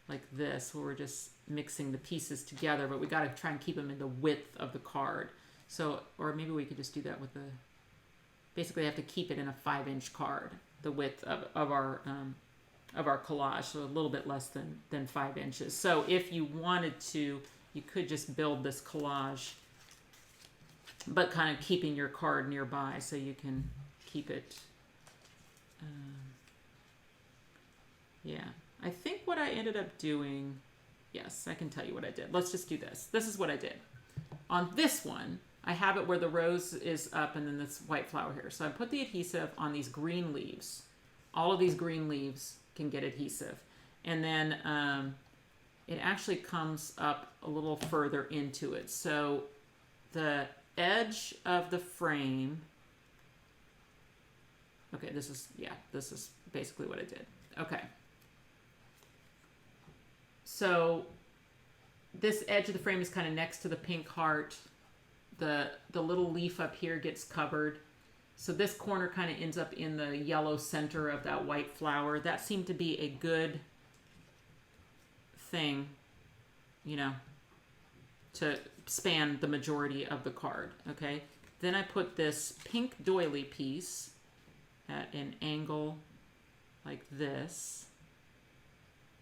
like this, where we're just mixing the pieces together, but we got to try and keep them in the width of the card. So, or maybe we could just do that with the, basically have to keep it in a 5-inch card, the width of our collage, so a little bit less than 5 inches. So if you wanted to, you could just build this collage, but kind of keeping your card nearby so you can keep it. Yeah, I think what I ended up doing, yes, I can tell you what I did. Let's just do this. This is what I did. On this one, I have it where the rose is up and then this white flower here. So I put the adhesive on these green leaves. All of these green leaves can get adhesive. And then it actually comes up a little further into it. So the edge of the frame, okay, this is basically what I did. Okay. So this edge of the frame is kind of next to the pink heart. The little leaf up here gets covered. So this corner kind of ends up in the yellow center of that white flower. That seemed to be a good thing, you know, to span the majority of the card, okay? Then I put this pink doily piece at an angle like this,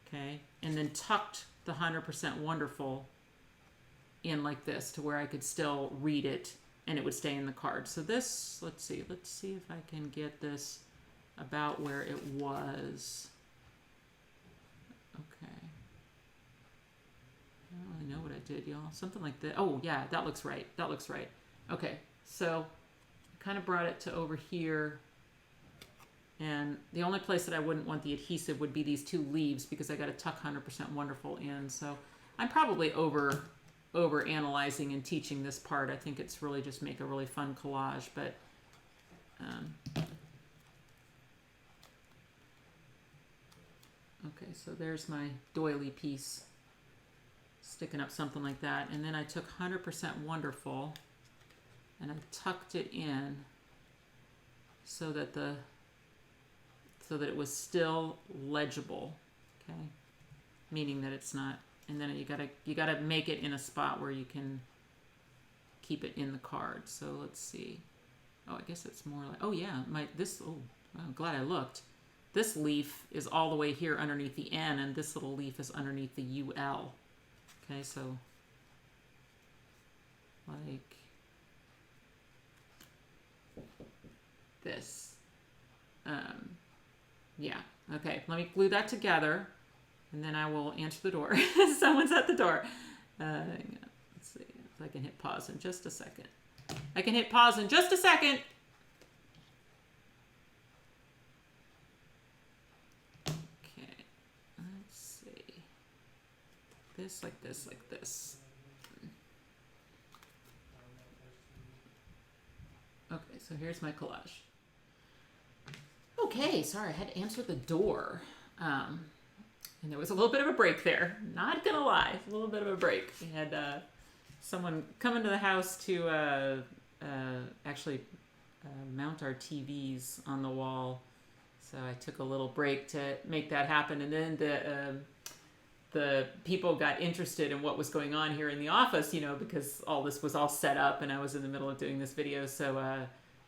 okay? And then tucked the 100% Wonderful in like this to where I could still read it and it would stay in the card. So this, let's see if I can get this about where it was. Okay. I don't really know what I did, y'all. Something like that. Oh, yeah, that looks right. That looks right. Okay, so I kind of brought it to over here. And the only place that I wouldn't want the adhesive would be these two leaves because I got to tuck 100% Wonderful in. So I'm probably over analyzing and teaching this part. I think it's really just make a really fun collage, but okay, so there's my doily piece sticking up something like that. And then I took 100% Wonderful and I tucked it in so that it was still legible, okay? Meaning that it's not, and then you gotta make it in a spot where you can keep it in the card. So let's see. Oh, I guess it's more like, oh yeah, I'm glad I looked. This leaf is all the way here underneath the N, and this little leaf is underneath the UL. Okay, so like this. Yeah, okay, let me glue that together and then I will answer the door. Someone's at the door. Let's see if I can hit pause in just a second. I can hit pause in just a second. Okay, let's see. This, like this, like this. Okay, so here's my collage. Okay, sorry, I had to answer the door. And there was a little bit of a break there. Not gonna lie, a little bit of a break. We had someone come into the house to actually mount our TVs on the wall. So I took a little break to make that happen. And then the people got interested in what was going on here in the office, you know, because all this was all set up and I was in the middle of doing this video. So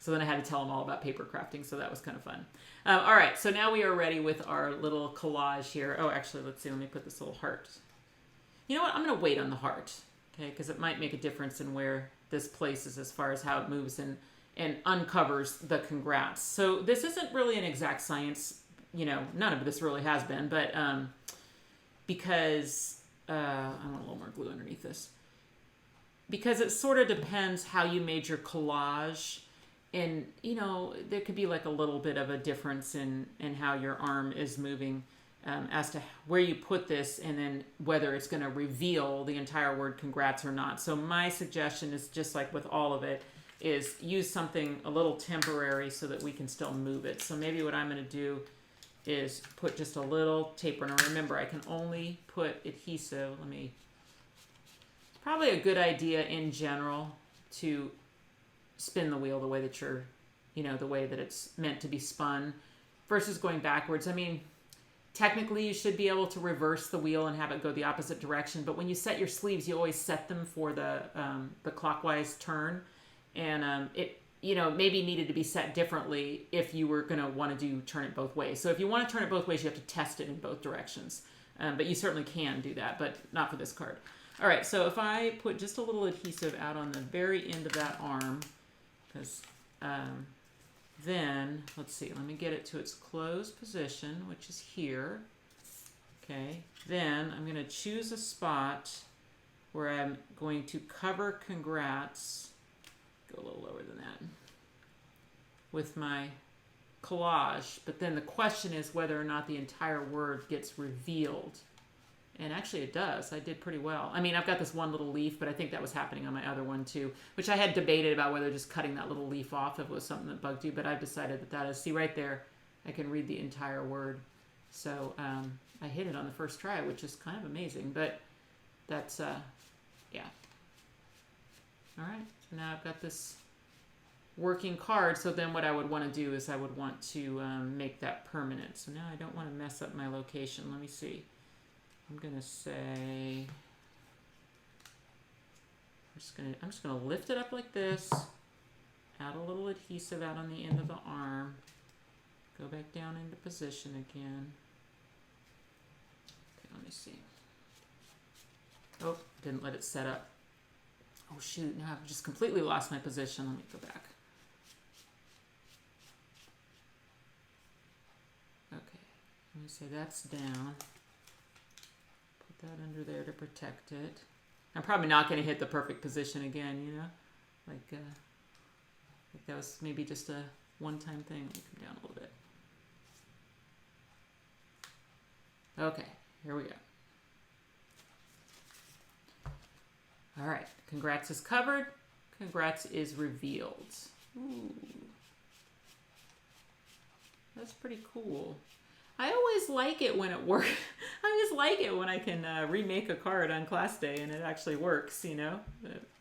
then I had to tell them all about paper crafting, so that was kind of fun. All right, so now we are ready with our little collage here. Oh, actually, let's see. Let me put this little heart. You know what? I'm going to wait on the heart, okay, because it might make a difference in where this places as far as how it moves and uncovers the congrats. So this isn't really an exact science. You know, none of this really has been, but because I want a little more glue underneath this. Because it sort of depends how you made your collage. And, you know, there could be like a little bit of a difference in how your arm is moving as to where you put this and then whether it's going to reveal the entire word congrats or not. So my suggestion is just like with all of it is use something a little temporary so that we can still move it. So maybe what I'm going to do is put just a little taper. Now remember, I can only put adhesive. It's probably a good idea in general to spin the wheel the way that you're, you know, the way that it's meant to be spun versus going backwards. I mean, technically you should be able to reverse the wheel and have it go the opposite direction. But when you set your sleeves, you always set them for the clockwise turn. And it, you know, maybe needed to be set differently if you were going to want to turn it both ways. So if you want to turn it both ways, you have to test it in both directions. But you certainly can do that, but not for this card. All right, so if I put just a little adhesive out on the very end of that arm, because then, let's see, let me get it to its closed position, which is here. Okay, then I'm going to choose a spot where I'm going to cover congrats, go a little lower than that, with my collage. But then the question is whether or not the entire word gets revealed. And actually it does. I did pretty well. I mean, I've got this one little leaf, but I think that was happening on my other one too, which I had debated about whether just cutting that little leaf off if it was something that bugged you, but I've decided that that is, see right there, I can read the entire word. So I hit it on the first try, which is kind of amazing, but that's, yeah. All right, so now I've got this working card. So then what I would want to do is I would want to make that permanent. So now I don't want to mess up my location. Let me see. I'm gonna say, I'm just gonna lift it up like this, add a little adhesive out on the end of the arm, go back down into position again. Okay, let me see. Oh, didn't let it set up. Oh shoot, now I've just completely lost my position. Let me go back. Okay, let me say that's down. That under there to protect it. I'm probably not going to hit the perfect position again, you know, like that was maybe just a one-time thing. Let me come down a little bit. Okay, here we go. All right, congrats is covered. Congrats is revealed. Ooh, that's pretty cool. I always like it when it works. I always like it when I can remake a card on class day and it actually works, you know,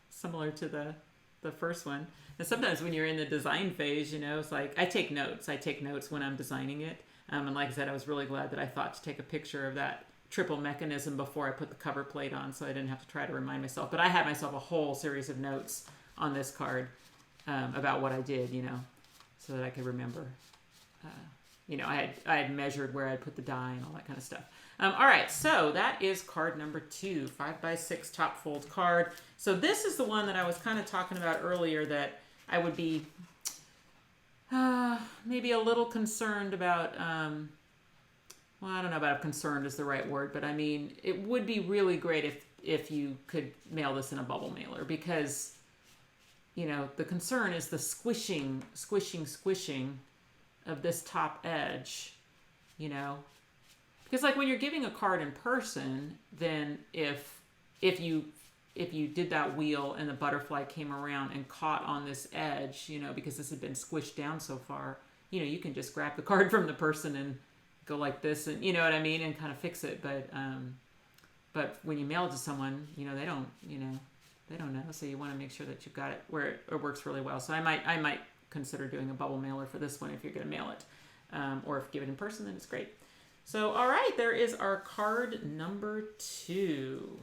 similar to the first one. And sometimes when you're in the design phase, you know, it's like I take notes. I take notes when I'm designing it. And like I said, I was really glad that I thought to take a picture of that triple mechanism before I put the cover plate on, so I didn't have to try to remind myself. But I had myself a whole series of notes on this card about what I did, you know, so that I could remember. You know, I had measured where I'd put the die and all that kind of stuff. All right, so that is card number 2, 5x6 top fold card. So this is the one that I was kind of talking about earlier that I would be maybe a little concerned about. Well, I don't know about concerned is the right word, but I mean, it would be really great if you could mail this in a bubble mailer, because, you know, the concern is the squishing of this top edge, you know, because like when you're giving a card in person, then if you did that wheel and the butterfly came around and caught on this edge, you know, because this had been squished down so far, you know, you can just grab the card from the person and go like this, and you know what I mean, and kind of fix it. But when you mail it to someone, you know, they don't know, so you want to make sure that you've got it where it works really well. So I might consider doing a bubble mailer for this one if you're going to mail it, or if you give it in person, then it's great. So all right, there is our card number 2.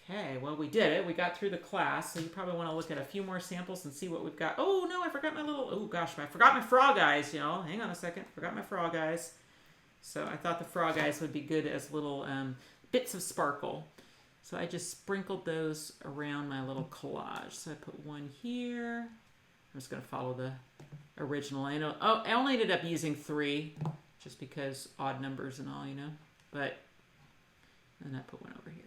Okay, well, we did it. We got through the class, so you probably want to look at a few more samples and see what we've got. Oh no, I forgot my little, oh gosh, I forgot my frog eyes, you know. Hang on a second, forgot my frog eyes. So I thought the frog eyes would be good as little bits of sparkle. So I just sprinkled those around my little collage. So I put one here. I'm just going to follow the original. I only ended up using 3 just because odd numbers and all, you know. But then I put one over here.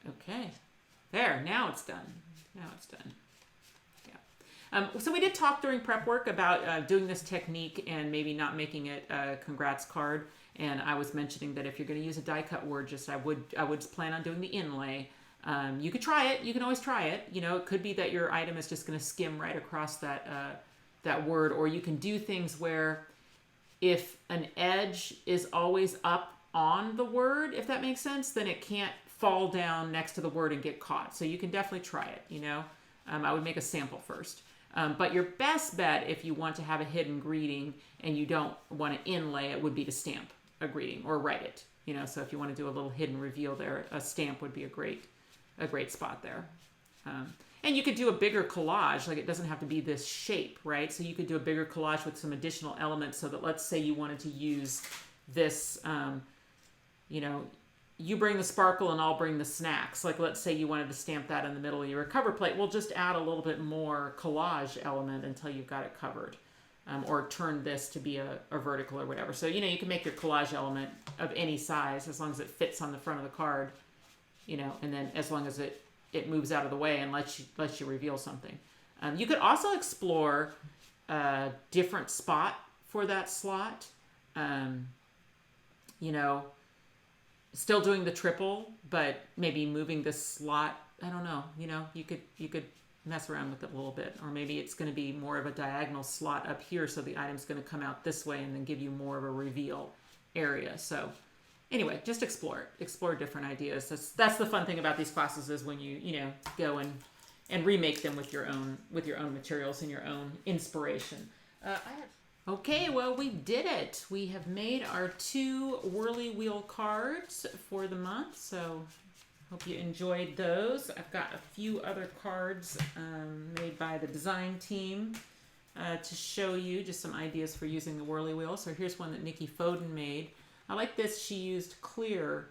Okay. There. Now it's done. Now it's done. So we did talk during prep work about doing this technique and maybe not making it a congrats card. And I was mentioning that if you're going to use a die cut word, I would plan on doing the inlay. You could try it. You can always try it. You know, it could be that your item is just going to skim right across that word, or you can do things where if an edge is always up on the word, if that makes sense, then it can't fall down next to the word and get caught. So you can definitely try it. You know, I would make a sample first. But your best bet, if you want to have a hidden greeting and you don't want to inlay it, would be to stamp a greeting or write it. You know, so if you want to do a little hidden reveal there, a stamp would be a great spot there. And you could do a bigger collage, like it doesn't have to be this shape, right? So you could do a bigger collage with some additional elements so that, let's say you wanted to use this, you know, you bring the sparkle and I'll bring the snacks. Like, let's say you wanted to stamp that in the middle of your cover plate. We'll just add a little bit more collage element until you've got it covered. Or turn this to be a vertical or whatever. So, you know, you can make your collage element of any size as long as it fits on the front of the card, you know, and then as long as it moves out of the way and lets you reveal something. You could also explore a different spot for that slot. You know, still doing the triple, but maybe moving the slot. I don't know. You know, you could mess around with it a little bit, or maybe it's going to be more of a diagonal slot up here, so the item's going to come out this way and then give you more of a reveal area. So anyway, just explore different ideas. That's the fun thing about these classes, is when you know, go and remake them with your own materials and your own inspiration. Okay, well, we did it. We have made our 2 Whirly Wheel cards for the month, so hope you enjoyed those. I've got a few other cards made by the design team to show you just some ideas for using the Whirly Wheel. So here's one that Nikki Foden made. I like this. She used clear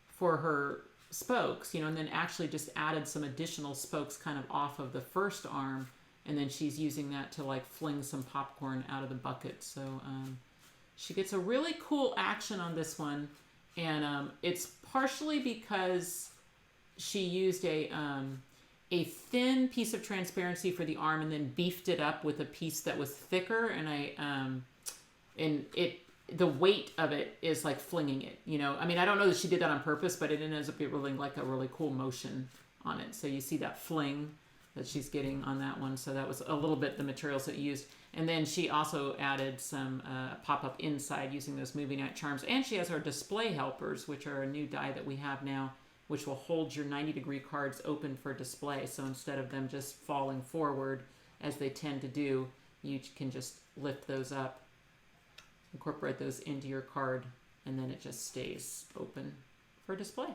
for her spokes, you know, and then actually just added some additional spokes kind of off of the first arm, and then she's using that to like fling some popcorn out of the bucket. So she gets a really cool action on this one. And it's partially because she used a thin piece of transparency for the arm and then beefed it up with a piece that was thicker. And the weight of it is like flinging it, you know. I mean, I don't know that she did that on purpose, but it ends up being like a really cool motion on it. So you see that fling that she's getting on that one. So that was a little bit the materials that you used. And then she also added some pop-up inside using those movie night charms. And she has our display helpers, which are a new die that we have now, which will hold your 90-degree cards open for display. So instead of them just falling forward, as they tend to do, you can just lift those up, incorporate those into your card, and then it just stays open for display.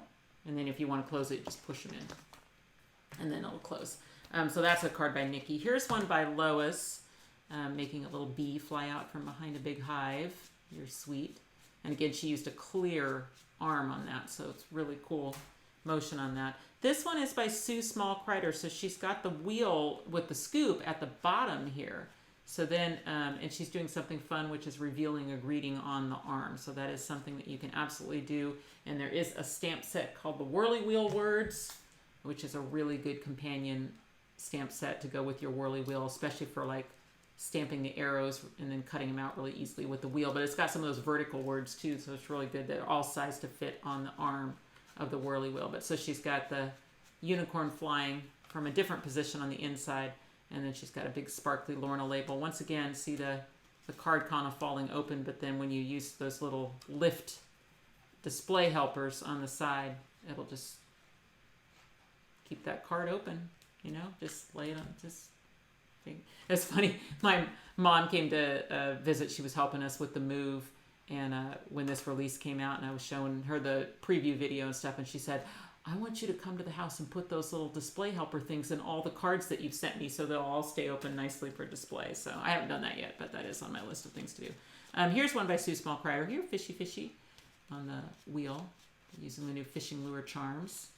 And then if you want to close it, just push them in, and then it'll close. So that's a card by Nikki. Here's one by Lois. Making a little bee fly out from behind a big hive. You're sweet. And again, she used a clear arm on that, so it's really cool motion on that. This one is by Sue Small Kreider, so she's got the wheel with the scoop at the bottom here. So then, and she's doing something fun, which is revealing a greeting on the arm. So that is something that you can absolutely do. And there is a stamp set called the Whirly Wheel Words, which is a really good companion stamp set to go with your Whirly Wheel, especially for like stamping the arrows and then cutting them out really easily with the wheel. But it's got some of those vertical words too, so it's really good. They're all sized to fit on the arm of the Whirly Wheel. But so she's got the unicorn flying from a different position on the inside, and then she's got a big sparkly Lorna label. Once again, see the card kind of falling open, but then when you use those little lift display helpers on the side, it'll just keep that card open, you know, just lay it on, just... It's funny. My mom came to visit. She was helping us with the move, and when this release came out, and I was showing her the preview video and stuff, and she said, "I want you to come to the house and put those little display helper things in all the cards that you've sent me, so they'll all stay open nicely for display." So I haven't done that yet, but that is on my list of things to do. Here's one by Sue Small Kreider. Here, fishy fishy, on the wheel, using the new fishing lure charms.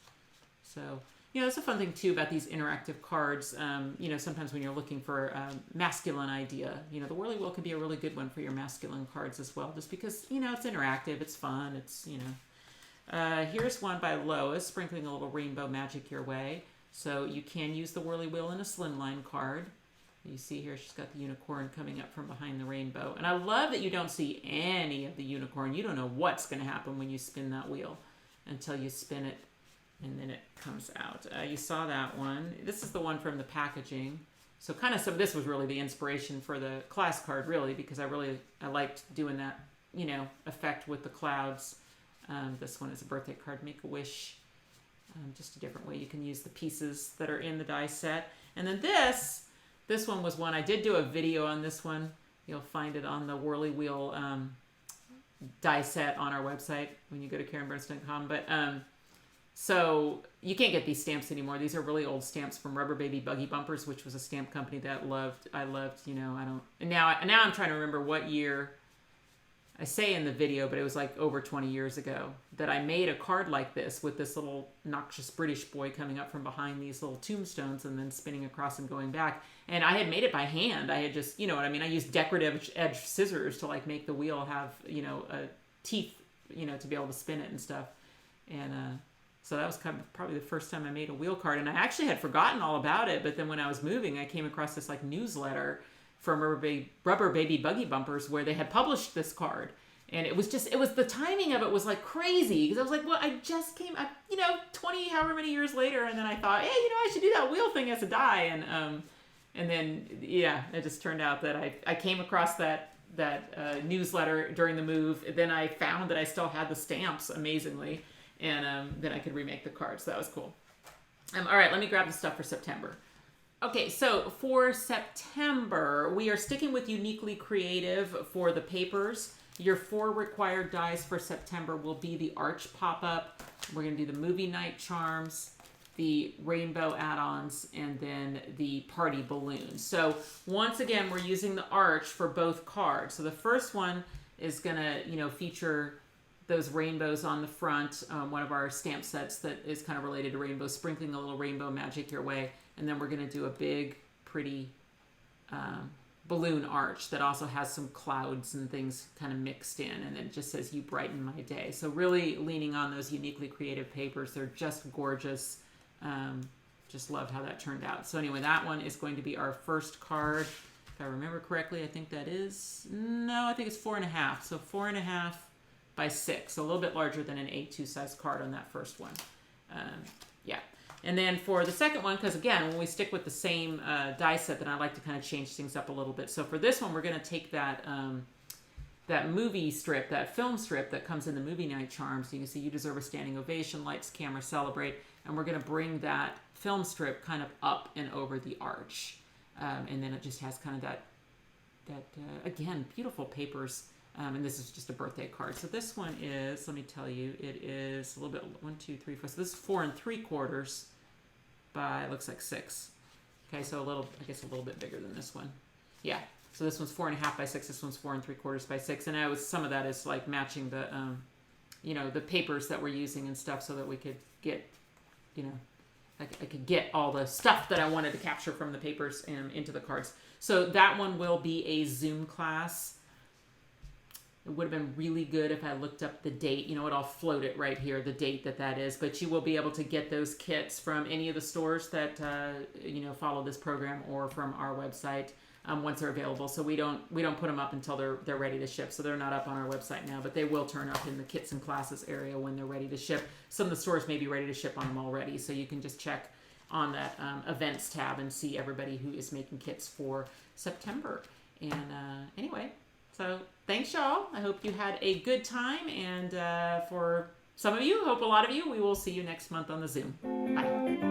So. You know, that's a fun thing, too, about these interactive cards. You know, sometimes when you're looking for a masculine idea, you know, the Whirly Wheel could be a really good one for your masculine cards as well, just because, you know, it's interactive, it's fun, it's, you know. Here's one by Lois, sprinkling a little rainbow magic your way. So you can use the Whirly Wheel in a slimline card. You see here, she's got the unicorn coming up from behind the rainbow. And I love that you don't see any of the unicorn. You don't know what's going to happen when you spin that wheel until you spin it. And then it comes out. You saw that one. This is the one from the packaging. So kind of some of this was really the inspiration for the class card, really, because I liked doing that, you know, effect with the clouds. This one is a birthday card, Make a Wish. Just a different way you can use the pieces that are in the die set. And then this one was one, I did do a video on this one. You'll find it on the Whirly Wheel die set on our website when you go to KarenBurniston.com. But so you can't get these stamps anymore. These are really old stamps from Rubber Baby Buggy Bumpers, which was a stamp company that I loved, you know, and now I'm trying to remember what year. I say in the video, but it was like over 20 years ago that I made a card like this with this little noxious British boy coming up from behind these little tombstones and then spinning across and going back. And I had made it by hand. I had just, you know what I mean? I used decorative edge scissors to like make the wheel have, you know, teeth, you know, to be able to spin it and stuff. And so that was kind of probably the first time I made a wheel card. And I actually had forgotten all about it. But then when I was moving, I came across this like newsletter from Rubber Baby Buggy Bumpers where they had published this card. And it was the timing of it was like crazy because I was like, well, I just came up, you know, 20 however many years later. And then I thought, hey, you know, I should do that wheel thing as a die. And then, yeah, it just turned out that I came across that newsletter during the move. Then I found that I still had the stamps, amazingly. And then I could remake the cards. So that was cool. All right, let me grab the stuff for September. Okay, so for September, we are sticking with Uniquely Creative for the papers. Your 4 required dies for September will be the Arch pop-up. We're going to do the Movie Night Charms, the Rainbow add-ons, and then the Party Balloons. So once again, we're using the Arch for both cards. So the first one is going to, you know, feature those rainbows on the front, one of our stamp sets that is kind of related to rainbows, sprinkling a little rainbow magic your way. And then we're going to do a big, pretty balloon arch that also has some clouds and things kind of mixed in, and it just says, "You brighten my day." So really leaning on those Uniquely Creative papers. They're just gorgeous. Just loved how that turned out. So anyway, that one is going to be our first card. If I remember correctly, I think that is, no, I think it's 4.5. So 4.5 by 6. So a little bit larger than an A2 size card on that first one. Yeah. And then for the second one, because again, when we stick with the same die set, then I like to kind of change things up a little bit. So for this one, we're going to take that that movie strip, that film strip that comes in the Movie Night Charms. You can see You Deserve a Standing Ovation, Lights, Camera, Celebrate. And we're going to bring that film strip kind of up and over the arch. And then it just has kind of that again, beautiful papers. And this is just a birthday card. So this one is, let me tell you, it is a little bit, 1, 2, 3, 4. So this is 4 3/4 by, looks like 6. Okay, so I guess a little bit bigger than this one. Yeah. So this one's 4.5 by 6. This one's 4 3/4 by 6. And some of that is like matching the, you know, the papers that we're using and stuff so that we could get, you know, I could get all the stuff that I wanted to capture from the papers into the cards. So that one will be a Zoom class. It would have been really good if I looked up the date. You know what? I'll float it right here, the date that is. But you will be able to get those kits from any of the stores that you know, follow this program, or from our website once they're available. So we don't put them up until they're ready to ship. So they're not up on our website now, but they will turn up in the kits and classes area when they're ready to ship. Some of the stores may be ready to ship on them already, so you can just check on that events tab and see everybody who is making kits for September. And anyway. So thanks, y'all. I hope you had a good time. And for some of you, hope a lot of you, we will see you next month on the Zoom. Bye.